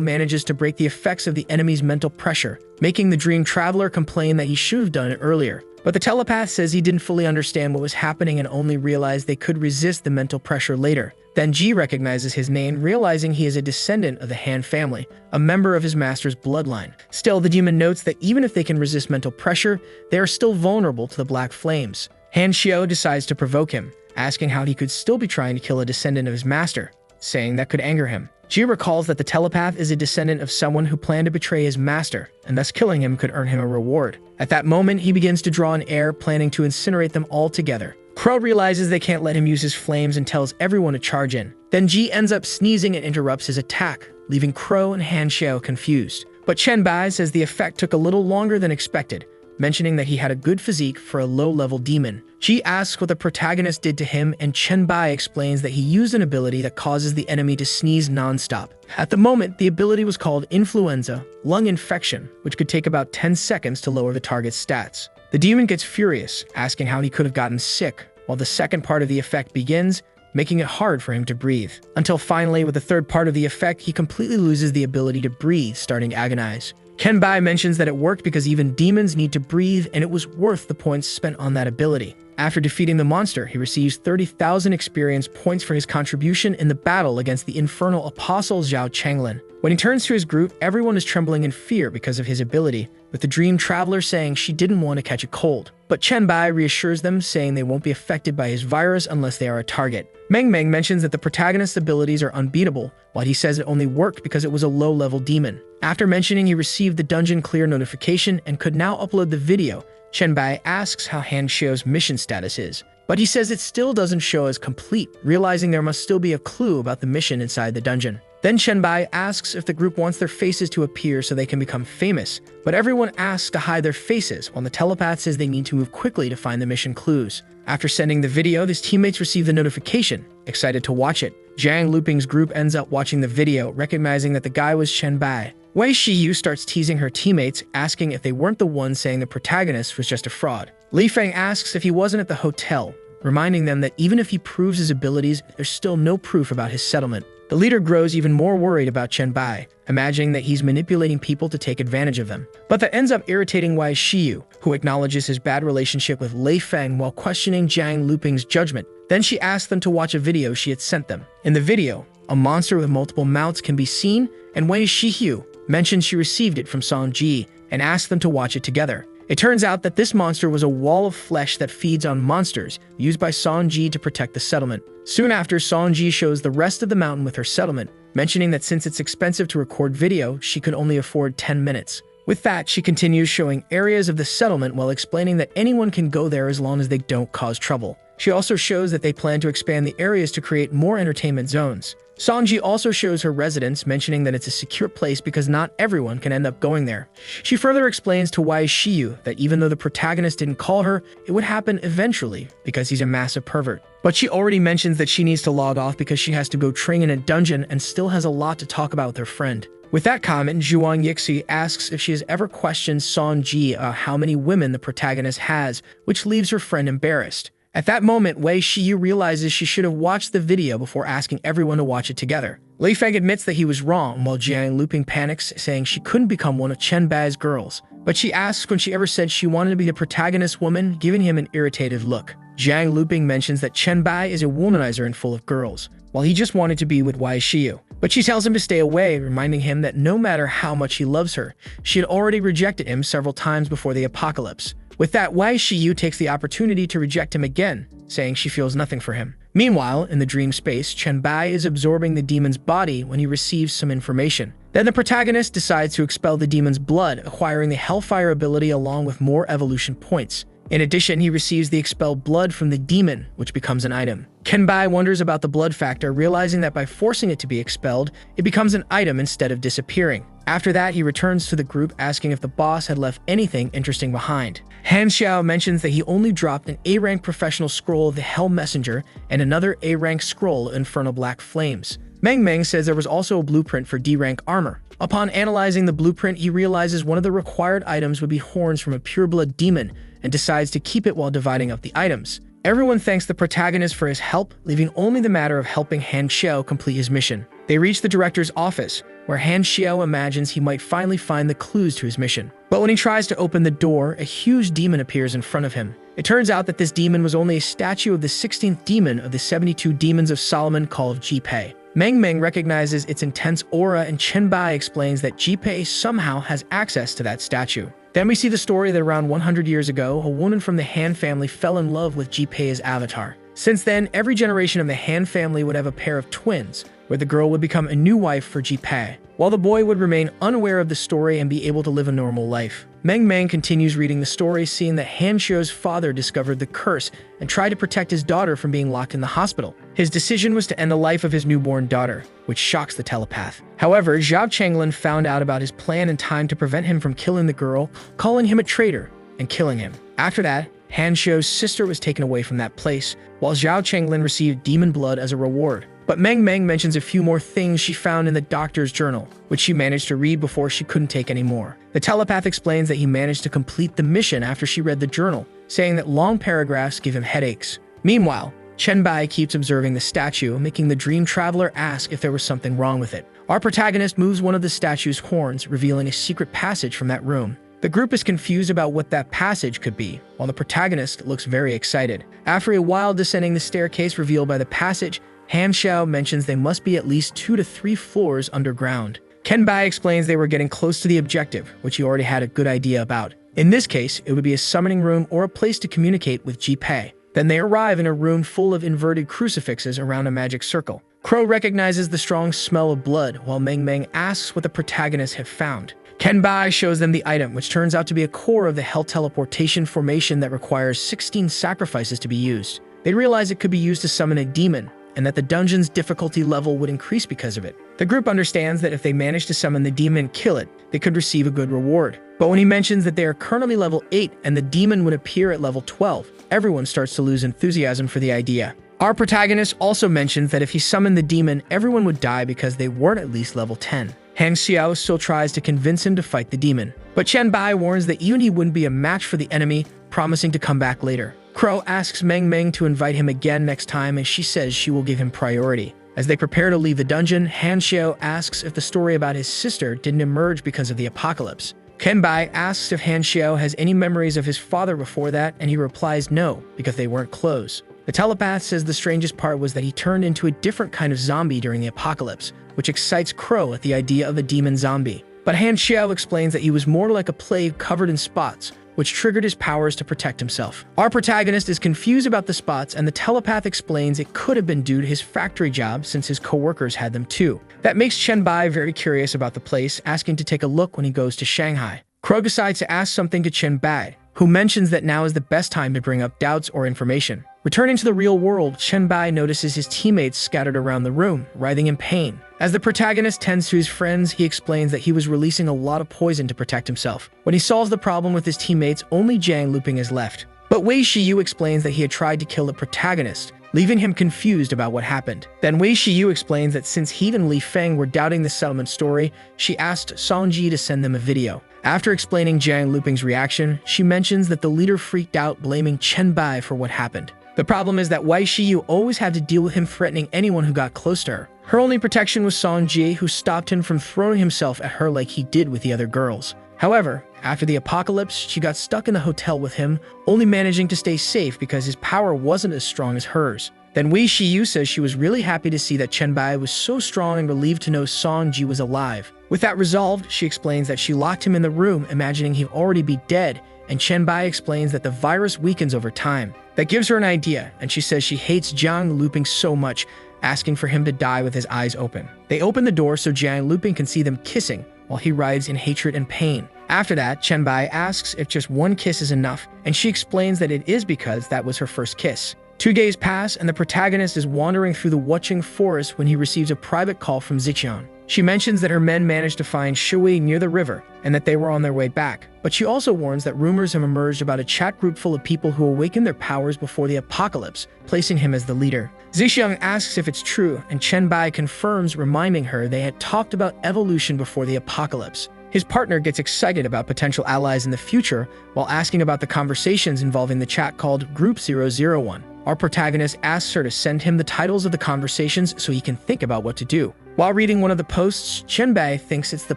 manages to break the effects of the enemy's mental pressure, making the Dream Traveler complain that he should have done it earlier. But the telepath says he didn't fully understand what was happening and only realized they could resist the mental pressure later. Then Ji recognizes his name, realizing he is a descendant of the Han family, a member of his master's bloodline. Still, the demon notes that even if they can resist mental pressure, they are still vulnerable to the black flames. Han Xiao decides to provoke him, asking how he could still be trying to kill a descendant of his master, saying that could anger him. Ji recalls that the telepath is a descendant of someone who planned to betray his master, and thus killing him could earn him a reward. At that moment, he begins to draw an air, planning to incinerate them all together. Crow realizes they can't let him use his flames and tells everyone to charge in. Then Ji ends up sneezing and interrupts his attack, leaving Crow and Han Xiao confused. But Chen Bai says the effect took a little longer than expected, mentioning that he had a good physique for a low-level demon. Ji asks what the protagonist did to him, and Chen Bai explains that he used an ability that causes the enemy to sneeze non-stop. At the moment, the ability was called Influenza, lung infection, which could take about 10 seconds to lower the target's stats. The demon gets furious, asking how he could have gotten sick, while the second part of the effect begins, making it hard for him to breathe. Until finally, with the third part of the effect, he completely loses the ability to breathe, starting to agonize. Ken Bai mentions that it worked because even demons need to breathe, and it was worth the points spent on that ability. After defeating the monster, he receives 30,000 experience points for his contribution in the battle against the infernal apostle Zhao Changlin. When he turns to his group, everyone is trembling in fear because of his ability, with the dream traveler saying she didn't want to catch a cold. But Chen Bai reassures them, saying they won't be affected by his virus unless they are a target. Meng Meng mentions that the protagonist's abilities are unbeatable, while he says it only worked because it was a low-level demon. After mentioning he received the dungeon clear notification and could now upload the video, Chen Bai asks how Han Xiao's mission status is, but he says it still doesn't show as complete, realizing there must still be a clue about the mission inside the dungeon. Then Chen Bai asks if the group wants their faces to appear so they can become famous, but everyone asks to hide their faces, while the telepath says they need to move quickly to find the mission clues. After sending the video, his teammates receive the notification, excited to watch it. Zhang Luping's group ends up watching the video, recognizing that the guy was Chen Bai. Wei Shiyu starts teasing her teammates, asking if they weren't the ones saying the protagonist was just a fraud. Li Feng asks if he wasn't at the hotel, reminding them that even if he proves his abilities, there's still no proof about his settlement. The leader grows even more worried about Chen Bai, imagining that he's manipulating people to take advantage of them. But that ends up irritating Wei Shiyu, who acknowledges his bad relationship with Lei Feng while questioning Zhang Luping's judgment. Then she asks them to watch a video she had sent them. In the video, a monster with multiple mouths can be seen, and Wei Shiyu mentions she received it from Song Ji and asked them to watch it together. It turns out that this monster was a wall of flesh that feeds on monsters, used by Song Ji to protect the settlement. Soon after, Song Ji shows the rest of the mountain with her settlement, mentioning that since it's expensive to record video, she could only afford 10 minutes. With that, she continues showing areas of the settlement while explaining that anyone can go there as long as they don't cause trouble. She also shows that they plan to expand the areas to create more entertainment zones. Songji also shows her residence, mentioning that it's a secure place because not everyone can end up going there. She further explains to Wei Shiyu that even though the protagonist didn't call her, it would happen eventually because he's a massive pervert. But she already mentions that she needs to log off because she has to go train in a dungeon and still has a lot to talk about with her friend. With that comment, Zhuang Yixi asks if she has ever questioned Songji how many women the protagonist has, which leaves her friend embarrassed. At that moment, Wei Shiyu realizes she should have watched the video before asking everyone to watch it together. Li Feng admits that he was wrong, while Jiang Luping panics, saying she couldn't become one of Chen Bai's girls. But she asks when she ever said she wanted to be the protagonist woman, giving him an irritated look. Jiang Luping mentions that Chen Bai is a womanizer and full of girls, while he just wanted to be with Wei Shiyu. But she tells him to stay away, reminding him that no matter how much he loves her, she had already rejected him several times before the apocalypse. With that, Wei Shiyu takes the opportunity to reject him again, saying she feels nothing for him. Meanwhile, in the dream space, Chen Bai is absorbing the demon's body when he receives some information. Then the protagonist decides to expel the demon's blood, acquiring the Hellfire ability along with more evolution points. In addition, he receives the expelled blood from the demon, which becomes an item. Ken Bai wonders about the blood factor, realizing that by forcing it to be expelled, it becomes an item instead of disappearing. After that, he returns to the group asking if the boss had left anything interesting behind. Han Xiao mentions that he only dropped an A-rank professional scroll of the Hell Messenger and another A-rank scroll of Infernal Black Flames. Meng Meng says there was also a blueprint for D-rank armor. Upon analyzing the blueprint, he realizes one of the required items would be horns from a pureblood demon, and decides to keep it while dividing up the items. Everyone thanks the protagonist for his help, leaving only the matter of helping Han Xiao complete his mission. They reach the director's office, where Han Xiao imagines he might finally find the clues to his mission. But when he tries to open the door, a huge demon appears in front of him. It turns out that this demon was only a statue of the 16th demon of the 72 demons of Solomon called Ji-Pei. Meng recognizes its intense aura, and Chen Bai explains that Ji-Pei somehow has access to that statue. Then we see the story that around 100 years ago, a woman from the Han family fell in love with Ji-Pei as avatar. Since then, every generation of the Han family would have a pair of twins, where the girl would become a new wife for Ji-Pei, while the boy would remain unaware of the story and be able to live a normal life. Meng continues reading the story, seeing that Han Xiao's father discovered the curse and tried to protect his daughter from being locked in the hospital. His decision was to end the life of his newborn daughter, which shocks the telepath. However, Zhao Changlin found out about his plan in time to prevent him from killing the girl, calling him a traitor and killing him. After that, Han Xiao's sister was taken away from that place, while Zhao Changlin received demon blood as a reward. But Meng mentions a few more things she found in the doctor's journal, which she managed to read before she couldn't take any more. The telepath explains that he managed to complete the mission after she read the journal, saying that long paragraphs give him headaches. Meanwhile, Chen Bai keeps observing the statue, making the dream traveler ask if there was something wrong with it. Our protagonist moves one of the statue's horns, revealing a secret passage from that room. The group is confused about what that passage could be, while the protagonist looks very excited. After a while descending the staircase revealed by the passage, Han Xiao mentions they must be at least 2 to 3 floors underground. Chen Bai explains they were getting close to the objective, which he already had a good idea about. In this case, it would be a summoning room or a place to communicate with Ji-Pei. Then they arrive in a room full of inverted crucifixes around a magic circle. Crow recognizes the strong smell of blood, while Meng asks what the protagonists have found. Chen Bai shows them the item, which turns out to be a core of the Hell Teleportation formation that requires 16 sacrifices to be used. They realize it could be used to summon a demon, and that the dungeon's difficulty level would increase because of it. The group understands that if they manage to summon the demon and kill it, they could receive a good reward. But when he mentions that they are currently level 8 and the demon would appear at level 12, everyone starts to lose enthusiasm for the idea. Our protagonist also mentions that if he summoned the demon, everyone would die because they weren't at least level 10. Han Xiao still tries to convince him to fight the demon, but Chen Bai warns that even he wouldn't be a match for the enemy, promising to come back later. Crow asks Meng to invite him again next time, and she says she will give him priority. As they prepare to leave the dungeon, Han Xiao asks if the story about his sister didn't emerge because of the apocalypse. Chen Bai asks if Han Xiao has any memories of his father before that, and he replies no, because they weren't close. The telepath says the strangest part was that he turned into a different kind of zombie during the apocalypse, which excites Crow at the idea of a demon zombie. But Han Xiao explains that he was more like a plague covered in spots, which triggered his powers to protect himself. Our protagonist is confused about the spots, and the telepath explains it could have been due to his factory job since his co-workers had them too. That makes Chen Bai very curious about the place, asking to take a look when he goes to Shanghai. Crow decides to ask something to Chen Bai, who mentions that now is the best time to bring up doubts or information. Returning to the real world, Chen Bai notices his teammates scattered around the room, writhing in pain. As the protagonist tends to his friends, he explains that he was releasing a lot of poison to protect himself. When he solves the problem with his teammates, only Jiang Luping is left. But Wei Shiyu explains that he had tried to kill the protagonist, leaving him confused about what happened. Then Wei Shiyu explains that since he and Li Feng were doubting the settlement story, she asked Songji to send them a video. After explaining Jiang Luping's reaction, she mentions that the leader freaked out, blaming Chen Bai for what happened. The problem is that Wei Shiyu always had to deal with him threatening anyone who got close to her. Her only protection was Songji, who stopped him from throwing himself at her like he did with the other girls. However, after the apocalypse, she got stuck in the hotel with him, only managing to stay safe because his power wasn't as strong as hers. Then Wei Shiyu says she was really happy to see that Chen Bai was so strong and relieved to know Songji was alive. With that resolved, she explains that she locked him in the room, imagining he'd already be dead, and Chen Bai explains that the virus weakens over time. That gives her an idea, and she says she hates Jiang Luping so much, asking for him to die with his eyes open. They open the door so Jiang Luping can see them kissing, while he writhes in hatred and pain. After that, Chen Bai asks if just one kiss is enough, and she explains that it is because that was her first kiss. 2 days pass, and the protagonist is wandering through the Wucheng forest when he receives a private call from Ziqian. She mentions that her men managed to find Shui near the river, and that they were on their way back. But she also warns that rumors have emerged about a chat group full of people who awakened their powers before the apocalypse, placing him as the leader. Ziqian asks if it's true, and Chen Bai confirms, reminding her they had talked about evolution before the apocalypse. His partner gets excited about potential allies in the future, while asking about the conversations involving the chat called Group 001. Our protagonist asks her to send him the titles of the conversations so he can think about what to do. While reading one of the posts, Chenbai thinks it's the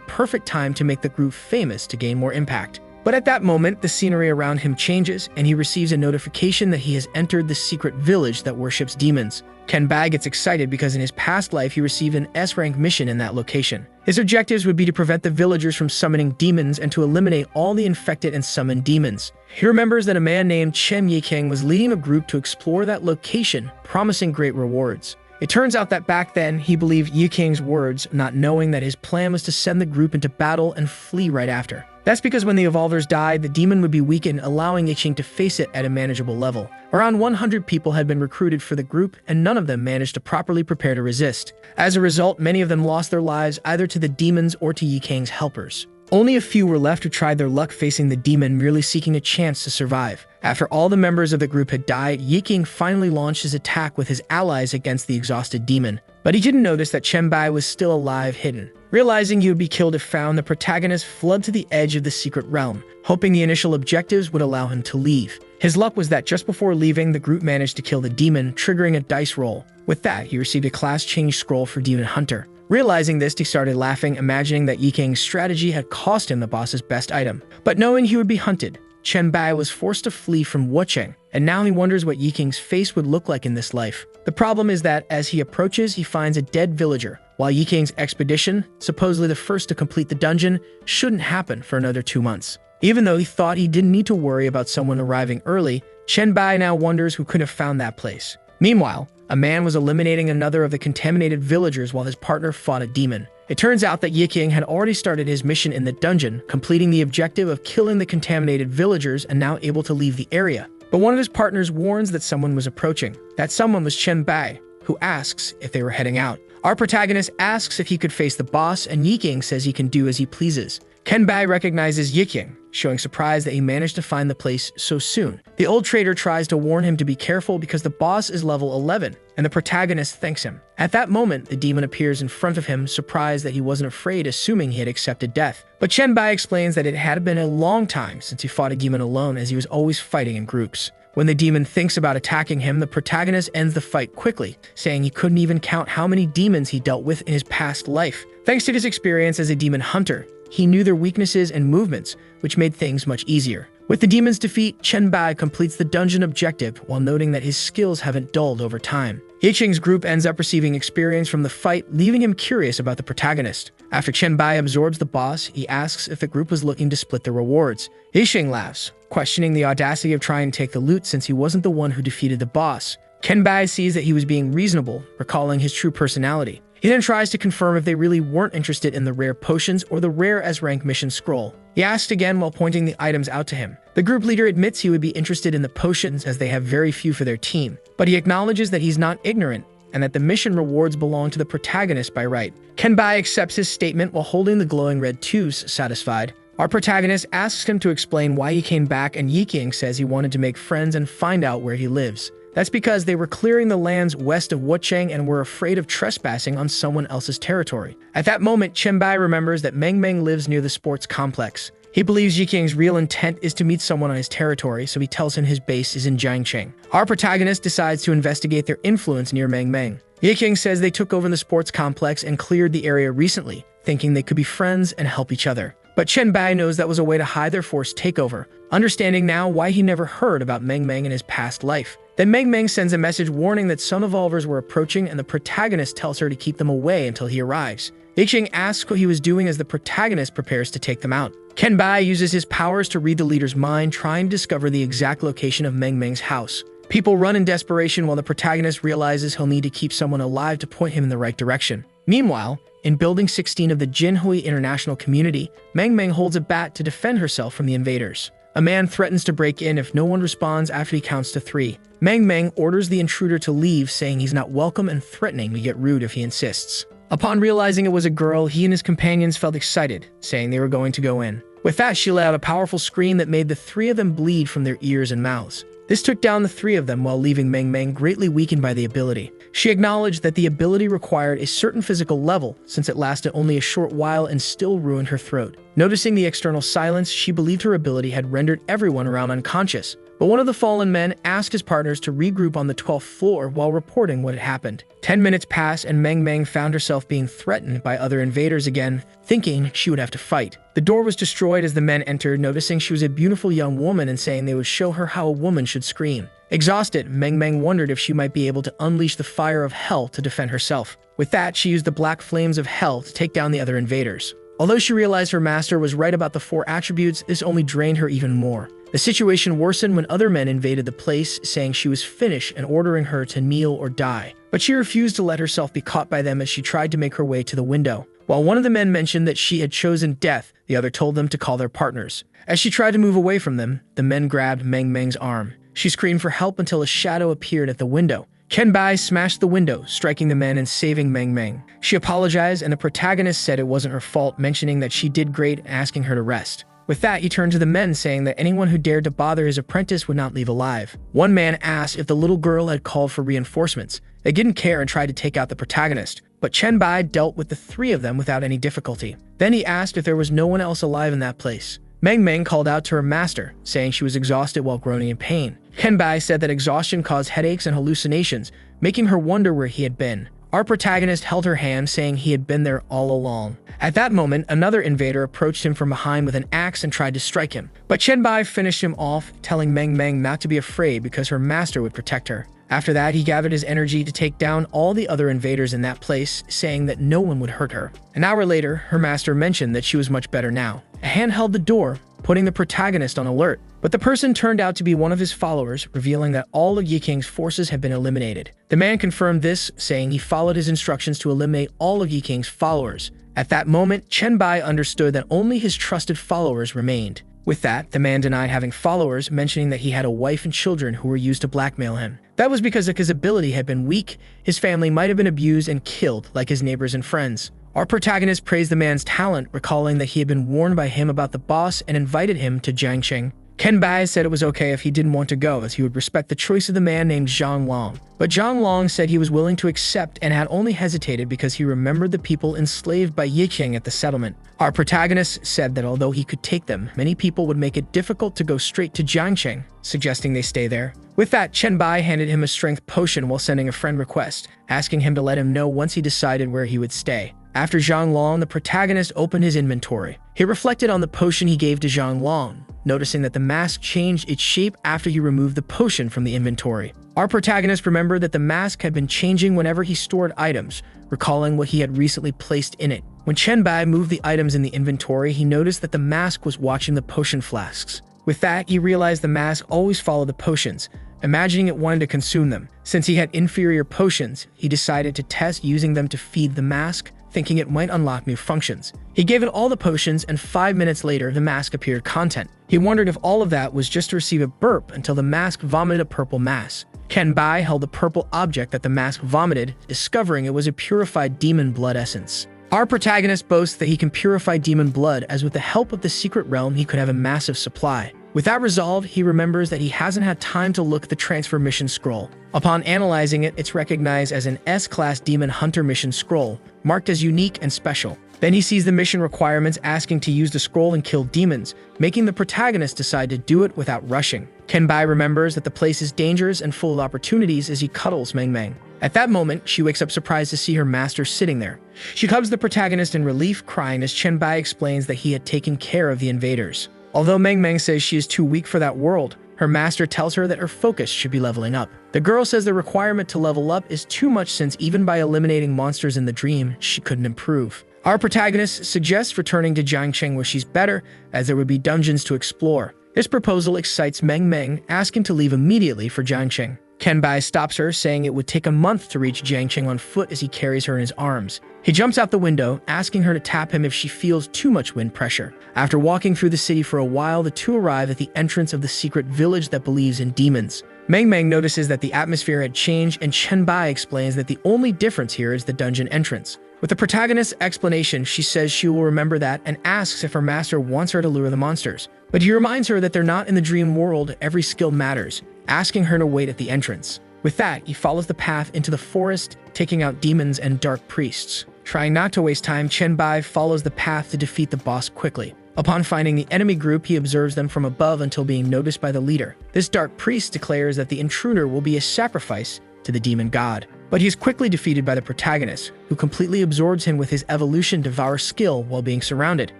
perfect time to make the group famous to gain more impact. But at that moment, the scenery around him changes, and he receives a notification that he has entered the secret village that worships demons. Chenbai gets excited because in his past life he received an S-rank mission in that location. His objectives would be to prevent the villagers from summoning demons and to eliminate all the infected and summoned demons. He remembers that a man named Chen Yiking was leading a group to explore that location, promising great rewards. It turns out that back then, he believed Yiking's words, not knowing that his plan was to send the group into battle and flee right after. That's because when the Evolvers died, the demon would be weakened, allowing Yiking to face it at a manageable level. Around 100 people had been recruited for the group, and none of them managed to properly prepare to resist. As a result, many of them lost their lives either to the demons or to Yiking's helpers. Only a few were left who tried their luck facing the demon, merely seeking a chance to survive. After all the members of the group had died, Yiking finally launched his attack with his allies against the exhausted demon. But he didn't notice that Chenbai was still alive, hidden. Realizing he would be killed if found, the protagonist fled to the edge of the secret realm, hoping the initial objectives would allow him to leave. His luck was that just before leaving, the group managed to kill the demon, triggering a dice roll. With that, he received a class change scroll for Demon Hunter. Realizing this, he started laughing, imagining that Yiking's strategy had cost him the boss's best item. But knowing he would be hunted, Chenbai was forced to flee from Wucheng, and now he wonders what Yiking's face would look like in this life. The problem is that as he approaches, he finds a dead villager, while Yiking's expedition, supposedly the first to complete the dungeon, shouldn't happen for another 2 months. Even though he thought he didn't need to worry about someone arriving early, Chenbai now wonders who could have found that place. Meanwhile, a man was eliminating another of the contaminated villagers while his partner fought a demon. It turns out that Yiking had already started his mission in the dungeon, completing the objective of killing the contaminated villagers and now able to leave the area. But one of his partners warns that someone was approaching. That someone was Chenbai, who asks if they were heading out. Our protagonist asks if he could face the boss, and Yiking says he can do as he pleases. Chenbai recognizes Yiking, showing surprise that he managed to find the place so soon. The old trader tries to warn him to be careful because the boss is level 11, and the protagonist thanks him. At that moment, the demon appears in front of him, surprised that he wasn't afraid, assuming he had accepted death. But Chenbai explains that it had been a long time since he fought a demon alone, as he was always fighting in groups. When the demon thinks about attacking him, the protagonist ends the fight quickly, saying he couldn't even count how many demons he dealt with in his past life. Thanks to his experience as a demon hunter, he knew their weaknesses and movements, which made things much easier. With the demon's defeat, Chenbai completes the dungeon objective while noting that his skills haven't dulled over time. Yiking's group ends up receiving experience from the fight, leaving him curious about the protagonist. After Chenbai absorbs the boss, he asks if the group was looking to split the rewards. Yiking laughs, questioning the audacity of trying to take the loot since he wasn't the one who defeated the boss. Chenbai sees that he was being reasonable, recalling his true personality. He then tries to confirm if they really weren't interested in the rare potions or the rare S-rank mission scroll. He asked again while pointing the items out to him. The group leader admits he would be interested in the potions as they have very few for their team, but he acknowledges that he's not ignorant and that the mission rewards belong to the protagonist by right. Chenbai accepts his statement while holding the glowing red tubes, satisfied. Our protagonist asks him to explain why he came back, and Yiking says he wanted to make friends and find out where he lives. That's because they were clearing the lands west of Wucheng and were afraid of trespassing on someone else's territory. At that moment, Chenbai remembers that Meng Meng lives near the sports complex. He believes Yiking's real intent is to meet someone on his territory, so he tells him his base is in Jiangcheng. Our protagonist decides to investigate their influence near Meng Meng. Yiking says they took over the sports complex and cleared the area recently, thinking they could be friends and help each other. But Chenbai knows that was a way to hide their forced takeover, understanding now why he never heard about Meng Meng in his past life. Then Meng Meng sends a message warning that some evolvers were approaching, and the protagonist tells her to keep them away until he arrives. Yiking asks what he was doing as the protagonist prepares to take them out. Chenbai uses his powers to read the leader's mind, trying to discover the exact location of Meng Meng's house. People run in desperation while the protagonist realizes he'll need to keep someone alive to point him in the right direction. Meanwhile, in Building 16 of the Jinhui International Community, Meng Meng holds a bat to defend herself from the invaders. A man threatens to break in if no one responds after he counts to 3. Meng Meng orders the intruder to leave, saying he's not welcome and threatening to get rude if he insists. Upon realizing it was a girl, he and his companions felt excited, saying they were going to go in. With that, she let out a powerful scream that made the 3 of them bleed from their ears and mouths. This took down the 3 of them while leaving Meng Meng greatly weakened by the ability. She acknowledged that the ability required a certain physical level since it lasted only a short while and still ruined her throat. Noticing the external silence, she believed her ability had rendered everyone around unconscious. but one of the fallen men asked his partners to regroup on the 12th floor while reporting what had happened. 10 minutes passed and Meng Meng found herself being threatened by other invaders again, thinking she would have to fight. The door was destroyed as the men entered, noticing she was a beautiful young woman and saying they would show her how a woman should scream. Exhausted, Meng Meng wondered if she might be able to unleash the fire of hell to defend herself. With that, she used the black flames of hell to take down the other invaders. Although she realized her master was right about the 4 attributes, this only drained her even more. The situation worsened when other men invaded the place, saying she was finished and ordering her to kneel or die. But she refused to let herself be caught by them as she tried to make her way to the window. While one of the men mentioned that she had chosen death, the other told them to call their partners. As she tried to move away from them, the men grabbed Meng Meng's arm. She screamed for help until a shadow appeared at the window. Chen Bai smashed the window, striking the men and saving Meng Meng. She apologized and the protagonist said it wasn't her fault, mentioning that she did great and asking her to rest. With that, he turned to the men, saying that anyone who dared to bother his apprentice would not leave alive. One man asked if the little girl had called for reinforcements. They didn't care and tried to take out the protagonist, but Chen Bai dealt with the 3 of them without any difficulty. Then he asked if there was no one else alive in that place. Meng Meng called out to her master, saying she was exhausted while groaning in pain. Chen Bai said that exhaustion caused headaches and hallucinations, making her wonder where he had been. Our protagonist held her hand, saying he had been there all along. At that moment, another invader approached him from behind with an axe and tried to strike him. But Chen Bai finished him off, telling Meng Meng not to be afraid because her master would protect her. After that, he gathered his energy to take down all the other invaders in that place, saying that no one would hurt her. An hour later, her master mentioned that she was much better now. A hand held the door, putting the protagonist on alert. But the person turned out to be one of his followers, revealing that all of Yi King's forces had been eliminated. The man confirmed this, saying he followed his instructions to eliminate all of Yi King's followers. At that moment, Chen Bai understood that only his trusted followers remained. With that, the man denied having followers, mentioning that he had a wife and children who were used to blackmail him. That was because his ability had been weak, his family might have been abused and killed like his neighbors and friends. Our protagonist praised the man's talent, recalling that he had been warned by him about the boss and invited him to Jiangqing. Chen Bai said it was okay if he didn't want to go, as he would respect the choice of the man named Zhang Long. But Zhang Long said he was willing to accept and had only hesitated because he remembered the people enslaved by Yi King at the settlement. Our protagonist said that although he could take them, many people would make it difficult to go straight to Jiangqing, suggesting they stay there. With that, Chen Bai handed him a strength potion while sending a friend request, asking him to let him know once he decided where he would stay. After Zhang Long, the protagonist opened his inventory. He reflected on the potion he gave to Zhang Long, noticing that the mask changed its shape after he removed the potion from the inventory. Our protagonist remembered that the mask had been changing whenever he stored items, recalling what he had recently placed in it. When Chen Bai moved the items in the inventory, he noticed that the mask was watching the potion flasks. With that, he realized the mask always followed the potions, imagining it wanted to consume them. Since he had inferior potions, he decided to test using them to feed the mask, thinking it might unlock new functions. He gave it all the potions, and 5 minutes later, the mask appeared content. He wondered if all of that was just to receive a burp until the mask vomited a purple mass. Chen Bai held the purple object that the mask vomited, discovering it was a purified demon blood essence. Our protagonist boasts that he can purify demon blood, as with the help of the secret realm, he could have a massive supply. With that resolve, he remembers that he hasn't had time to look at the transfer mission scroll. Upon analyzing it, it's recognized as an S-class demon hunter mission scroll, marked as unique and special. Then he sees the mission requirements asking to use the scroll and kill demons, making the protagonist decide to do it without rushing. Chen Bai remembers that the place is dangerous and full of opportunities as he cuddles Meng Meng. At that moment, she wakes up surprised to see her master sitting there. She hugs the protagonist in relief, crying as Chen Bai explains that he had taken care of the invaders. Although Meng Meng says she is too weak for that world, her master tells her that her focus should be leveling up. The girl says the requirement to level up is too much, since even by eliminating monsters in the dream, she couldn't improve. Our protagonist suggests returning to Jiangqing, where she's better, as there would be dungeons to explore. This proposal excites Meng Meng, asking to leave immediately for Jiangqing. Chen Bai stops her, saying it would take a month to reach Jiangqing on foot as he carries her in his arms. He jumps out the window, asking her to tap him if she feels too much wind pressure. After walking through the city for a while, the two arrive at the entrance of the secret village that believes in demons. Meng Meng notices that the atmosphere had changed, and Chen Bai explains that the only difference here is the dungeon entrance. With the protagonist's explanation, she says she will remember that and asks if her master wants her to lure the monsters. But he reminds her that they're not in the dream world, every skill matters, asking her to wait at the entrance. With that, he follows the path into the forest, taking out demons and dark priests. Trying not to waste time, Chen Bai follows the path to defeat the boss quickly. Upon finding the enemy group, he observes them from above until being noticed by the leader. This dark priest declares that the intruder will be a sacrifice to the demon god, but he is quickly defeated by the protagonist, who completely absorbs him with his evolution devour skill while being surrounded.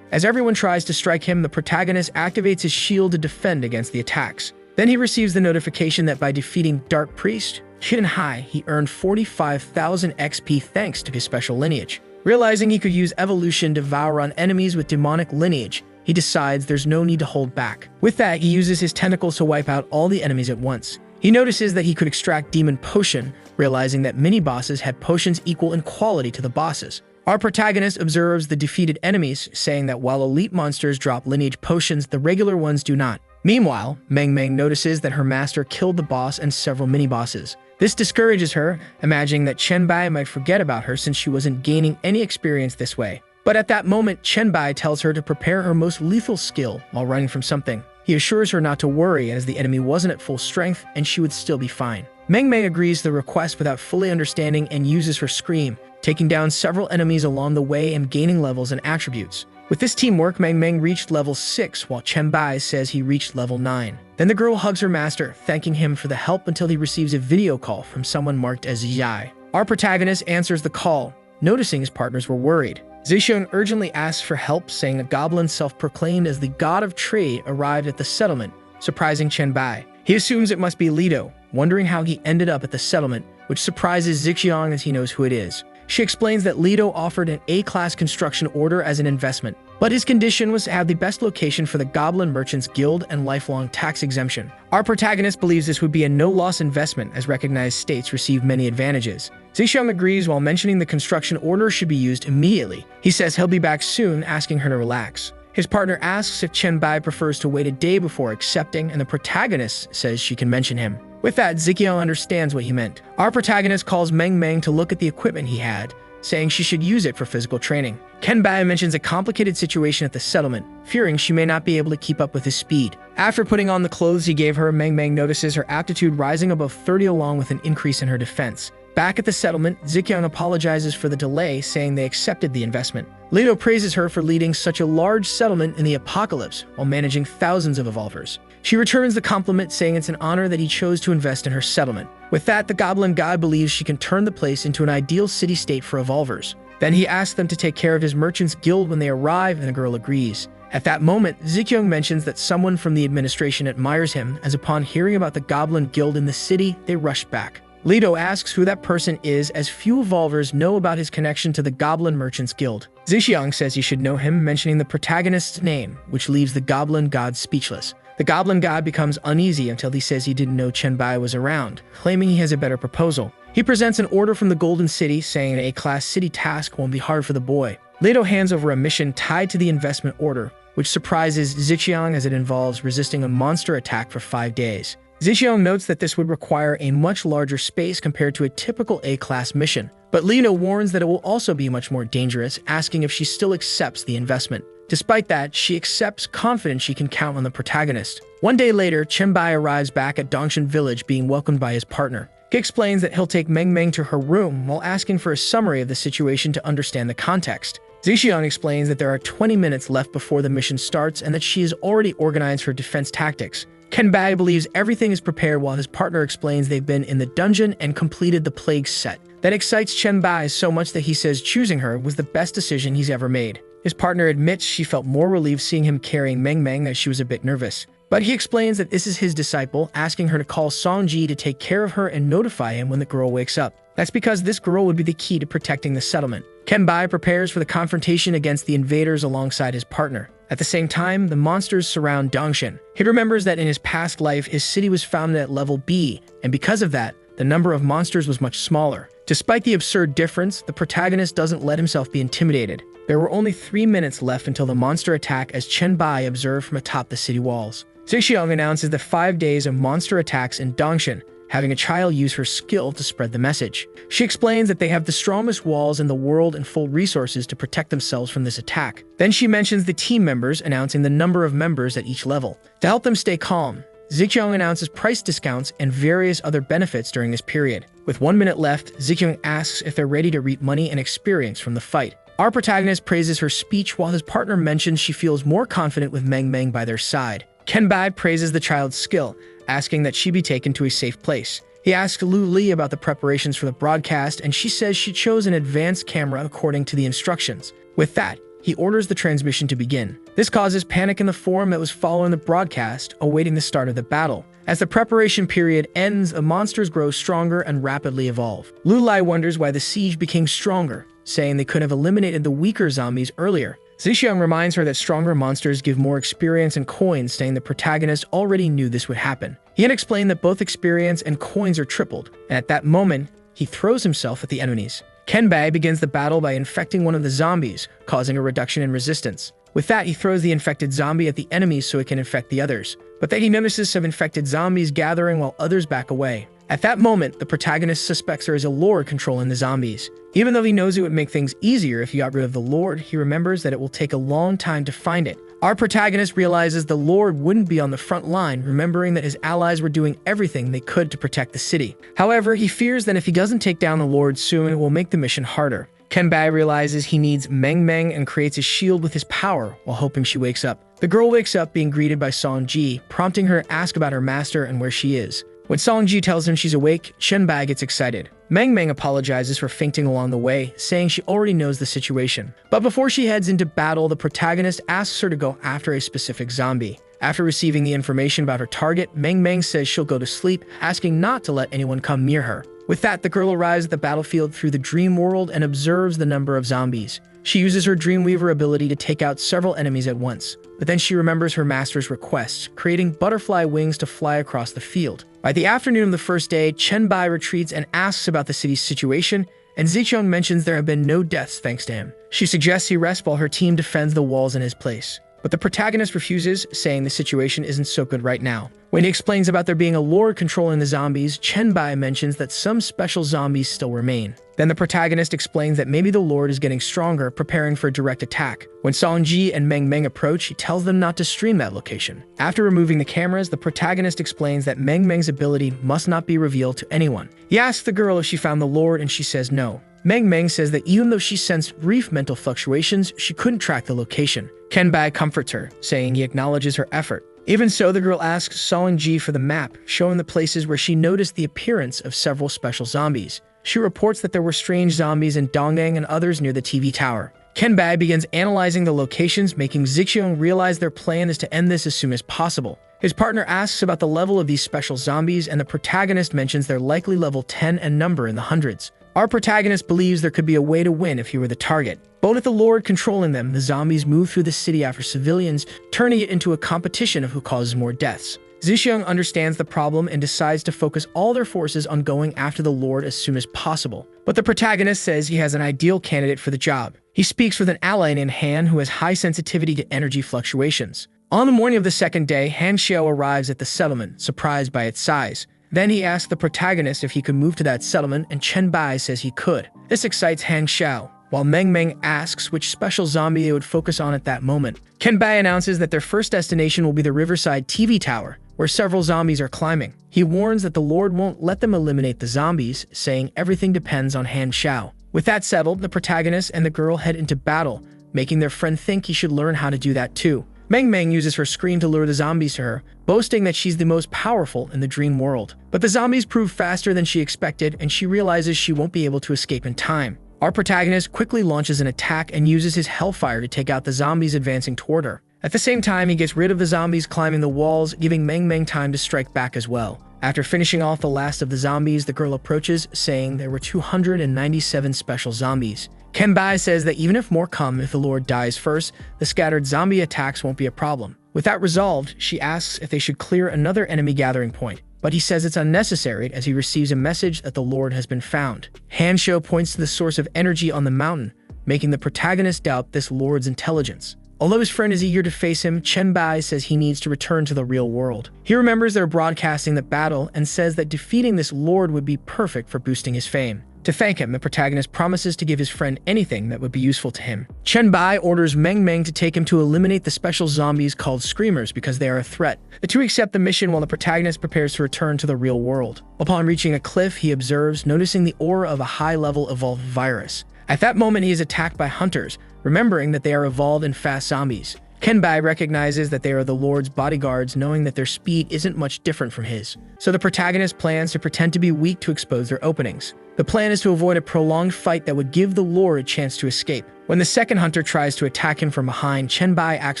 As everyone tries to strike him, the protagonist activates his shield to defend against the attacks. Then he receives the notification that by defeating Dark Priest Hidden High, he earned 45,000 XP thanks to his special lineage. Realizing he could use evolution devour on enemies with demonic lineage, he decides there's no need to hold back. With that, he uses his tentacles to wipe out all the enemies at once. He notices that he could extract Demon Potion, realizing that mini-bosses had potions equal in quality to the bosses. Our protagonist observes the defeated enemies, saying that while elite monsters drop lineage potions, the regular ones do not. Meanwhile, Meng notices that her master killed the boss and several mini-bosses. This discourages her, imagining that Bai might forget about her since she wasn't gaining any experience this way. But at that moment, Bai tells her to prepare her most lethal skill while running from something. He assures her not to worry as the enemy wasn't at full strength and she would still be fine. Meng agrees to the request without fully understanding and uses her scream, taking down several enemies along the way and gaining levels and attributes. With this teamwork, Meng reached level 6 while Bai says he reached level 9. Then the girl hugs her master, thanking him for the help until he receives a video call from someone marked as Yai. Our protagonist answers the call, noticing his partners were worried. Zixiong urgently asks for help, saying a goblin self-proclaimed as the god of trade arrived at the settlement, surprising Bai. He assumes it must be Lido, wondering how he ended up at the settlement, which surprises Zixiong as he knows who it is. She explains that Lido offered an A-class construction order as an investment, but his condition was to have the best location for the Goblin Merchants Guild and lifelong tax exemption. Our protagonist believes this would be a no-loss investment as recognized states receive many advantages. Zixiong agrees while mentioning the construction order should be used immediately. He says he'll be back soon, asking her to relax. His partner asks if Bai prefers to wait a day before accepting, and the protagonist says she can mention him. With that, Zixiong understands what he meant. Our protagonist calls Meng to look at the equipment he had, saying she should use it for physical training. Bai mentions a complicated situation at the settlement, fearing she may not be able to keep up with his speed. After putting on the clothes he gave her, Meng notices her aptitude rising above 30 along with an increase in her defense. Back at the settlement, Zixiong apologizes for the delay, saying they accepted the investment. Lido praises her for leading such a large settlement in the apocalypse while managing thousands of evolvers. She returns the compliment, saying it's an honor that he chose to invest in her settlement. With that, the goblin god believes she can turn the place into an ideal city-state for evolvers. Then he asks them to take care of his merchants guild when they arrive, and the girl agrees. At that moment, Zixiong mentions that someone from the administration admires him, as upon hearing about the goblin guild in the city, they rush back. Lido asks who that person is, as few evolvers know about his connection to the Goblin Merchants Guild. Zixiong says he should know him, mentioning the protagonist's name, which leaves the goblin god speechless. The goblin god becomes uneasy until he says he didn't know Bai was around, claiming he has a better proposal. He presents an order from the Golden City, saying an A-class city task won't be hard for the boy. Lido hands over a mission tied to the investment order, which surprises Zixiong as it involves resisting a monster attack for 5 days. Zixiong notes that this would require a much larger space compared to a typical A-class mission, but Lido warns that it will also be much more dangerous, asking if she still accepts the investment. Despite that, she accepts, confident she can count on the protagonist. One day later, Bai arrives back at Dongshan Village, being welcomed by his partner. He explains that he'll take Meng to her room while asking for a summary of the situation to understand the context. Zixiong explains that there are 20 minutes left before the mission starts and that she has already organized her defense tactics. Bai believes everything is prepared while his partner explains they've been in the dungeon and completed the plague set. That excites Bai so much that he says choosing her was the best decision he's ever made. His partner admits she felt more relieved seeing him carrying Meng as she was a bit nervous. But he explains that this is his disciple, asking her to call Songji to take care of her and notify him when the girl wakes up. That's because this girl would be the key to protecting the settlement. Bai prepares for the confrontation against the invaders alongside his partner. At the same time, the monsters surround Dongshan. He remembers that in his past life, his city was founded at level B, and because of that, the number of monsters was much smaller. Despite the absurd difference, the protagonist doesn't let himself be intimidated. There were only 3 minutes left until the monster attack, as Bai observed from atop the city walls. Zixiong announces the 5 days of monster attacks in Dongshan, having a child use her skill to spread the message. She explains that they have the strongest walls in the world and full resources to protect themselves from this attack. Then she mentions the team members, announcing the number of members at each level. To help them stay calm, Zixiong announces price discounts and various other benefits during this period. With 1 minute left, Zixiong asks if they're ready to reap money and experience from the fight. Our protagonist praises her speech while his partner mentions she feels more confident with Meng Meng by their side. Kenbai praises the child's skill, asking that she be taken to a safe place. He asks Lu Li about the preparations for the broadcast, and she says she chose an advanced camera according to the instructions. With that, he orders the transmission to begin. This causes panic in the forum that was following the broadcast, awaiting the start of the battle. As the preparation period ends, the monsters grow stronger and rapidly evolve. Lu Li wonders why the siege became stronger, saying they could have eliminated the weaker zombies earlier. Zixiang reminds her that stronger monsters give more experience and coins, saying the protagonist already knew this would happen. He had explained that both experience and coins are tripled, and at that moment, he throws himself at the enemies. Kenbai begins the battle by infecting one of the zombies, causing a reduction in resistance. With that, he throws the infected zombie at the enemies so it can infect the others. But then he notices some infected zombies gathering while others back away. At that moment, the protagonist suspects there is a lord controlling the zombies. Even though he knows it would make things easier if he got rid of the lord, he remembers that it will take a long time to find it. Our protagonist realizes the lord wouldn't be on the front line, remembering that his allies were doing everything they could to protect the city. However, he fears that if he doesn't take down the lord soon, it will make the mission harder. Kenbai realizes he needs Meng Meng and creates a shield with his power while hoping she wakes up. The girl wakes up being greeted by Songji, prompting her to ask about her master and where she is. When Songji tells him she's awake, Kenbai gets excited. Meng Meng apologizes for fainting along the way, saying she already knows the situation. But before she heads into battle, the protagonist asks her to go after a specific zombie. After receiving the information about her target, Meng Meng says she'll go to sleep, asking not to let anyone come near her. With that, the girl arrives at the battlefield through the dream world and observes the number of zombies. She uses her Dreamweaver ability to take out several enemies at once, but then she remembers her master's request, creating butterfly wings to fly across the field. By the afternoon of the first day, Kenbai retreats and asks about the city's situation, and Zixiang mentions there have been no deaths thanks to him. She suggests he rest while her team defends the walls in his place. But the protagonist refuses, saying the situation isn't so good right now. When he explains about there being a lord controlling the zombies, Kenbai mentions that some special zombies still remain. Then the protagonist explains that maybe the lord is getting stronger, preparing for a direct attack. When Songji and Meng Meng approach, he tells them not to stream that location. After removing the cameras, the protagonist explains that Meng Meng's ability must not be revealed to anyone. He asks the girl if she found the lord, and she says no. Meng Meng says that even though she sensed brief mental fluctuations, she couldn't track the location. Kenbai comforts her, saying he acknowledges her effort. Even so, the girl asks Songji for the map, showing the places where she noticed the appearance of several special zombies. She reports that there were strange zombies in Donggang and others near the TV tower. Kenbai begins analyzing the locations, making Zixiang realize their plan is to end this as soon as possible. His partner asks about the level of these special zombies, and the protagonist mentions they're likely level 10 and number in the hundreds. Our protagonist believes there could be a way to win if he were the target. But with the lord controlling them, the zombies move through the city after civilians, turning it into a competition of who causes more deaths. Zixiang understands the problem and decides to focus all their forces on going after the lord as soon as possible. But the protagonist says he has an ideal candidate for the job. He speaks with an ally named Han who has high sensitivity to energy fluctuations. On the morning of the second day, Han Xiao arrives at the settlement, surprised by its size. Then he asks the protagonist if he could move to that settlement, and Kenbai says he could. This excites Han Xiao, while Meng Meng asks which special zombie they would focus on at that moment. Kenbai announces that their first destination will be the Riverside TV Tower, where several zombies are climbing. He warns that the lord won't let them eliminate the zombies, saying everything depends on Han Xiao. With that settled, the protagonist and the girl head into battle, making their friend think he should learn how to do that too. Meng Meng uses her scream to lure the zombies to her, boasting that she's the most powerful in the dream world. But the zombies prove faster than she expected, and she realizes she won't be able to escape in time. Our protagonist quickly launches an attack and uses his hellfire to take out the zombies advancing toward her. At the same time, he gets rid of the zombies climbing the walls, giving Meng Meng time to strike back as well. After finishing off the last of the zombies, the girl approaches, saying there were 297 special zombies. Kenbai says that even if more come if the lord dies first, the scattered zombie attacks won't be a problem. With that resolved, she asks if they should clear another enemy gathering point, but he says it's unnecessary as he receives a message that the lord has been found. Han Xiao points to the source of energy on the mountain, making the protagonist doubt this lord's intelligence. Although his friend is eager to face him, Kenbai says he needs to return to the real world. He remembers they're broadcasting the battle and says that defeating this lord would be perfect for boosting his fame. To thank him, the protagonist promises to give his friend anything that would be useful to him. Kenbai orders Meng Meng to take him to eliminate the special zombies called Screamers because they are a threat. The two accept the mission while the protagonist prepares to return to the real world. Upon reaching a cliff, he observes, noticing the aura of a high-level evolved virus. At that moment, he is attacked by hunters, remembering that they are evolved and fast zombies. Kenbai recognizes that they are the Lord's bodyguards, knowing that their speed isn't much different from his. So the protagonist plans to pretend to be weak to expose their openings. The plan is to avoid a prolonged fight that would give the Lord a chance to escape. When the second hunter tries to attack him from behind, Kenbai acts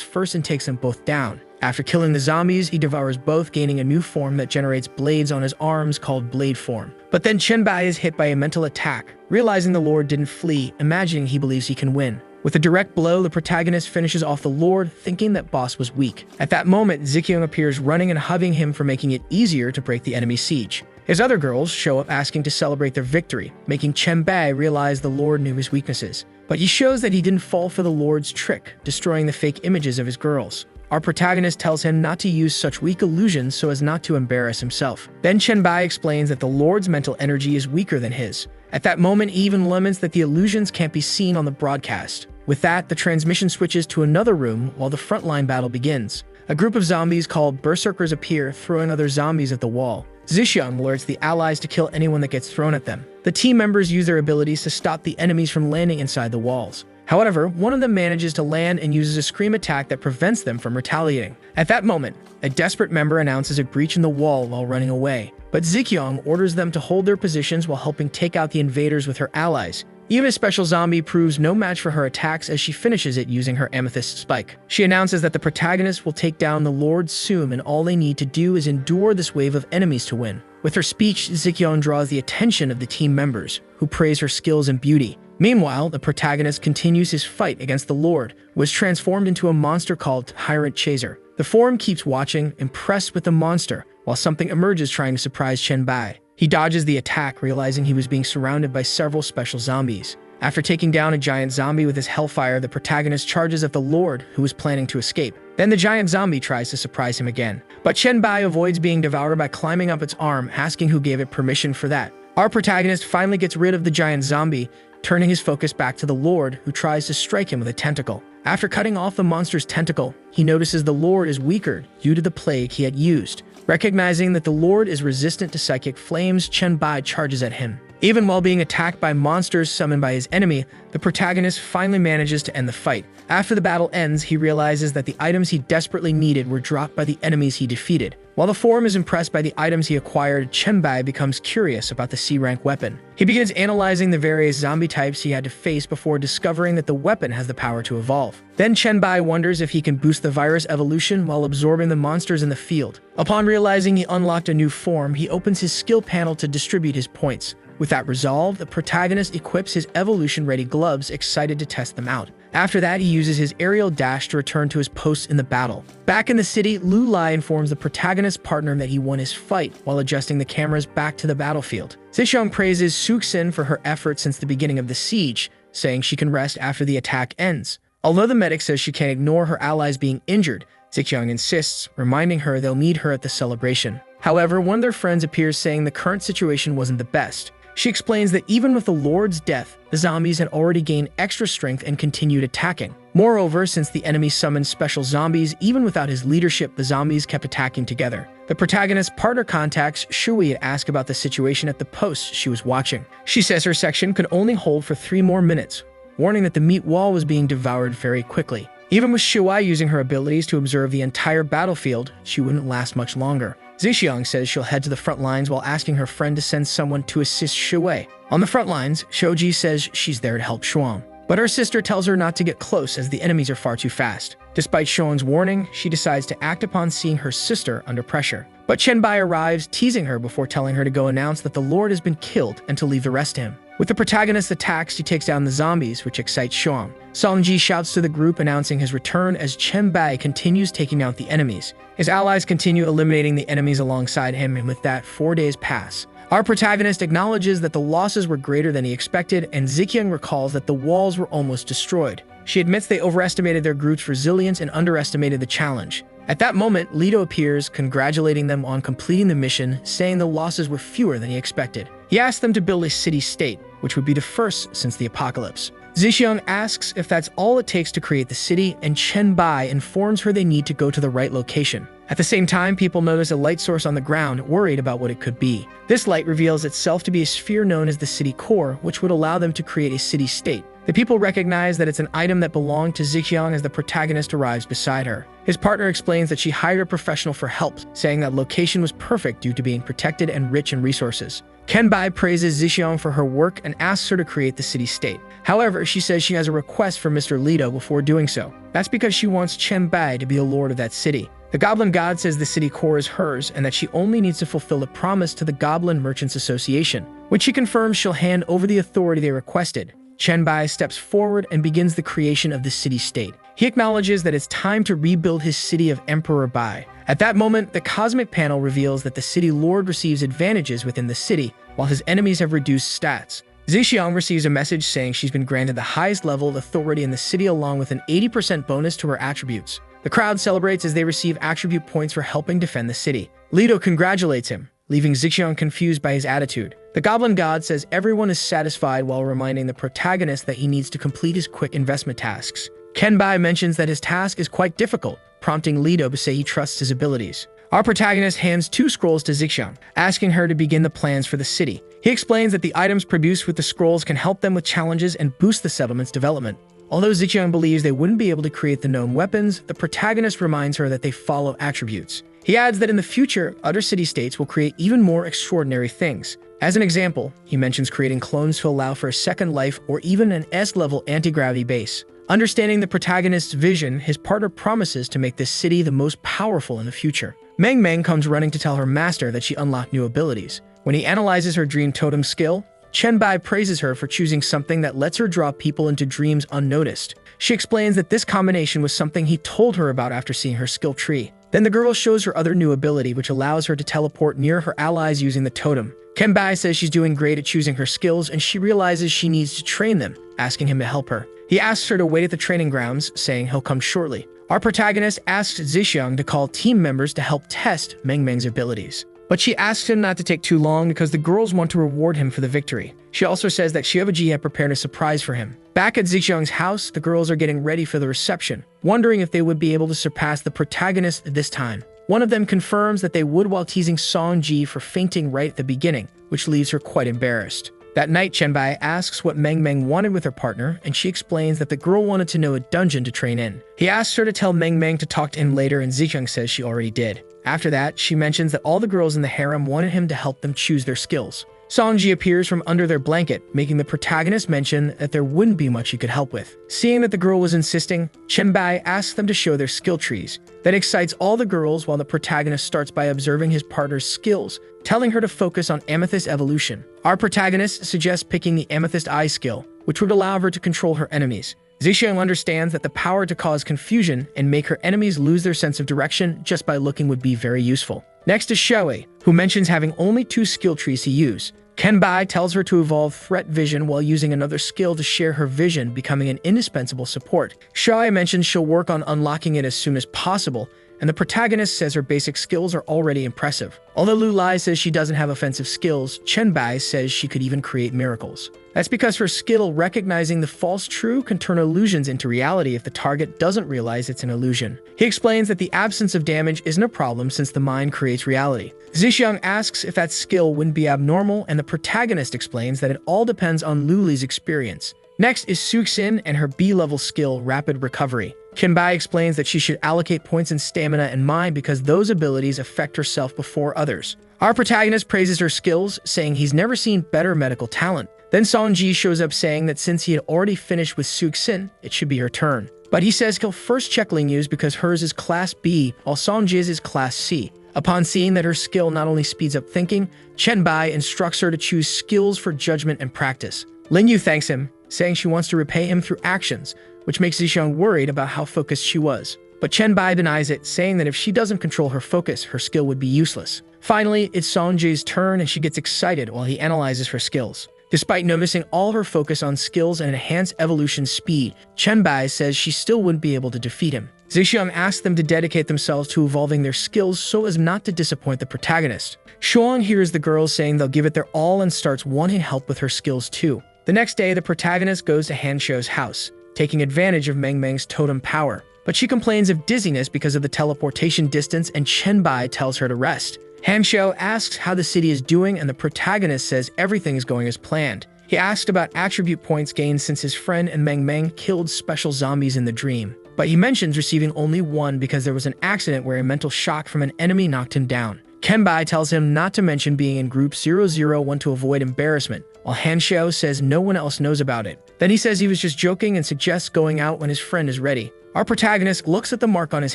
first and takes them both down. After killing the zombies, he devours both, gaining a new form that generates blades on his arms called Blade Form. But then Kenbai is hit by a mental attack, realizing the Lord didn't flee, imagining he believes he can win. With a direct blow, the protagonist finishes off the Lord, thinking that boss was weak. At that moment, Zikyung appears running and hugging him for making it easier to break the enemy siege. His other girls show up asking to celebrate their victory, making Kenbai realize the Lord knew his weaknesses. But he shows that he didn't fall for the Lord's trick, destroying the fake images of his girls. Our protagonist tells him not to use such weak illusions so as not to embarrass himself. Then Kenbai explains that the Lord's mental energy is weaker than his. At that moment, he even laments that the illusions can't be seen on the broadcast. With that, the transmission switches to another room while the frontline battle begins. A group of zombies called Berserkers appear, throwing other zombies at the wall. Zixiang alerts the allies to kill anyone that gets thrown at them. The team members use their abilities to stop the enemies from landing inside the walls. However, one of them manages to land and uses a scream attack that prevents them from retaliating. At that moment, a desperate member announces a breach in the wall while running away. But Zikyung orders them to hold their positions while helping take out the invaders with her allies. Even a special zombie proves no match for her attacks as she finishes it using her amethyst spike. She announces that the protagonist will take down the Lord soon and all they need to do is endure this wave of enemies to win. With her speech, Zikyung draws the attention of the team members, who praise her skills and beauty. Meanwhile, the protagonist continues his fight against the Lord, who was transformed into a monster called Tyrant Chaser. The form keeps watching, impressed with the monster, while something emerges trying to surprise Kenbai. He dodges the attack, realizing he was being surrounded by several special zombies. After taking down a giant zombie with his hellfire, the protagonist charges at the Lord, who was planning to escape. Then the giant zombie tries to surprise him again. But Kenbai avoids being devoured by climbing up its arm, asking who gave it permission for that. Our protagonist finally gets rid of the giant zombie, turning his focus back to the Lord, who tries to strike him with a tentacle. After cutting off the monster's tentacle, he notices the Lord is weaker due to the plague he had used. Recognizing that the Lord is resistant to psychic flames, Kenbai charges at him. Even while being attacked by monsters summoned by his enemy, the protagonist finally manages to end the fight. After the battle ends, he realizes that the items he desperately needed were dropped by the enemies he defeated. While the form is impressed by the items he acquired, Kenbai becomes curious about the C-rank weapon. He begins analyzing the various zombie types he had to face before discovering that the weapon has the power to evolve. Then Kenbai wonders if he can boost the virus evolution while absorbing the monsters in the field. Upon realizing he unlocked a new form, he opens his skill panel to distribute his points. With that resolve, the protagonist equips his evolution-ready gloves, excited to test them out. After that, he uses his aerial dash to return to his post in the battle. Back in the city, Lu Lai informs the protagonist's partner that he won his fight while adjusting the cameras back to the battlefield. Zixiang praises Suxin for her efforts since the beginning of the siege, saying she can rest after the attack ends. Although the medic says she can't ignore her allies being injured, Zixiang insists, reminding her they'll need her at the celebration. However, one of their friends appears saying the current situation wasn't the best. She explains that even with the Lord's death, the zombies had already gained extra strength and continued attacking. Moreover, since the enemy summoned special zombies, even without his leadership, the zombies kept attacking together. The protagonist's partner contacts Shui to ask about the situation at the post she was watching. She says her section could only hold for 3 more minutes, warning that the meat wall was being devoured very quickly. Even with Shui using her abilities to observe the entire battlefield, she wouldn't last much longer. Zixiang says she'll head to the front lines while asking her friend to send someone to assist Shui. On the front lines, Shoji says she's there to help Shuang. But her sister tells her not to get close as the enemies are far too fast. Despite Shuang's warning, she decides to act upon seeing her sister under pressure. But Kenbai arrives, teasing her before telling her to go announce that the Lord has been killed and to leave the rest to him. With the protagonist's attacks, he takes down the zombies, which excites Shuang. Songji shouts to the group announcing his return as Kenbai continues taking out the enemies. His allies continue eliminating the enemies alongside him, and with that, 4 days pass. Our protagonist acknowledges that the losses were greater than he expected, and Zikyung recalls that the walls were almost destroyed. She admits they overestimated their group's resilience and underestimated the challenge. At that moment, Leto appears, congratulating them on completing the mission, saying the losses were fewer than he expected. He asked them to build a city-state, which would be the first since the apocalypse. Zixiang asks if that's all it takes to create the city, and Chen Bai informs her they need to go to the right location. At the same time, people notice a light source on the ground, worried about what it could be. This light reveals itself to be a sphere known as the city core, which would allow them to create a city-state. The people recognize that it's an item that belonged to Zixiang as the protagonist arrives beside her. His partner explains that she hired a professional for help, saying that location was perfect due to being protected and rich in resources. Chen Bai praises Zixiang for her work and asks her to create the city-state. However, she says she has a request for Mr. Lido before doing so. That's because she wants Chen Bai to be the lord of that city. The Goblin God says the city core is hers and that she only needs to fulfill a promise to the Goblin Merchants Association, which she confirms she'll hand over the authority they requested. Chen Bai steps forward and begins the creation of the city-state. He acknowledges that it's time to rebuild his city of Emperor Bai. At that moment, the cosmic panel reveals that the city lord receives advantages within the city, while his enemies have reduced stats. Zixiang receives a message saying she's been granted the highest level of authority in the city along with an 80% bonus to her attributes. The crowd celebrates as they receive attribute points for helping defend the city. Lido congratulates him, leaving Zixiang confused by his attitude. The Goblin God says everyone is satisfied while reminding the protagonist that he needs to complete his quick investment tasks. Chen Bai mentions that his task is quite difficult, prompting Lido to say he trusts his abilities. Our protagonist hands 2 scrolls to Zixiang, asking her to begin the plans for the city. He explains that the items produced with the scrolls can help them with challenges and boost the settlement's development. Although Zixiang believes they wouldn't be able to create the known weapons, the protagonist reminds her that they follow attributes. He adds that in the future, other city-states will create even more extraordinary things. As an example, he mentions creating clones to allow for a second life or even an S-level anti-gravity base. Understanding the protagonist's vision, his partner promises to make this city the most powerful in the future. Meng comes running to tell her master that she unlocked new abilities. When he analyzes her dream totem skill, Chen Bai praises her for choosing something that lets her draw people into dreams unnoticed. She explains that this combination was something he told her about after seeing her skill tree. Then the girl shows her other new ability, which allows her to teleport near her allies using the totem. Chen Bai says she's doing great at choosing her skills and she realizes she needs to train them, asking him to help her. He asks her to wait at the training grounds, saying he'll come shortly. Our protagonist asks Zixiang to call team members to help test Meng's abilities. But she asks him not to take too long because the girls want to reward him for the victory. She also says that Xiaoji had prepared a surprise for him. Back at Zixiang's house, the girls are getting ready for the reception, wondering if they would be able to surpass the protagonist this time. One of them confirms that they would while teasing Songji for fainting right at the beginning, which leaves her quite embarrassed. That night, Chen Bai asks what Meng wanted with her partner, and she explains that the girl wanted to know a dungeon to train in. He asks her to tell Meng to talk to him later, and Zixiang says she already did. After that, she mentions that all the girls in the harem wanted him to help them choose their skills. Songji appears from under their blanket, making the protagonist mention that there wouldn't be much he could help with. Seeing that the girl was insisting, Chen Bai asks them to show their skill trees. That excites all the girls while the protagonist starts by observing his partner's skills, telling her to focus on Amethyst evolution. Our protagonist suggests picking the Amethyst Eye skill, which would allow her to control her enemies. Zixiang understands that the power to cause confusion and make her enemies lose their sense of direction just by looking would be very useful. Next is Xiaowei, who mentions having only 2 skill trees to use. Chen Bai tells her to evolve Threat Vision while using another skill to share her vision, becoming an indispensable support. Xiaowei mentions she'll work on unlocking it as soon as possible, and the protagonist says her basic skills are already impressive. Although Lu Lai says she doesn't have offensive skills, Chen Bai says she could even create miracles. That's because her skill recognizing the false true can turn illusions into reality if the target doesn't realize it's an illusion. He explains that the absence of damage isn't a problem since the mind creates reality. Zixiang asks if that skill wouldn't be abnormal, and the protagonist explains that it all depends on Lu Li's experience. Next is Suixin and her B-level skill, Rapid Recovery. Chen Bai explains that she should allocate points in stamina and mind because those abilities affect herself before others. Our protagonist praises her skills, saying he's never seen better medical talent. Then Songji shows up saying that since he had already finished with Suixin, it should be her turn. But he says he'll first check Lingyu's because hers is Class B, while Songji's is Class C. Upon seeing that her skill not only speeds up thinking, Chen Bai instructs her to choose skills for judgment and practice. Lingyu thanks him, saying she wants to repay him through actions, which makes Zixiang worried about how focused she was. But Chen Bai denies it, saying that if she doesn't control her focus, her skill would be useless. Finally, it's Songji's turn and she gets excited while he analyzes her skills. Despite noticing all her focus on skills and enhanced evolution speed, Chen Bai says she still wouldn't be able to defeat him. Zixiang asks them to dedicate themselves to evolving their skills so as not to disappoint the protagonist. Shuang hears the girls saying they'll give it their all and starts wanting help with her skills too. The next day, the protagonist goes to Hanshou's house, taking advantage of Meng Meng's totem power. But she complains of dizziness because of the teleportation distance, and Chenbai tells her to rest. Hanshou asks how the city is doing, and the protagonist says everything is going as planned. He asked about attribute points gained since his friend and Meng Meng killed special zombies in the dream. But he mentions receiving only one because there was an accident where a mental shock from an enemy knocked him down. Kenbai tells him not to mention being in group 001 to avoid embarrassment, while Hanshou says no one else knows about it. Then he says he was just joking and suggests going out when his friend is ready. Our protagonist looks at the mark on his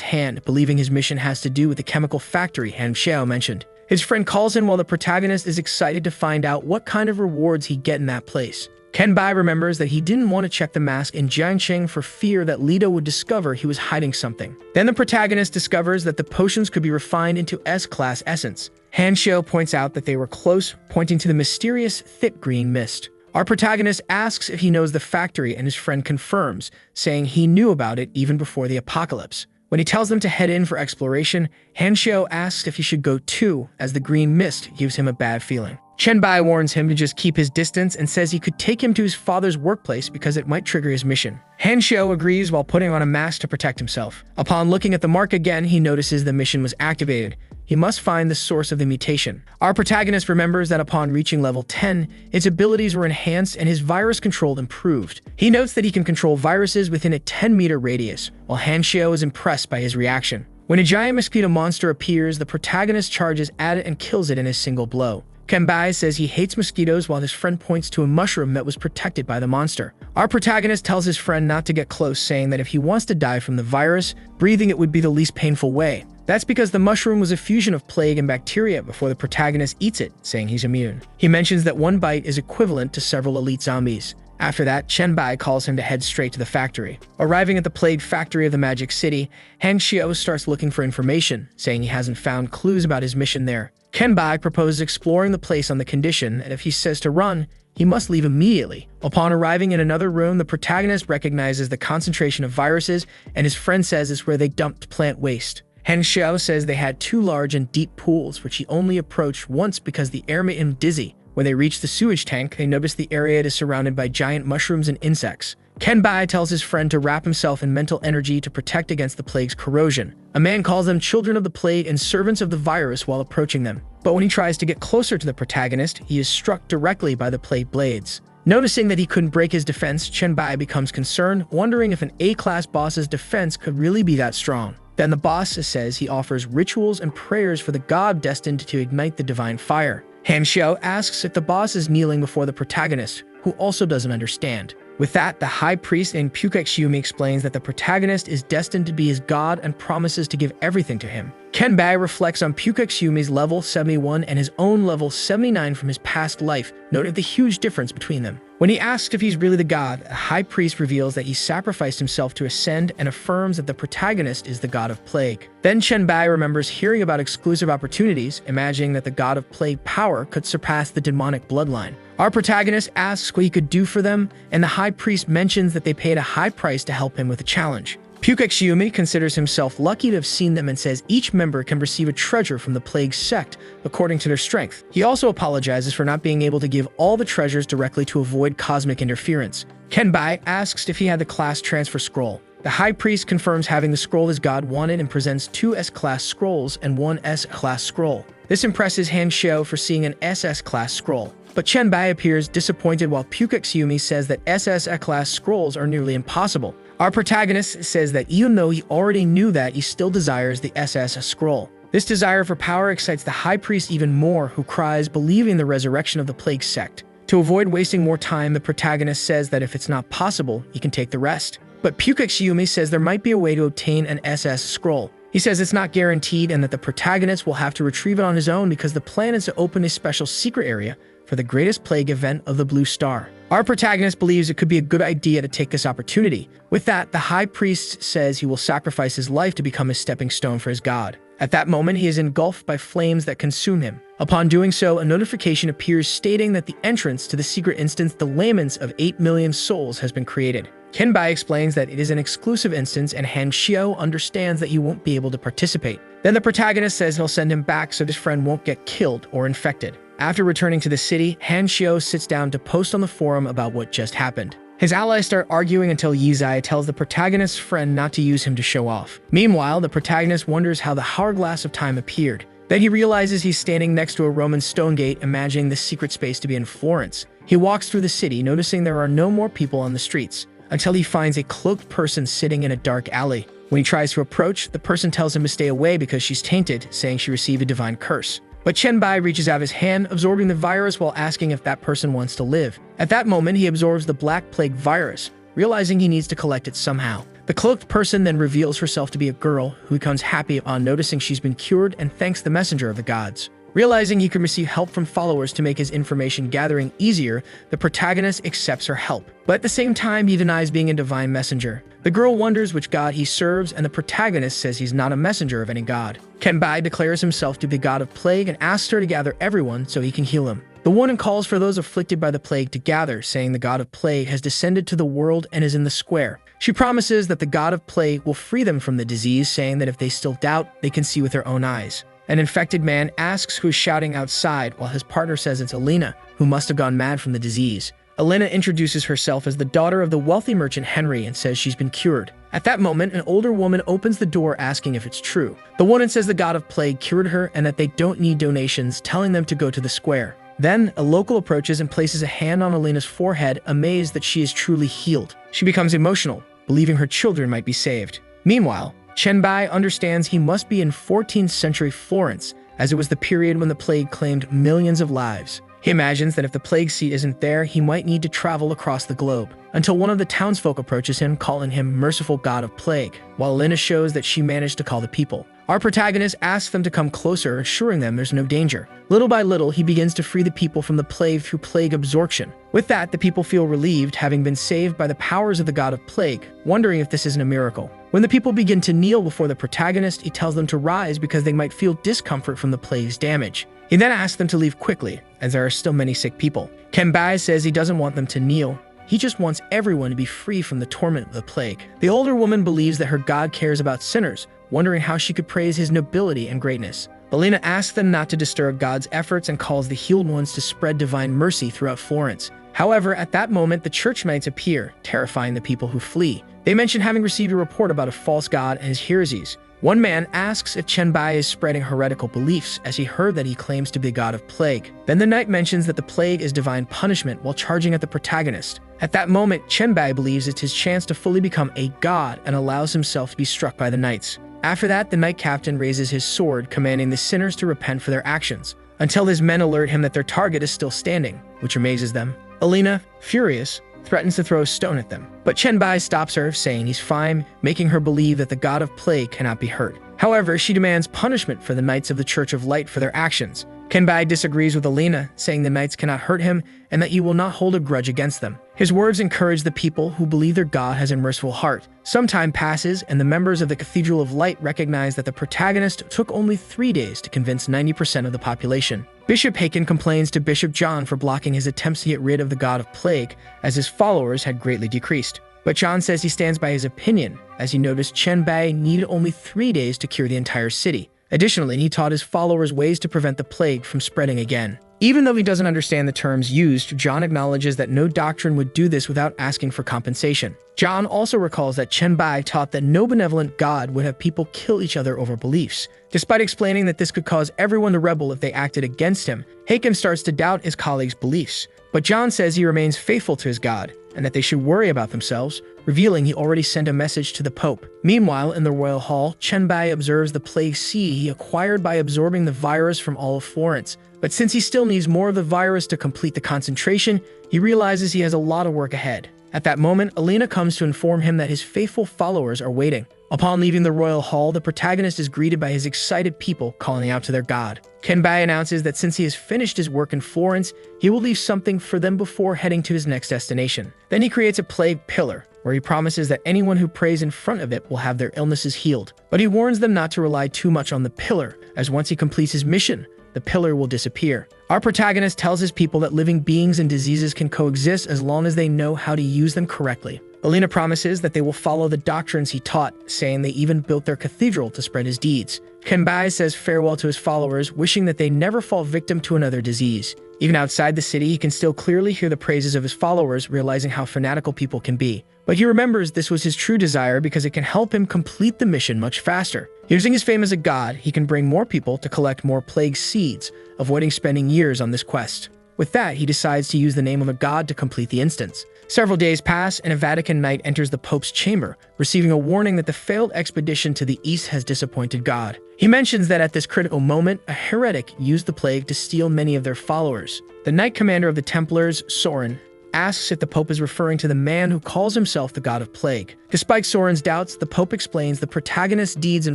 hand, believing his mission has to do with the chemical factory Hanshou mentioned. His friend calls in while the protagonist is excited to find out what kind of rewards he'd get in that place. Kenbai remembers that he didn't want to check the mask in Jiangsheng for fear that Lido would discover he was hiding something. Then the protagonist discovers that the potions could be refined into S-class essence. Hanshou points out that they were close, pointing to the mysterious thick green mist. Our protagonist asks if he knows the factory, and his friend confirms, saying he knew about it even before the apocalypse. When he tells them to head in for exploration, Hanshou asks if he should go too, as the green mist gives him a bad feeling. Chenbai warns him to just keep his distance and says he could take him to his father's workplace because it might trigger his mission. Hanshou agrees while putting on a mask to protect himself. Upon looking at the mark again, he notices the mission was activated. He must find the source of the mutation. Our protagonist remembers that upon reaching level 10, its abilities were enhanced and his virus control improved. He notes that he can control viruses within a 10-meter radius, while Hanshou is impressed by his reaction. When a giant mosquito monster appears, the protagonist charges at it and kills it in a single blow. Kenbai says he hates mosquitoes while his friend points to a mushroom that was protected by the monster. Our protagonist tells his friend not to get close, saying that if he wants to die from the virus, breathing it would be the least painful way. That's because the mushroom was a fusion of plague and bacteria before the protagonist eats it, saying he's immune. He mentions that one bite is equivalent to several elite zombies. After that, Chenbai calls him to head straight to the factory. Arriving at the plague factory of the Magic City, Hanshou starts looking for information, saying he hasn't found clues about his mission there. Kenbai proposes exploring the place on the condition that if he says to run, he must leave immediately. Upon arriving in another room, the protagonist recognizes the concentration of viruses, and his friend says it's where they dumped plant waste. Hanshou says they had two large and deep pools, which he only approached once because the air made him dizzy. When they reach the sewage tank, they notice the area is surrounded by giant mushrooms and insects. Kenbai tells his friend to wrap himself in mental energy to protect against the plague's corrosion. A man calls them children of the plague and servants of the virus while approaching them. But when he tries to get closer to the protagonist, he is struck directly by the plague blades. Noticing that he couldn't break his defense, Chenbai becomes concerned, wondering if an A-class boss's defense could really be that strong. Then the boss says he offers rituals and prayers for the god destined to ignite the divine fire. Hanshou asks if the boss is kneeling before the protagonist, who also doesn't understand. With that, the high priest in Pukexyumi explains that the protagonist is destined to be his god and promises to give everything to him. Kenbai reflects on Pukexyumi's level 71 and his own level 79 from his past life, noting the huge difference between them. When he asks if he's really the god, the high priest reveals that he sacrificed himself to ascend and affirms that the protagonist is the god of plague. Then Chenbai remembers hearing about exclusive opportunities, imagining that the god of plague power could surpass the demonic bloodline. Our protagonist asks what he could do for them, and the high priest mentions that they paid a high price to help him with the challenge. Pukexyumi considers himself lucky to have seen them and says each member can receive a treasure from the plague sect according to their strength. He also apologizes for not being able to give all the treasures directly to avoid cosmic interference. Kenbai asks if he had the class transfer scroll. The high priest confirms having the scroll as God wanted and presents 2 S-class scrolls and 1 S-class scroll. This impresses Hanshou for seeing an SS-class scroll. But Chenbai appears disappointed while Pukexyumi says that SS-class scrolls are nearly impossible. Our protagonist says that even though he already knew that, he still desires the SS scroll. This desire for power excites the high priest even more, who cries, believing the resurrection of the plague sect. To avoid wasting more time, the protagonist says that if it's not possible, he can take the rest. But Pukexyumi says there might be a way to obtain an SS scroll. He says it's not guaranteed and that the protagonist will have to retrieve it on his own because the plan is to open a special secret area for the greatest plague event of the Blue Star. Our protagonist believes it could be a good idea to take this opportunity. With that, the high priest says he will sacrifice his life to become a stepping stone for his god. At that moment, he is engulfed by flames that consume him. Upon doing so, a notification appears stating that the entrance to the secret instance, the laments of 8 million souls, has been created. Kenbai explains that it is an exclusive instance and Hanshou understands that he won't be able to participate. Then the protagonist says he'll send him back so his friend won't get killed or infected. After returning to the city, Han Xiu sits down to post on the forum about what just happened. His allies start arguing until Yizai tells the protagonist's friend not to use him to show off. Meanwhile, the protagonist wonders how the hourglass of time appeared. Then he realizes he's standing next to a Roman stone gate, imagining the secret space to be in Florence. He walks through the city, noticing there are no more people on the streets, until he finds a cloaked person sitting in a dark alley. When he tries to approach, the person tells him to stay away because she's tainted, saying she received a divine curse. But Chen Bai reaches out his hand, absorbing the virus while asking if that person wants to live. At that moment, he absorbs the Black Plague virus, realizing he needs to collect it somehow. The cloaked person then reveals herself to be a girl, who becomes happy upon noticing she's been cured and thanks the messenger of the gods. Realizing he can receive help from followers to make his information gathering easier, the protagonist accepts her help. But at the same time, he denies being a divine messenger. The girl wonders which god he serves, and the protagonist says he's not a messenger of any god. Chen Bai declares himself to be the god of plague and asks her to gather everyone so he can heal them. The woman calls for those afflicted by the plague to gather, saying the god of plague has descended to the world and is in the square. She promises that the god of plague will free them from the disease, saying that if they still doubt, they can see with their own eyes. An infected man asks who's shouting outside, while his partner says it's Alina, who must have gone mad from the disease. Alina introduces herself as the daughter of the wealthy merchant Henry and says she's been cured. At that moment, an older woman opens the door asking if it's true. The woman says the god of plague cured her and that they don't need donations, telling them to go to the square. Then, a local approaches and places a hand on Alina's forehead, amazed that she is truly healed. She becomes emotional, believing her children might be saved. Meanwhile, Chen Bai understands he must be in 14th century Florence, as it was the period when the plague claimed millions of lives. He imagines that if the plague seat isn't there, he might need to travel across the globe, until one of the townsfolk approaches him, calling him merciful god of plague, while Alina shows that she managed to call the people. Our protagonist asks them to come closer, assuring them there's no danger. Little by little, he begins to free the people from the plague through plague absorption. With that, the people feel relieved, having been saved by the powers of the god of plague, wondering if this isn't a miracle. When the people begin to kneel before the protagonist, he tells them to rise because they might feel discomfort from the plague's damage. He then asks them to leave quickly, as there are still many sick people. Chen Bai says he doesn't want them to kneel. He just wants everyone to be free from the torment of the plague. The older woman believes that her god cares about sinners, wondering how she could praise his nobility and greatness. Alina asks them not to disturb God's efforts and calls the healed ones to spread divine mercy throughout Florence. However, at that moment, the church knights appear, terrifying the people who flee. They mention having received a report about a false god and his heresies. One man asks if Chen Bai is spreading heretical beliefs, as he heard that he claims to be the god of plague. Then the knight mentions that the plague is divine punishment while charging at the protagonist. At that moment, Chen Bai believes it's his chance to fully become a god and allows himself to be struck by the knights. After that, the knight captain raises his sword, commanding the sinners to repent for their actions, until his men alert him that their target is still standing, which amazes them. Alina, furious, threatens to throw a stone at them, but Chen Bai stops her, saying he's fine, making her believe that the god of plague cannot be hurt. However, she demands punishment for the Knights of the Church of Light for their actions. Chen Bai disagrees with Alina, saying the knights cannot hurt him and that he will not hold a grudge against them. His words encourage the people who believe their god has a merciful heart. Some time passes, and the members of the Cathedral of Light recognize that the protagonist took only 3 days to convince 90% of the population. Bishop Haken complains to Bishop John for blocking his attempts to get rid of the god of plague, as his followers had greatly decreased. But John says he stands by his opinion, as he noticed Chen Bai needed only 3 days to cure the entire city. Additionally, he taught his followers ways to prevent the plague from spreading again. Even though he doesn't understand the terms used, John acknowledges that no doctrine would do this without asking for compensation. John also recalls that Chen Bai taught that no benevolent god would have people kill each other over beliefs. Despite explaining that this could cause everyone to rebel if they acted against him, Haken starts to doubt his colleagues' beliefs. But John says he remains faithful to his god, and that they should worry about themselves, revealing he already sent a message to the Pope. Meanwhile, in the royal hall, Chen Bai observes the plague seed he acquired by absorbing the virus from all of Florence. But since he still needs more of the virus to complete the concentration, he realizes he has a lot of work ahead. At that moment, Alina comes to inform him that his faithful followers are waiting. Upon leaving the royal hall, the protagonist is greeted by his excited people calling out to their god. Chen Bai announces that since he has finished his work in Florence, he will leave something for them before heading to his next destination. Then he creates a plague pillar, where he promises that anyone who prays in front of it will have their illnesses healed. But he warns them not to rely too much on the pillar, as once he completes his mission, the pillar will disappear. Our protagonist tells his people that living beings and diseases can coexist as long as they know how to use them correctly. Alina promises that they will follow the doctrines he taught, saying they even built their cathedral to spread his deeds. Chenbai says farewell to his followers, wishing that they never fall victim to another disease. Even outside the city, he can still clearly hear the praises of his followers, realizing how fanatical people can be. But he remembers this was his true desire because it can help him complete the mission much faster. Using his fame as a god, he can bring more people to collect more plague seeds, avoiding spending years on this quest. With that, he decides to use the name of a god to complete the instance. Several days pass, and a Vatican knight enters the Pope's chamber, receiving a warning that the failed expedition to the east has disappointed God. He mentions that at this critical moment, a heretic used the plague to steal many of their followers. The knight commander of the Templars, Soren, asks if the Pope is referring to the man who calls himself the god of plague. Despite Soren's doubts, the Pope explains the protagonist's deeds in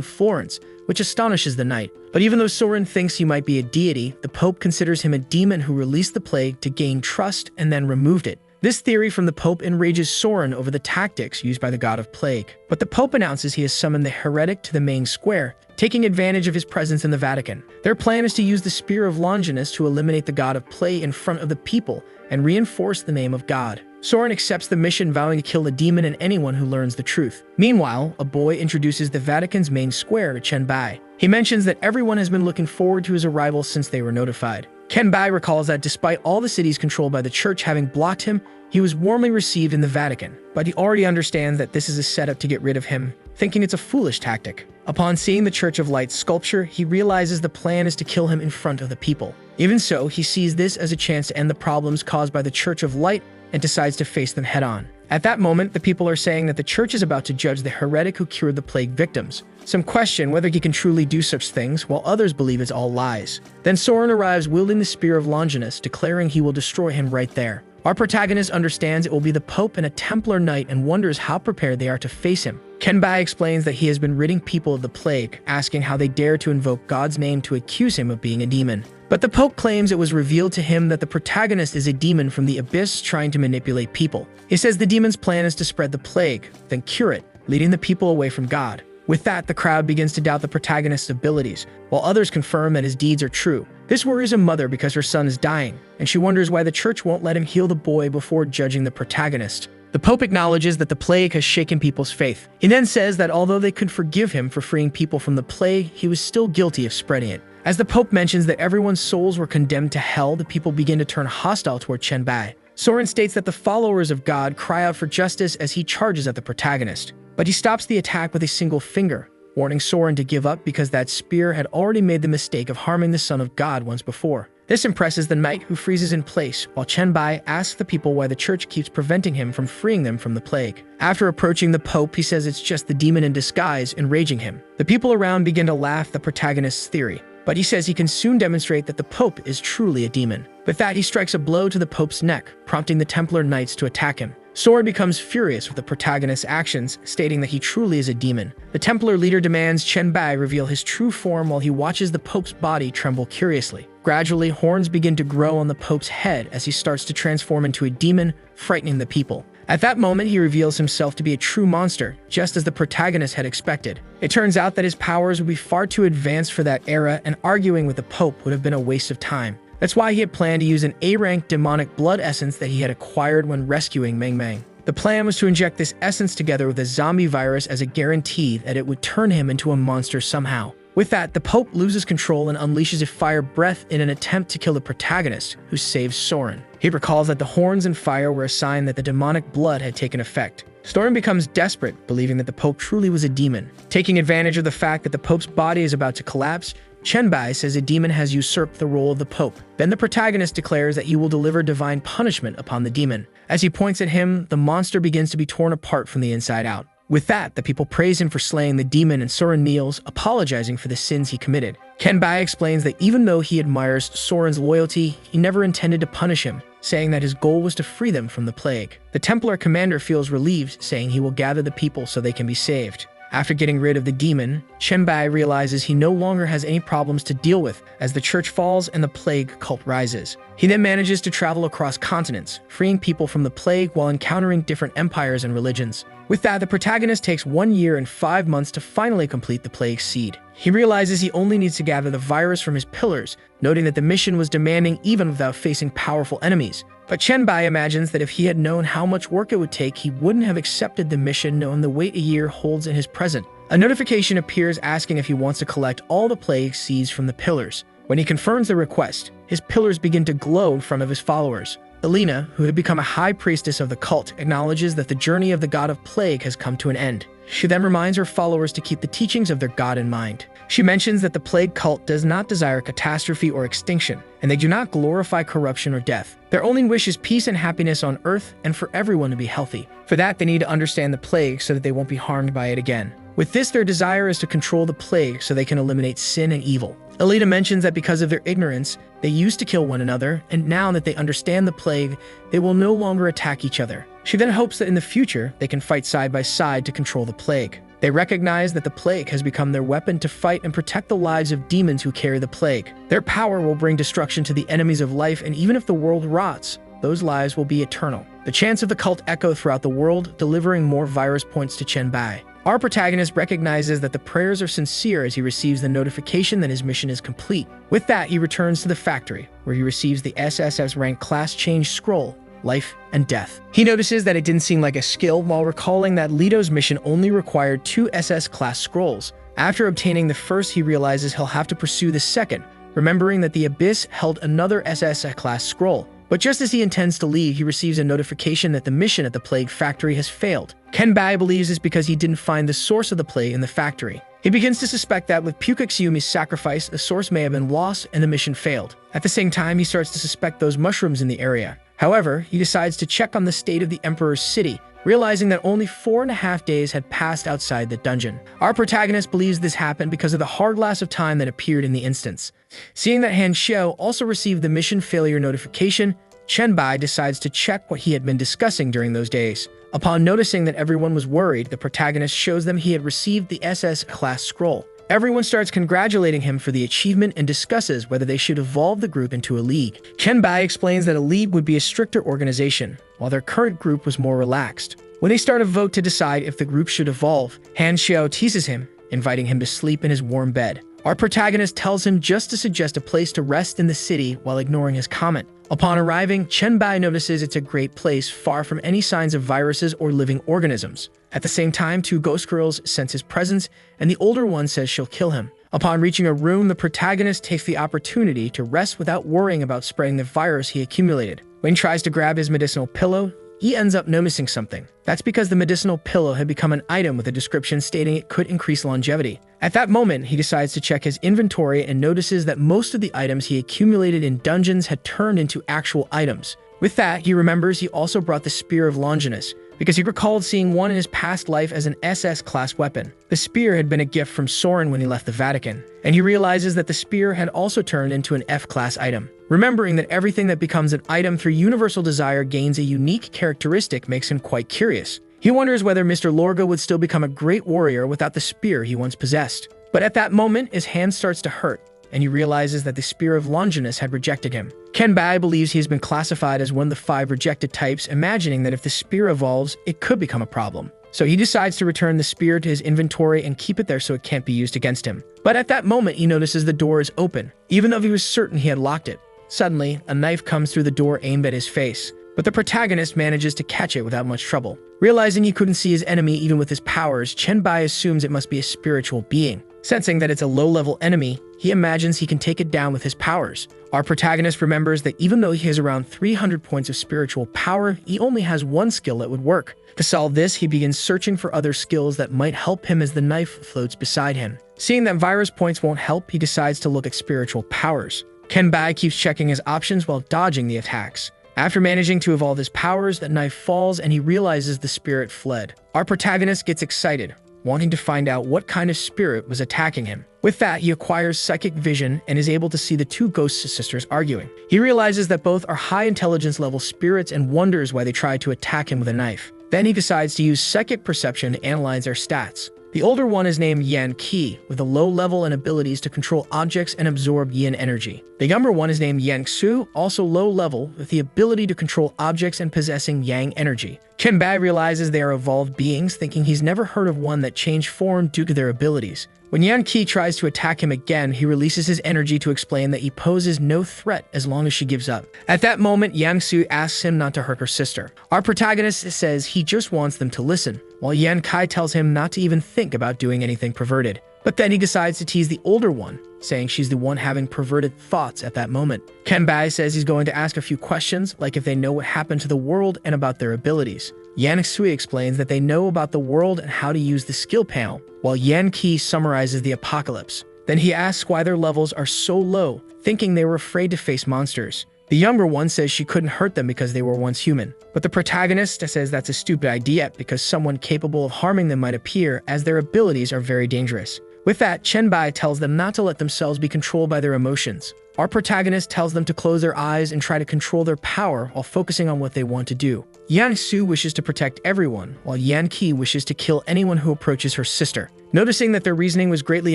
Florence, which astonishes the knight. But even though Soren thinks he might be a deity, the Pope considers him a demon who released the plague to gain trust and then removed it. This theory from the Pope enrages Soren over the tactics used by the god of plague. But the Pope announces he has summoned the heretic to the main square, taking advantage of his presence in the Vatican. Their plan is to use the Spear of Longinus to eliminate the god of plague in front of the people and reinforce the name of God. Soren accepts the mission, vowing to kill the demon and anyone who learns the truth. Meanwhile, a boy introduces the Vatican's main square to Chenbai. He mentions that everyone has been looking forward to his arrival since they were notified. Chenbai recalls that despite all the cities controlled by the church having blocked him, he was warmly received in the Vatican, but he already understands that this is a setup to get rid of him, thinking it's a foolish tactic. Upon seeing the Church of Light's sculpture, he realizes the plan is to kill him in front of the people. Even so, he sees this as a chance to end the problems caused by the Church of Light and decides to face them head-on. At that moment, the people are saying that the church is about to judge the heretic who cured the plague victims. Some question whether he can truly do such things, while others believe it's all lies. Then Soren arrives wielding the Spear of Longinus, declaring he will destroy him right there. Our protagonist understands it will be the Pope and a Templar knight and wonders how prepared they are to face him. Chenbai explains that he has been ridding people of the plague, asking how they dare to invoke God's name to accuse him of being a demon. But the Pope claims it was revealed to him that the protagonist is a demon from the abyss trying to manipulate people. He says the demon's plan is to spread the plague, then cure it, leading the people away from God. With that, the crowd begins to doubt the protagonist's abilities, while others confirm that his deeds are true. This worries a mother because her son is dying, and she wonders why the church won't let him heal the boy before judging the protagonist. The Pope acknowledges that the plague has shaken people's faith. He then says that although they could forgive him for freeing people from the plague, he was still guilty of spreading it. As the Pope mentions that everyone's souls were condemned to hell, the people begin to turn hostile toward Chenbai. Soren states that the followers of God cry out for justice as he charges at the protagonist. But he stops the attack with a single finger, warning Soren to give up because that spear had already made the mistake of harming the Son of God once before. This impresses the knight, who freezes in place, while Chenbai asks the people why the church keeps preventing him from freeing them from the plague. After approaching the Pope, he says it's just the demon in disguise, enraging him. The people around begin to laugh at the protagonist's theory, but he says he can soon demonstrate that the Pope is truly a demon. With that, he strikes a blow to the Pope's neck, prompting the Templar knights to attack him. Soren becomes furious with the protagonist's actions, stating that he truly is a demon. The Templar leader demands Chenbai reveal his true form while he watches the Pope's body tremble curiously. Gradually, horns begin to grow on the Pope's head as he starts to transform into a demon, frightening the people. At that moment, he reveals himself to be a true monster, just as the protagonist had expected. It turns out that his powers would be far too advanced for that era, and arguing with the Pope would have been a waste of time. That's why he had planned to use an A-rank demonic blood essence that he had acquired when rescuing Meng Meng. The plan was to inject this essence together with a zombie virus as a guarantee that it would turn him into a monster somehow. With that, the Pope loses control and unleashes a fire breath in an attempt to kill the protagonist, who saves Soren. He recalls that the horns and fire were a sign that the demonic blood had taken effect. Soren becomes desperate, believing that the Pope truly was a demon. Taking advantage of the fact that the Pope's body is about to collapse, Chenbai says a demon has usurped the role of the Pope. Then the protagonist declares that he will deliver divine punishment upon the demon. As he points at him, the monster begins to be torn apart from the inside out. With that, the people praise him for slaying the demon, and Soren kneels, apologizing for the sins he committed. Chenbai explains that even though he admires Soren's loyalty, he never intended to punish him, saying that his goal was to free them from the plague. The Templar commander feels relieved, saying he will gather the people so they can be saved. After getting rid of the demon, Chenbai realizes he no longer has any problems to deal with as the church falls and the plague cult rises. He then manages to travel across continents, freeing people from the plague while encountering different empires and religions. With that, the protagonist takes 1 year and 5 months to finally complete the plague seed. He realizes he only needs to gather the virus from his pillars, noting that the mission was demanding even without facing powerful enemies. But Chenbai imagines that if he had known how much work it would take, he wouldn't have accepted the mission knowing the weight a year holds in his present. A notification appears asking if he wants to collect all the plague seeds from the pillars. When he confirms the request, his pillars begin to glow in front of his followers. Elena, who had become a high priestess of the cult, acknowledges that the journey of the god of plague has come to an end. She then reminds her followers to keep the teachings of their god in mind. She mentions that the plague cult does not desire catastrophe or extinction, and they do not glorify corruption or death. Their only wish is peace and happiness on Earth and for everyone to be healthy. For that, they need to understand the plague so that they won't be harmed by it again. With this, their desire is to control the plague so they can eliminate sin and evil. Alita mentions that because of their ignorance, they used to kill one another, and now that they understand the plague, they will no longer attack each other. She then hopes that in the future, they can fight side by side to control the plague. They recognize that the plague has become their weapon to fight and protect the lives of demons who carry the plague. Their power will bring destruction to the enemies of life, and even if the world rots, those lives will be eternal. The chants of the cult echo throughout the world, delivering more virus points to Chenbai. Our protagonist recognizes that the prayers are sincere as he receives the notification that his mission is complete. With that, he returns to the factory, where he receives the SSS rank class change scroll, Life and Death. He notices that it didn't seem like a skill while recalling that Lito's mission only required 2 SS class scrolls. After obtaining the first, he realizes he'll have to pursue the second, remembering that the Abyss held another SS class scroll. But just as he intends to leave, he receives a notification that the mission at the plague factory has failed. Kenbai believes it's because he didn't find the source of the plague in the factory. He begins to suspect that with Pukexumi's sacrifice, the source may have been lost and the mission failed. At the same time, he starts to suspect those mushrooms in the area. However, he decides to check on the state of the Emperor's city, realizing that only 4.5 days had passed outside the dungeon. Our protagonist believes this happened because of the hard glass of time that appeared in the instance. Seeing that Han Xiao also received the mission failure notification, Chenbai decides to check what he had been discussing during those days. Upon noticing that everyone was worried, the protagonist shows them he had received the SS class scroll. Everyone starts congratulating him for the achievement and discusses whether they should evolve the group into a league. Chenbai explains that a league would be a stricter organization, while their current group was more relaxed. When they start a vote to decide if the group should evolve, Han Xiao teases him, inviting him to sleep in his warm bed. Our protagonist tells him just to suggest a place to rest in the city while ignoring his comment. Upon arriving, Chenbai notices it's a great place far from any signs of viruses or living organisms. At the same time, 2 ghost girls sense his presence, and the older one says she'll kill him. Upon reaching a room, the protagonist takes the opportunity to rest without worrying about spreading the virus he accumulated. When he tries to grab his medicinal pillow, he ends up noticing something. That's because the medicinal pillow had become an item with a description stating it could increase longevity. At that moment, he decides to check his inventory and notices that most of the items he accumulated in dungeons had turned into actual items. With that, he remembers he also brought the Spear of Longinus, because he recalled seeing one in his past life as an SS class weapon. The spear had been a gift from Soren when he left the Vatican, and he realizes that the spear had also turned into an F-class item. Remembering that everything that becomes an item through universal desire gains a unique characteristic makes him quite curious. He wonders whether Mr. Lorga would still become a great warrior without the spear he once possessed. But at that moment, his hand starts to hurt, and he realizes that the Spear of Longinus had rejected him. Kenbai believes he has been classified as one of the 5 rejected types, imagining that if the spear evolves, it could become a problem. So he decides to return the spear to his inventory and keep it there so it can't be used against him. But at that moment, he notices the door is open, even though he was certain he had locked it. Suddenly, a knife comes through the door aimed at his face, but the protagonist manages to catch it without much trouble. Realizing he couldn't see his enemy even with his powers, Chenbai assumes it must be a spiritual being. Sensing that it's a low-level enemy, he imagines he can take it down with his powers. Our protagonist remembers that even though he has around 300 points of spiritual power, he only has 1 skill that would work. To solve this, he begins searching for other skills that might help him as the knife floats beside him. Seeing that virus points won't help, he decides to look at spiritual powers. Kenbai keeps checking his options while dodging the attacks. After managing to evolve his powers, the knife falls and he realizes the spirit fled. Our protagonist gets excited, wanting to find out what kind of spirit was attacking him. With that, he acquires psychic vision and is able to see the 2 ghost sisters arguing. He realizes that both are high intelligence level spirits and wonders why they tried to attack him with a knife. Then he decides to use psychic perception to analyze their stats. The older one is named Yan Qi, with a low level and abilities to control objects and absorb yin energy. The younger one is named Yang Xu, also low level, with the ability to control objects and possessing yang energy. Qianbai realizes they are evolved beings, thinking he's never heard of one that changed form due to their abilities. When Yan Qi tries to attack him again, he releases his energy to explain that he poses no threat as long as she gives up. At that moment, Yang Xu asks him not to hurt her sister. Our protagonist says he just wants them to listen, while Yan Kai tells him not to even think about doing anything perverted. But then he decides to tease the older one, saying she's the one having perverted thoughts at that moment. Qianbai says he's going to ask a few questions, like if they know what happened to the world and about their abilities. Yan Xui explains that they know about the world and how to use the skill panel, while Yan Qi summarizes the apocalypse. Then he asks why their levels are so low, thinking they were afraid to face monsters. The younger one says she couldn't hurt them because they were once human. But the protagonist says that's a stupid idea because someone capable of harming them might appear, as their abilities are very dangerous. With that, Qianbai tells them not to let themselves be controlled by their emotions. Our protagonist tells them to close their eyes and try to control their power while focusing on what they want to do. Yan Su wishes to protect everyone, while Yan Qi wishes to kill anyone who approaches her sister. Noticing that their reasoning was greatly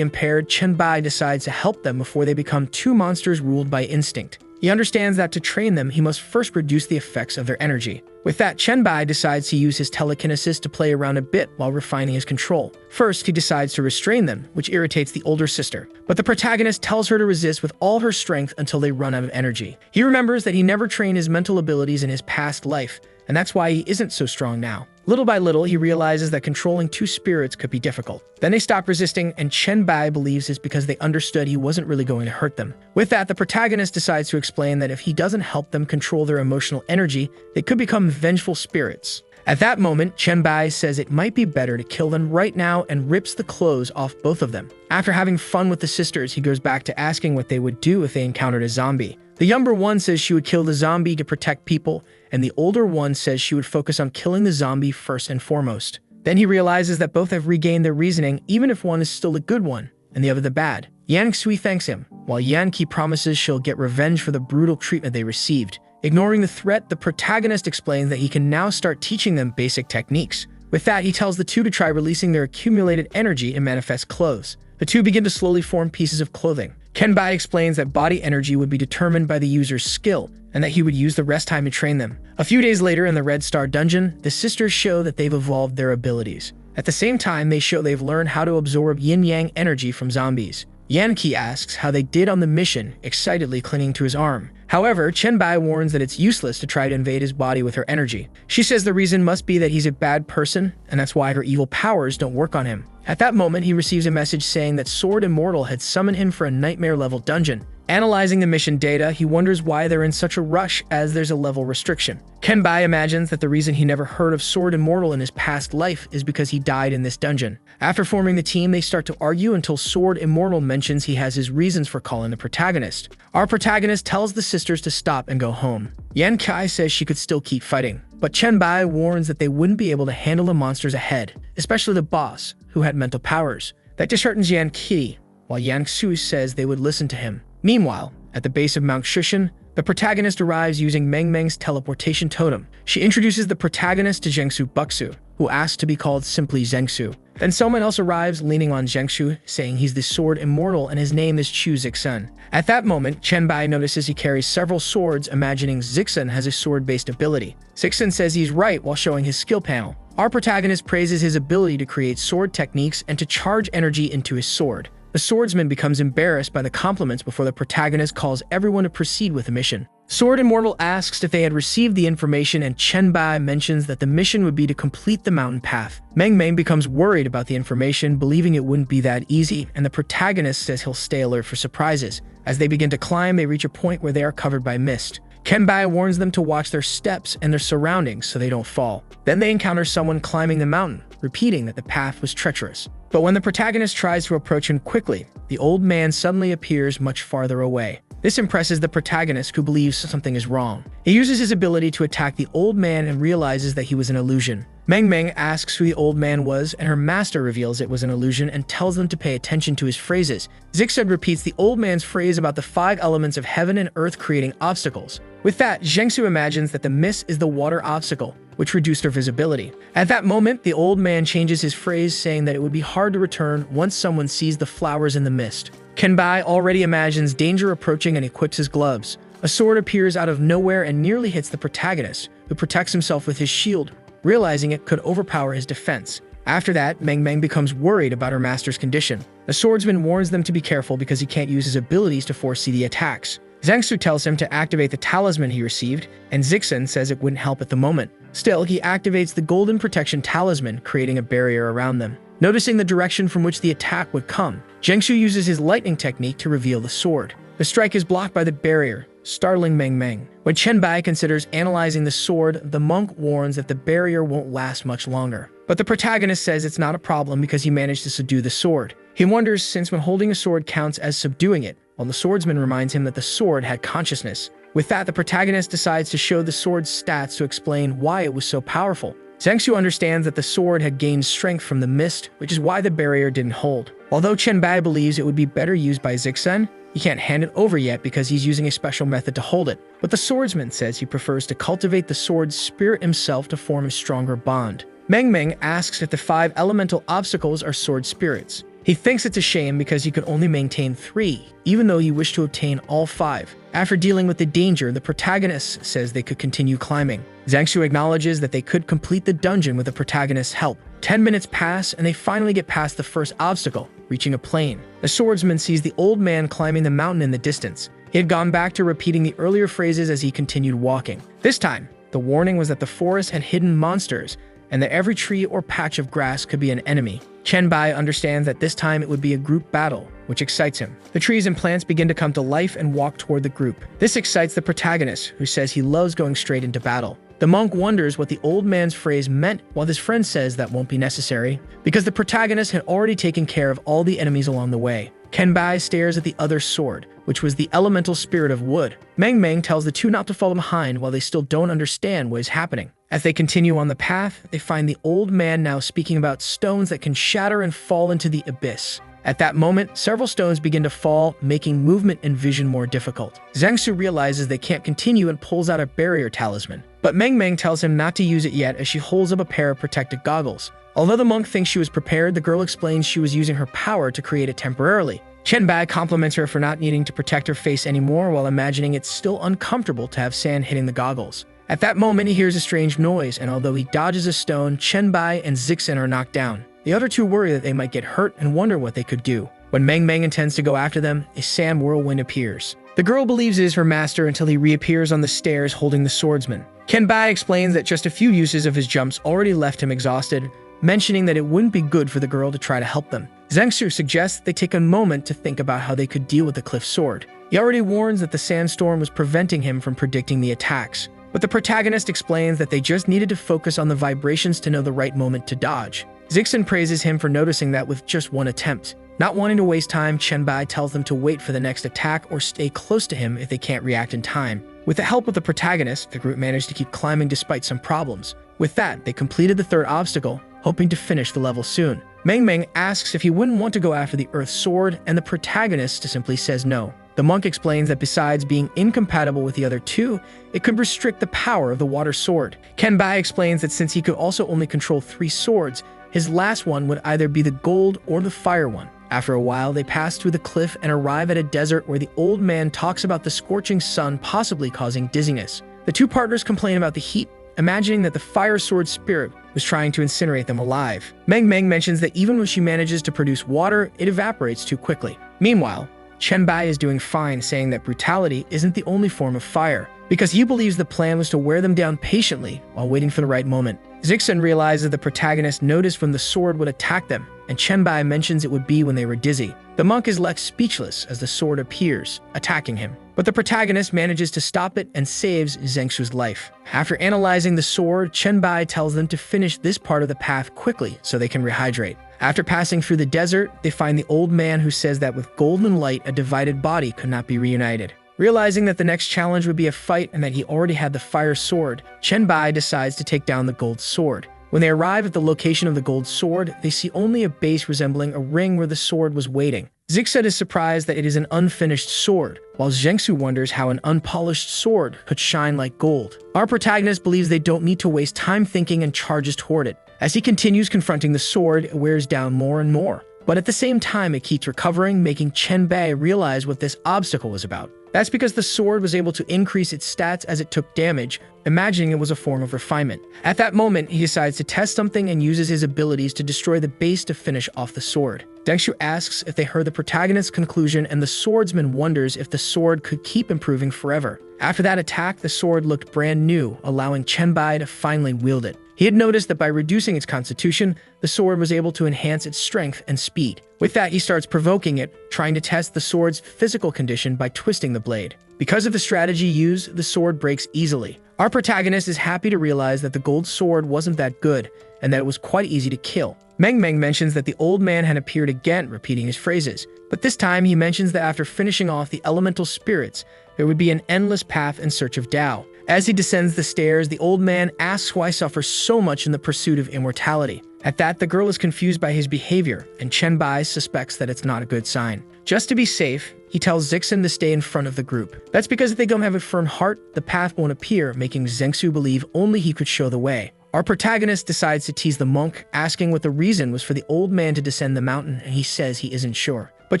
impaired, Qianbai decides to help them before they become two monsters ruled by instinct. He understands that to train them, he must first reduce the effects of their energy. With that, Qianbai decides to use his telekinesis to play around a bit while refining his control. First, he decides to restrain them, which irritates the older sister. But the protagonist tells her to resist with all her strength until they run out of energy. He remembers that he never trained his mental abilities in his past life, and that's why he isn't so strong now. Little by little, he realizes that controlling two spirits could be difficult. Then they stop resisting, and Qianbai believes it's because they understood he wasn't really going to hurt them. With that, the protagonist decides to explain that if he doesn't help them control their emotional energy, they could become vengeful spirits. At that moment, Qianbai says it might be better to kill them right now and rips the clothes off both of them. After having fun with the sisters, he goes back to asking what they would do if they encountered a zombie. The younger one says she would kill the zombie to protect people, and the older one says she would focus on killing the zombie first and foremost. Then he realizes that both have regained their reasoning, even if one is still the good one, and the other the bad. Yang Sui thanks him, while Yan Qi promises she'll get revenge for the brutal treatment they received. Ignoring the threat, the protagonist explains that he can now start teaching them basic techniques. With that, he tells the two to try releasing their accumulated energy and manifest clothes. The two begin to slowly form pieces of clothing. Qianbai explains that body energy would be determined by the user's skill, and that he would use the rest time to train them. A few days later in the Red Star Dungeon, the sisters show that they've evolved their abilities. At the same time, they show they've learned how to absorb yin-yang energy from zombies. Yan Qi asks how they did on the mission, excitedly clinging to his arm. However, Qianbai warns that it's useless to try to invade his body with her energy. She says the reason must be that he's a bad person, and that's why her evil powers don't work on him. At that moment, he receives a message saying that Sword Immortal had summoned him for a nightmare-level dungeon. Analyzing the mission data, he wonders why they're in such a rush as there's a level restriction. Qianbai imagines that the reason he never heard of Sword Immortal in his past life is because he died in this dungeon. After forming the team, they start to argue until Sword Immortal mentions he has his reasons for calling the protagonist. Our protagonist tells the sisters to stop and go home. Yan Kai says she could still keep fighting, but Qianbai warns that they wouldn't be able to handle the monsters ahead, especially the boss, who had mental powers. That disheartens Yan Qi, while Yang Su says they would listen to him. Meanwhile, at the base of Mount Shushan, the protagonist arrives using Meng Meng's teleportation totem. She introduces the protagonist to Zhengsu Buxu, who asks to be called simply Zhengsu. Then someone else arrives leaning on Zhengsu, saying he's the Sword Immortal and his name is Chu Zixun. At that moment, Qianbai notices he carries several swords, imagining Zixun has a sword-based ability. Zixun says he's right while showing his skill panel. Our protagonist praises his ability to create sword techniques and to charge energy into his sword. The swordsman becomes embarrassed by the compliments before the protagonist calls everyone to proceed with the mission. Sword Immortal asks if they had received the information, and Qianbai mentions that the mission would be to complete the mountain path. Meng Meng becomes worried about the information, believing it wouldn't be that easy, and the protagonist says he'll stay alert for surprises. As they begin to climb, they reach a point where they are covered by mist. Qianbai warns them to watch their steps and their surroundings so they don't fall. Then they encounter someone climbing the mountain, repeating that the path was treacherous. But when the protagonist tries to approach him quickly, the old man suddenly appears much farther away. This impresses the protagonist, who believes something is wrong. He uses his ability to attack the old man and realizes that he was an illusion. Meng asks who the old man was, and her master reveals it was an illusion and tells them to pay attention to his phrases. Zixun repeats the old man's phrase about the 5 elements of heaven and earth creating obstacles. With that, Zhengsu imagines that the mist is the water obstacle, which reduced her visibility. At that moment, the old man changes his phrase, saying that it would be hard to return once someone sees the flowers in the mist. Kenbai already imagines danger approaching and equips his gloves. A sword appears out of nowhere and nearly hits the protagonist, who protects himself with his shield, realizing it could overpower his defense. After that, Meng becomes worried about her master's condition. The swordsman warns them to be careful because he can't use his abilities to foresee the attacks. Zhengsu tells him to activate the talisman he received, and Zixun says it wouldn't help at the moment. Still, he activates the golden protection talisman, creating a barrier around them. Noticing the direction from which the attack would come, Zhengsu uses his lightning technique to reveal the sword. The strike is blocked by the barrier, startling Meng. When Chenbai considers analyzing the sword, the monk warns that the barrier won't last much longer. But the protagonist says it's not a problem because he managed to subdue the sword. He wonders, since when holding a sword counts as subduing it, while the swordsman reminds him that the sword had consciousness. With that, the protagonist decides to show the sword's stats to explain why it was so powerful. Zhengsu understands that the sword had gained strength from the mist, which is why the barrier didn't hold. Although Chenbai believes it would be better used by Zixun, he can't hand it over yet because he's using a special method to hold it. But the swordsman says he prefers to cultivate the sword's spirit himself to form a stronger bond. Meng asks if the 5 elemental obstacles are sword spirits. He thinks it's a shame because he could only maintain 3, even though he wished to obtain all 5. After dealing with the danger, the protagonist says they could continue climbing. Zhengsu acknowledges that they could complete the dungeon with the protagonist's help. 10 minutes pass, and they finally get past the first obstacle, reaching a plain. The swordsman sees the old man climbing the mountain in the distance. He had gone back to repeating the earlier phrases as he continued walking. This time, the warning was that the forest had hidden monsters, and that every tree or patch of grass could be an enemy. Chenbai understands that this time it would be a group battle, which excites him. The trees and plants begin to come to life and walk toward the group. This excites the protagonist, who says he loves going straight into battle. The monk wonders what the old man's phrase meant, while his friend says that won't be necessary, because the protagonist had already taken care of all the enemies along the way. Kenbai stares at the other sword, which was the elemental spirit of wood. Meng tells the two not to fall behind while they still don't understand what is happening. As they continue on the path, they find the old man now speaking about stones that can shatter and fall into the abyss. At that moment, several stones begin to fall, making movement and vision more difficult. Zhengsu realizes they can't continue and pulls out a barrier talisman. But Meng tells him not to use it yet as she holds up a pair of protective goggles. Although the monk thinks she was prepared, the girl explains she was using her power to create it temporarily. Chenbai compliments her for not needing to protect her face anymore while imagining it's still uncomfortable to have sand hitting the goggles. At that moment, he hears a strange noise, and although he dodges a stone, Chenbai and Zixun are knocked down. The other two worry that they might get hurt and wonder what they could do. When Meng intends to go after them, a sand whirlwind appears. The girl believes it is her master until he reappears on the stairs holding the swordsman. Kenbai explains that just a few uses of his jumps already left him exhausted, mentioning that it wouldn't be good for the girl to try to help them. Zhengsu suggests they take a moment to think about how they could deal with the cliff sword. He already warns that the sandstorm was preventing him from predicting the attacks. But the protagonist explains that they just needed to focus on the vibrations to know the right moment to dodge. Zixun praises him for noticing that with just one attempt. Not wanting to waste time, Chenbai tells them to wait for the next attack or stay close to him if they can't react in time. With the help of the protagonist, the group managed to keep climbing despite some problems. With that, they completed the third obstacle, hoping to finish the level soon. Meng asks if he wouldn't want to go after the Earth Sword, and the protagonist simply says no. The monk explains that besides being incompatible with the other two, it could restrict the power of the water sword. Kenbai explains that since he could also only control 3 swords, his last one would either be the gold or the fire one. After a while, they pass through the cliff and arrive at a desert where the old man talks about the scorching sun possibly causing dizziness. The two partners complain about the heat, imagining that the fire sword spirit was trying to incinerate them alive. Meng mentions that even when she manages to produce water, it evaporates too quickly. Meanwhile, Chenbai is doing fine, saying that brutality isn't the only form of fire, because he believes the plan was to wear them down patiently while waiting for the right moment. Zixun realizes the protagonist noticed when the sword would attack them, and Chenbai mentions it would be when they were dizzy. The monk is left speechless as the sword appears, attacking him. But the protagonist manages to stop it and saves Zhengsu's life. After analyzing the sword, Chenbai tells them to finish this part of the path quickly so they can rehydrate. After passing through the desert, they find the old man who says that with golden light, a divided body could not be reunited. Realizing that the next challenge would be a fight and that he already had the fire sword, Chen Bai decides to take down the gold sword. When they arrive at the location of the gold sword, they see only a base resembling a ring where the sword was waiting. Zixet is surprised that it is an unfinished sword, while Zhengsu wonders how an unpolished sword could shine like gold. Our protagonist believes they don't need to waste time thinking and charges toward it. As he continues confronting the sword, it wears down more and more. But at the same time, it keeps recovering, making Chen Bai realize what this obstacle was about. That's because the sword was able to increase its stats as it took damage, imagining it was a form of refinement. At that moment, he decides to test something and uses his abilities to destroy the base to finish off the sword. Dengshu asks if they heard the protagonist's conclusion, and the swordsman wonders if the sword could keep improving forever. After that attack, the sword looked brand new, allowing Chen Bai to finally wield it. He had noticed that by reducing its constitution, the sword was able to enhance its strength and speed. With that, he starts provoking it, trying to test the sword's physical condition by twisting the blade. Because of the strategy used, the sword breaks easily. Our protagonist is happy to realize that the gold sword wasn't that good, and that it was quite easy to kill. Meng Meng mentions that the old man had appeared again, repeating his phrases. But this time, he mentions that after finishing off the elemental spirits, there would be an endless path in search of Tao. As he descends the stairs, the old man asks why he suffers so much in the pursuit of immortality. At that, the girl is confused by his behavior, and Chen Bai suspects that it's not a good sign. Just to be safe, he tells Zixen to stay in front of the group. That's because if they don't have a firm heart, the path won't appear, making Zhengsu believe only he could show the way. Our protagonist decides to tease the monk, asking what the reason was for the old man to descend the mountain, and he says he isn't sure. But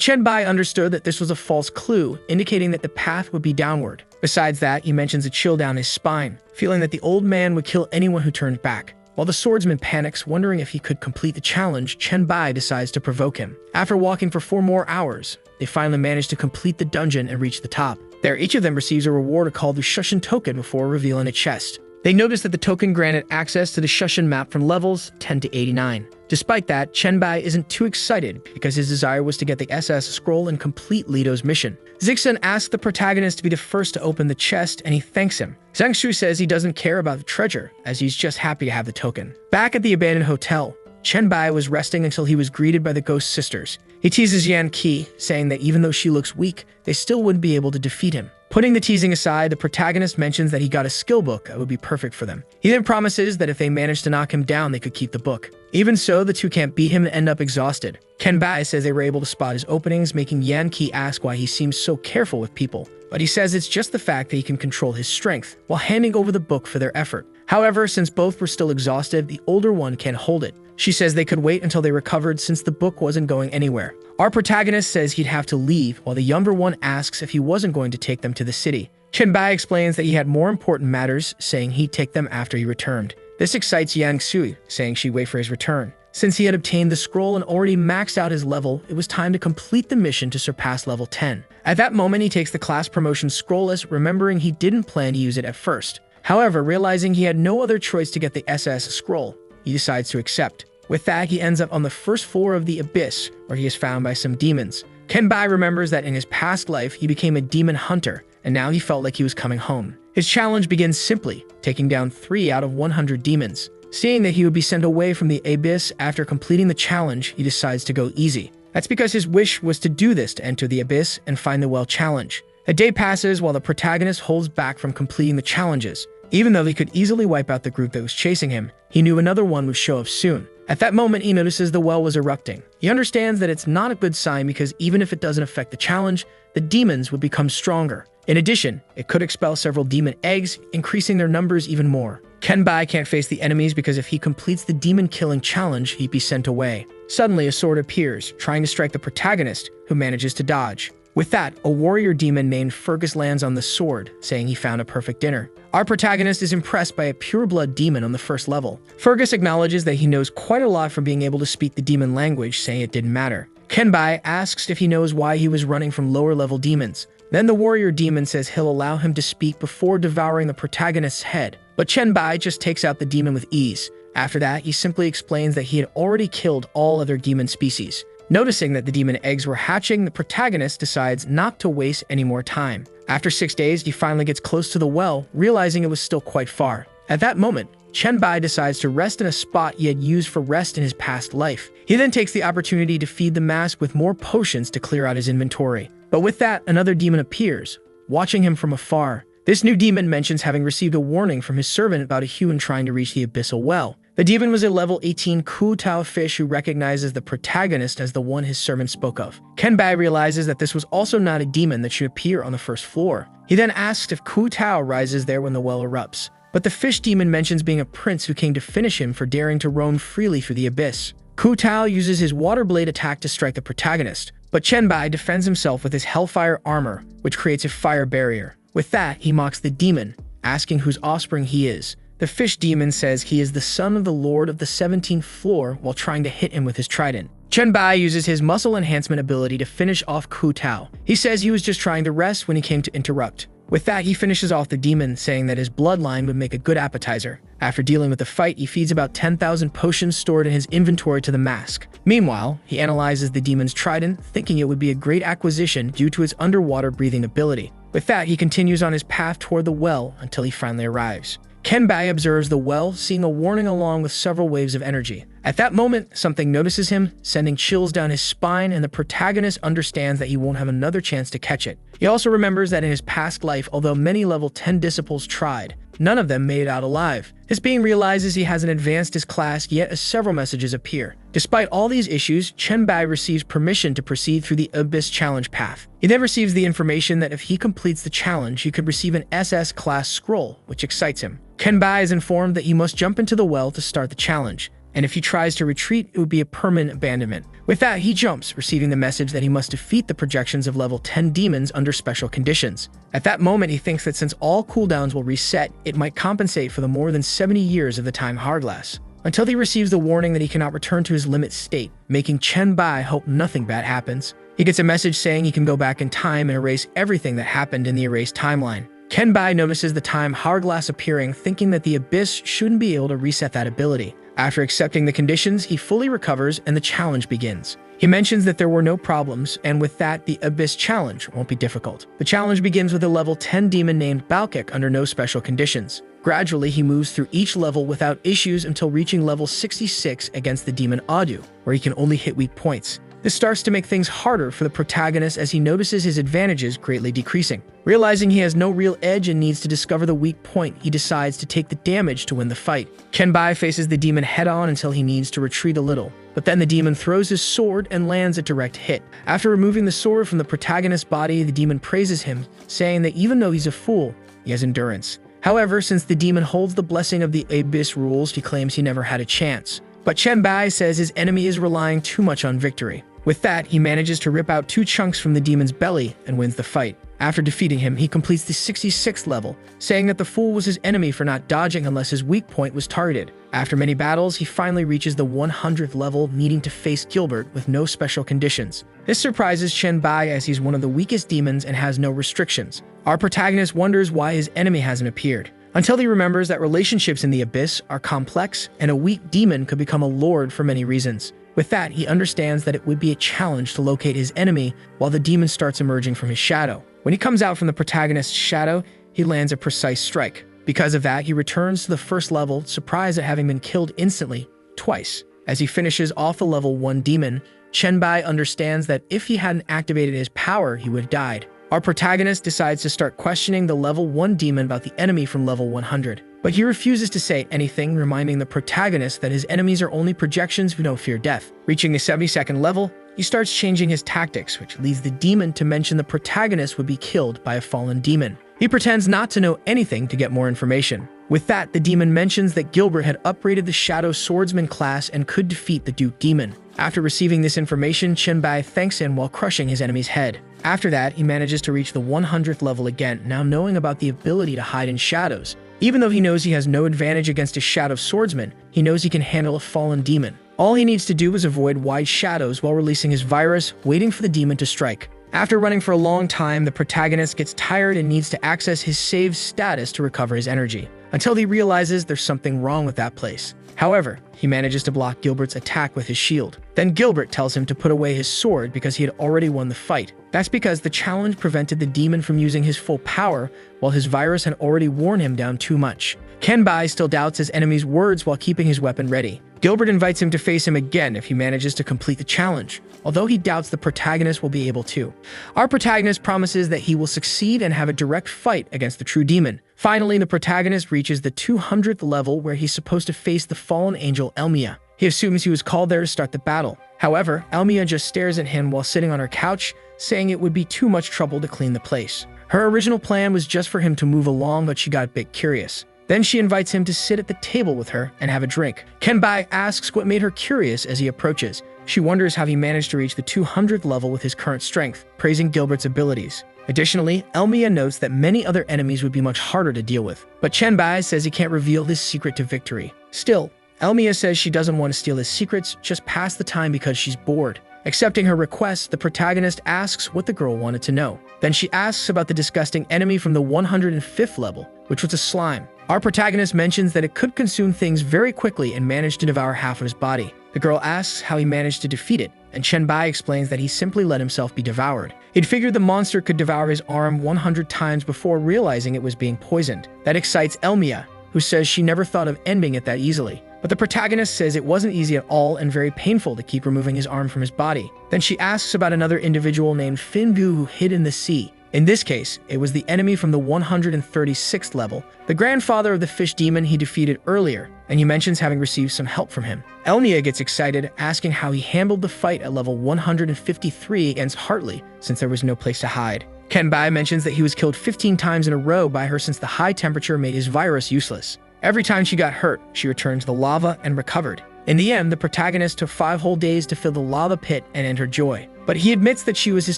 Chen Bai understood that this was a false clue, indicating that the path would be downward. Besides that, he mentions a chill down his spine, feeling that the old man would kill anyone who turned back. While the swordsman panics, wondering if he could complete the challenge, Chen Bai decides to provoke him. After walking for 4 more hours, they finally manage to complete the dungeon and reach the top. There, each of them receives a reward called the Shushin token before revealing a chest. They notice that the token granted access to the Shushin map from levels 10 to 89. Despite that, Chen Bai isn't too excited because his desire was to get the SS scroll and complete Lito's mission. Zixen asks the protagonist to be the first to open the chest, and he thanks him. Zhengsu says he doesn't care about the treasure, as he's just happy to have the token. Back at the abandoned hotel, Chen Bai was resting until he was greeted by the ghost sisters. He teases Yan Qi, saying that even though she looks weak, they still wouldn't be able to defeat him. Putting the teasing aside, the protagonist mentions that he got a skill book that would be perfect for them. He then promises that if they managed to knock him down, they could keep the book. Even so, the two can't beat him and end up exhausted. Chen Bai says they were able to spot his openings, making Yan Qi ask why he seems so careful with people. But he says it's just the fact that he can control his strength, while handing over the book for their effort. However, since both were still exhausted, the older one can't hold it. She says they could wait until they recovered since the book wasn't going anywhere. Our protagonist says he'd have to leave, while the younger one asks if he wasn't going to take them to the city. Chen Bai explains that he had more important matters, saying he'd take them after he returned. This excites Yang Sui, saying she'd wait for his return. Since he had obtained the scroll and already maxed out his level, it was time to complete the mission to surpass level 10. At that moment, he takes the class promotion scrollless, remembering he didn't plan to use it at first. However, realizing he had no other choice to get the SS scroll, he decides to accept. With that, he ends up on the first floor of the Abyss, where he is found by some demons. Chen Bai remembers that in his past life, he became a demon hunter, and now he felt like he was coming home. His challenge begins simply, taking down 3 out of 100 demons. Seeing that he would be sent away from the Abyss after completing the challenge, he decides to go easy. That's because his wish was to do this to enter the Abyss and find the well challenge. A day passes while the protagonist holds back from completing the challenges. Even though he could easily wipe out the group that was chasing him, he knew another one would show up soon. At that moment, he notices the well was erupting. He understands that it's not a good sign because even if it doesn't affect the challenge, the demons would become stronger. In addition, it could expel several demon eggs, increasing their numbers even more. Chen Bai can't face the enemies because if he completes the demon-killing challenge, he'd be sent away. Suddenly, a sword appears, trying to strike the protagonist, who manages to dodge. With that, a warrior demon named Fergus lands on the sword, saying he found a perfect dinner. Our protagonist is impressed by a pure-blood demon on the first level. Fergus acknowledges that he knows quite a lot from being able to speak the demon language, saying it didn't matter. Chen Bai asks if he knows why he was running from lower-level demons. Then the warrior demon says he'll allow him to speak before devouring the protagonist's head. But Chen Bai just takes out the demon with ease. After that, he simply explains that he had already killed all other demon species. Noticing that the demon eggs were hatching, the protagonist decides not to waste any more time. After 6 days, he finally gets close to the well, realizing it was still quite far. At that moment, Chen Bai decides to rest in a spot he had used for rest in his past life. He then takes the opportunity to feed the mask with more potions to clear out his inventory. But with that, another demon appears, watching him from afar. This new demon mentions having received a warning from his servant about a human trying to reach the abyssal well. The demon was a level 18 Ku Tao fish who recognizes the protagonist as the one his servant spoke of. Kenbai realizes that this was also not a demon that should appear on the first floor. He then asks if Ku Tao rises there when the well erupts. But the fish demon mentions being a prince who came to finish him for daring to roam freely through the abyss. Ku Tao uses his water blade attack to strike the protagonist, but Chenbai defends himself with his hellfire armor, which creates a fire barrier. With that, he mocks the demon, asking whose offspring he is. The fish demon says he is the son of the lord of the 17th floor while trying to hit him with his trident. Chenbai uses his muscle enhancement ability to finish off Ku Tao. He says he was just trying to rest when he came to interrupt. With that, he finishes off the demon, saying that his bloodline would make a good appetizer. After dealing with the fight, he feeds about 10,000 potions stored in his inventory to the mask. Meanwhile, he analyzes the demon's trident, thinking it would be a great acquisition due to its underwater breathing ability. With that, he continues on his path toward the well until he finally arrives. Kenbai observes the well, seeing a warning along with several waves of energy. At that moment, something notices him, sending chills down his spine, and the protagonist understands that he won't have another chance to catch it. He also remembers that in his past life, although many level 10 disciples tried, none of them made it out alive. This being realizes he hasn't advanced his class yet as several messages appear. Despite all these issues, Chenbai receives permission to proceed through the Abyss Challenge path. He then receives the information that if he completes the challenge, he could receive an SS class scroll, which excites him. Kenbai is informed that he must jump into the well to start the challenge, and if he tries to retreat, it would be a permanent abandonment. With that, he jumps, receiving the message that he must defeat the projections of level 10 demons under special conditions. At that moment, he thinks that since all cooldowns will reset, it might compensate for the more than 70 years of the time hourglass. Until he receives the warning that he cannot return to his limit state, making Chenbai hope nothing bad happens. He gets a message saying he can go back in time and erase everything that happened in the erased timeline. Kenbai notices the time hourglass appearing, thinking that the Abyss shouldn't be able to reset that ability. After accepting the conditions, he fully recovers and the challenge begins. He mentions that there were no problems, and with that, the Abyss challenge won't be difficult. The challenge begins with a level 10 demon named Balkek under no special conditions. Gradually, he moves through each level without issues until reaching level 66 against the demon Adu, where he can only hit weak points. This starts to make things harder for the protagonist as he notices his advantages greatly decreasing. Realizing he has no real edge and needs to discover the weak point, he decides to take the damage to win the fight. Kenbai faces the demon head-on until he needs to retreat a little, but then the demon throws his sword and lands a direct hit. After removing the sword from the protagonist's body, the demon praises him, saying that even though he's a fool, he has endurance. However, since the demon holds the blessing of the Abyss rules, he claims he never had a chance. But Chenbai says his enemy is relying too much on victory. With that, he manages to rip out 2 chunks from the demon's belly and wins the fight. After defeating him, he completes the 66th level, saying that the fool was his enemy for not dodging unless his weak point was targeted. After many battles, he finally reaches the 100th level, needing to face Gilbert with no special conditions. This surprises Chenbai as he's one of the weakest demons and has no restrictions. Our protagonist wonders why his enemy hasn't appeared, until he remembers that relationships in the Abyss are complex and a weak demon could become a lord for many reasons. With that, he understands that it would be a challenge to locate his enemy while the demon starts emerging from his shadow. When he comes out from the protagonist's shadow, he lands a precise strike. Because of that, he returns to the first level, surprised at having been killed instantly, twice. As he finishes off the level 1 demon, Chenbai understands that if he hadn't activated his power, he would have died. Our protagonist decides to start questioning the level 1 demon about the enemy from level 100. But he refuses to say anything, reminding the protagonist that his enemies are only projections who don't fear death. Reaching the 72nd level, he starts changing his tactics, which leads the demon to mention the protagonist would be killed by a fallen demon. He pretends not to know anything to get more information. With that, the demon mentions that Gilbert had upgraded the Shadow Swordsman class and could defeat the Duke Demon. After receiving this information, Chenbai thanks him while crushing his enemy's head. After that, he manages to reach the 100th level again, now knowing about the ability to hide in shadows. Even though he knows he has no advantage against a Shadow Swordsman, he knows he can handle a fallen demon. All he needs to do is avoid wide shadows while releasing his virus, waiting for the demon to strike. After running for a long time, the protagonist gets tired and needs to access his saved status to recover his energy, until he realizes there's something wrong with that place. However, he manages to block Gilbert's attack with his shield. Then Gilbert tells him to put away his sword because he had already won the fight. That's because the challenge prevented the demon from using his full power, while his virus had already worn him down too much. Kenbai still doubts his enemy's words while keeping his weapon ready. Gilbert invites him to face him again if he manages to complete the challenge, although he doubts the protagonist will be able to. Our protagonist promises that he will succeed and have a direct fight against the true demon. Finally, the protagonist reaches the 200th level where he's supposed to face the fallen angel Elmia. He assumes he was called there to start the battle. However, Elmia just stares at him while sitting on her couch, saying it would be too much trouble to clean the place. Her original plan was just for him to move along, but she got a bit curious. Then she invites him to sit at the table with her and have a drink. Kenbai asks what made her curious as he approaches. She wonders how he managed to reach the 200th level with his current strength, praising Gilbert's abilities. Additionally, Elmia notes that many other enemies would be much harder to deal with, but Chenbai says he can't reveal his secret to victory. Still, Elmia says she doesn't want to steal his secrets, just pass the time because she's bored. Accepting her request, the protagonist asks what the girl wanted to know. Then she asks about the disgusting enemy from the 105th level, which was a slime. Our protagonist mentions that it could consume things very quickly and managed to devour half of his body. The girl asks how he managed to defeat it, and Chenbai explains that he simply let himself be devoured. He'd figured the monster could devour his arm 100 times before realizing it was being poisoned. That excites Elmia, who says she never thought of ending it that easily. But the protagonist says it wasn't easy at all and very painful to keep removing his arm from his body. Then she asks about another individual named Finbu who hid in the sea. In this case, it was the enemy from the 136th level, the grandfather of the fish demon he defeated earlier, and he mentions having received some help from him. Elmia gets excited, asking how he handled the fight at level 153 against Hartley, since there was no place to hide. Kenbai mentions that he was killed 15 times in a row by her since the high temperature made his virus useless. Every time she got hurt, she returned to the lava and recovered. In the end, the protagonist took 5 whole days to fill the lava pit and end her joy. But he admits that she was his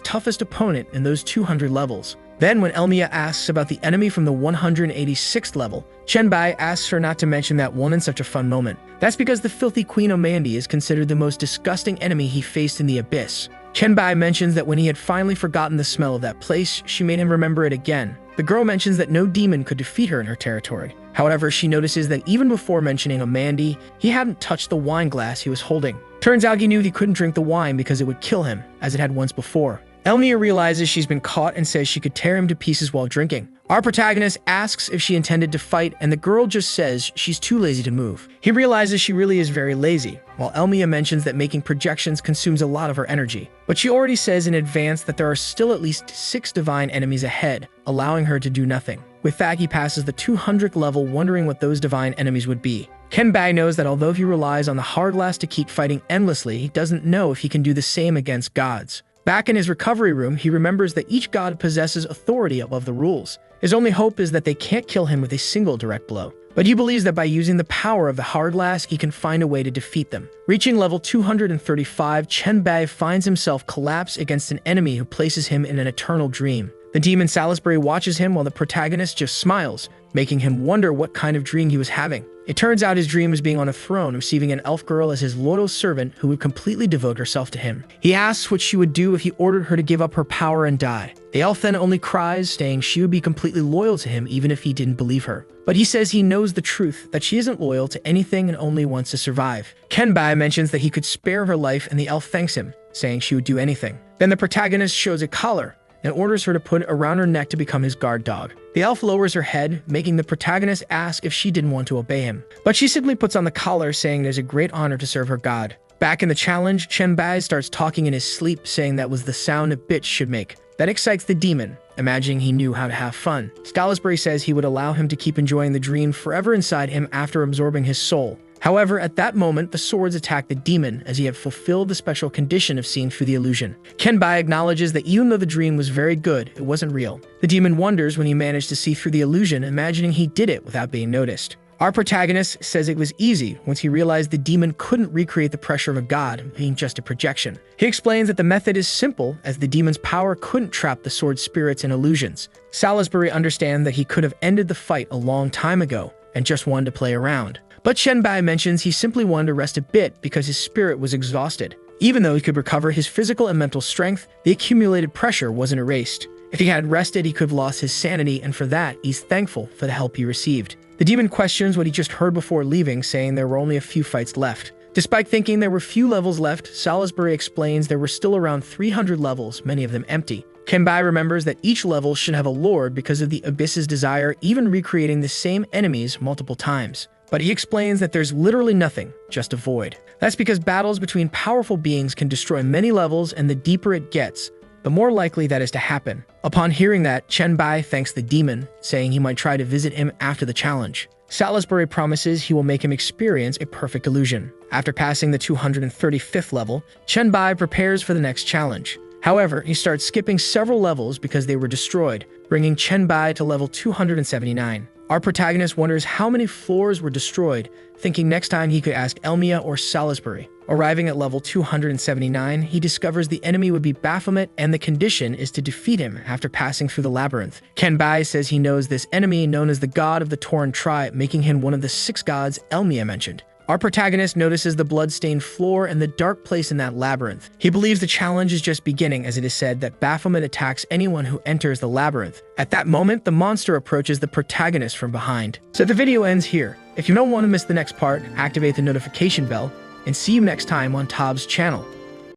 toughest opponent in those 200 levels. Then when Elmia asks about the enemy from the 186th level, Chenbai asks her not to mention that one in such a fun moment. That's because the filthy Queen Omandi is considered the most disgusting enemy he faced in the abyss. Chenbai mentions that when he had finally forgotten the smell of that place, she made him remember it again. The girl mentions that no demon could defeat her in her territory. However, she notices that even before mentioning Omandi, he hadn't touched the wine glass he was holding. Turns out he knew he couldn't drink the wine because it would kill him, as it had once before. Elmia realizes she's been caught and says she could tear him to pieces while drinking. Our protagonist asks if she intended to fight, and the girl just says she's too lazy to move. He realizes she really is very lazy, while Elmia mentions that making projections consumes a lot of her energy. But she already says in advance that there are still at least 6 divine enemies ahead, allowing her to do nothing. With that, he passes the 200th level, wondering what those divine enemies would be. Kenbai knows that although he relies on the Hourglass to keep fighting endlessly, he doesn't know if he can do the same against gods. Back in his recovery room, he remembers that each god possesses authority above the rules. His only hope is that they can't kill him with a single direct blow. But he believes that by using the power of the Hourglass, he can find a way to defeat them. Reaching level 235, Chenbai finds himself collapse against an enemy who places him in an eternal dream. The demon Salisbury watches him while the protagonist just smiles, making him wonder what kind of dream he was having. It turns out his dream was being on a throne, receiving an elf girl as his loyal servant who would completely devote herself to him. He asks what she would do if he ordered her to give up her power and die. The elf then only cries, saying she would be completely loyal to him even if he didn't believe her. But he says he knows the truth, that she isn't loyal to anything and only wants to survive. Kenbai mentions that he could spare her life, and the elf thanks him, saying she would do anything. Then the protagonist shows a collar and orders her to put it around her neck to become his guard dog. The elf lowers her head, making the protagonist ask if she didn't want to obey him. But she simply puts on the collar, saying it is a great honor to serve her god. Back in the challenge, Chenbai starts talking in his sleep, saying that was the sound a bitch should make. That excites the demon, imagining he knew how to have fun. Salisbury says he would allow him to keep enjoying the dream forever inside him after absorbing his soul. However, at that moment, the swords attack the demon as he had fulfilled the special condition of seeing through the illusion. Kenbai acknowledges that even though the dream was very good, it wasn't real. The demon wonders when he managed to see through the illusion, imagining he did it without being noticed. Our protagonist says it was easy once he realized the demon couldn't recreate the pressure of a god, being just a projection. He explains that the method is simple, as the demon's power couldn't trap the sword's spirits and illusions. Salisbury understands that he could have ended the fight a long time ago and just wanted to play around. But Chenbai mentions he simply wanted to rest a bit because his spirit was exhausted. Even though he could recover his physical and mental strength, the accumulated pressure wasn't erased. If he had rested, he could have lost his sanity, and for that, he's thankful for the help he received. The demon questions what he just heard before leaving, saying there were only a few fights left. Despite thinking there were few levels left, Salisbury explains there were still around 300 levels, many of them empty. Chenbai remembers that each level should have a lord because of the Abyss's desire, even recreating the same enemies multiple times. But he explains that there's literally nothing, just a void. That's because battles between powerful beings can destroy many levels, and the deeper it gets, the more likely that is to happen. Upon hearing that, Chenbai thanks the demon, saying he might try to visit him after the challenge. Salisbury promises he will make him experience a perfect illusion. After passing the 235th level, Chenbai prepares for the next challenge. However, he starts skipping several levels because they were destroyed, bringing Chenbai to level 279. Our protagonist wonders how many floors were destroyed, thinking next time he could ask Elmia or Salisbury. Arriving at level 279, he discovers the enemy would be Baphomet, and the condition is to defeat him after passing through the labyrinth. Chenbai says he knows this enemy, known as the god of the Torn Tribe, making him one of the 6 gods Elmia mentioned. Our protagonist notices the blood-stained floor and the dark place in that labyrinth. He believes the challenge is just beginning, as it is said that Baphomet attacks anyone who enters the labyrinth. At that moment, the monster approaches the protagonist from behind. So the video ends here. If you don't want to miss the next part, activate the notification bell, and see you next time on Tob's channel.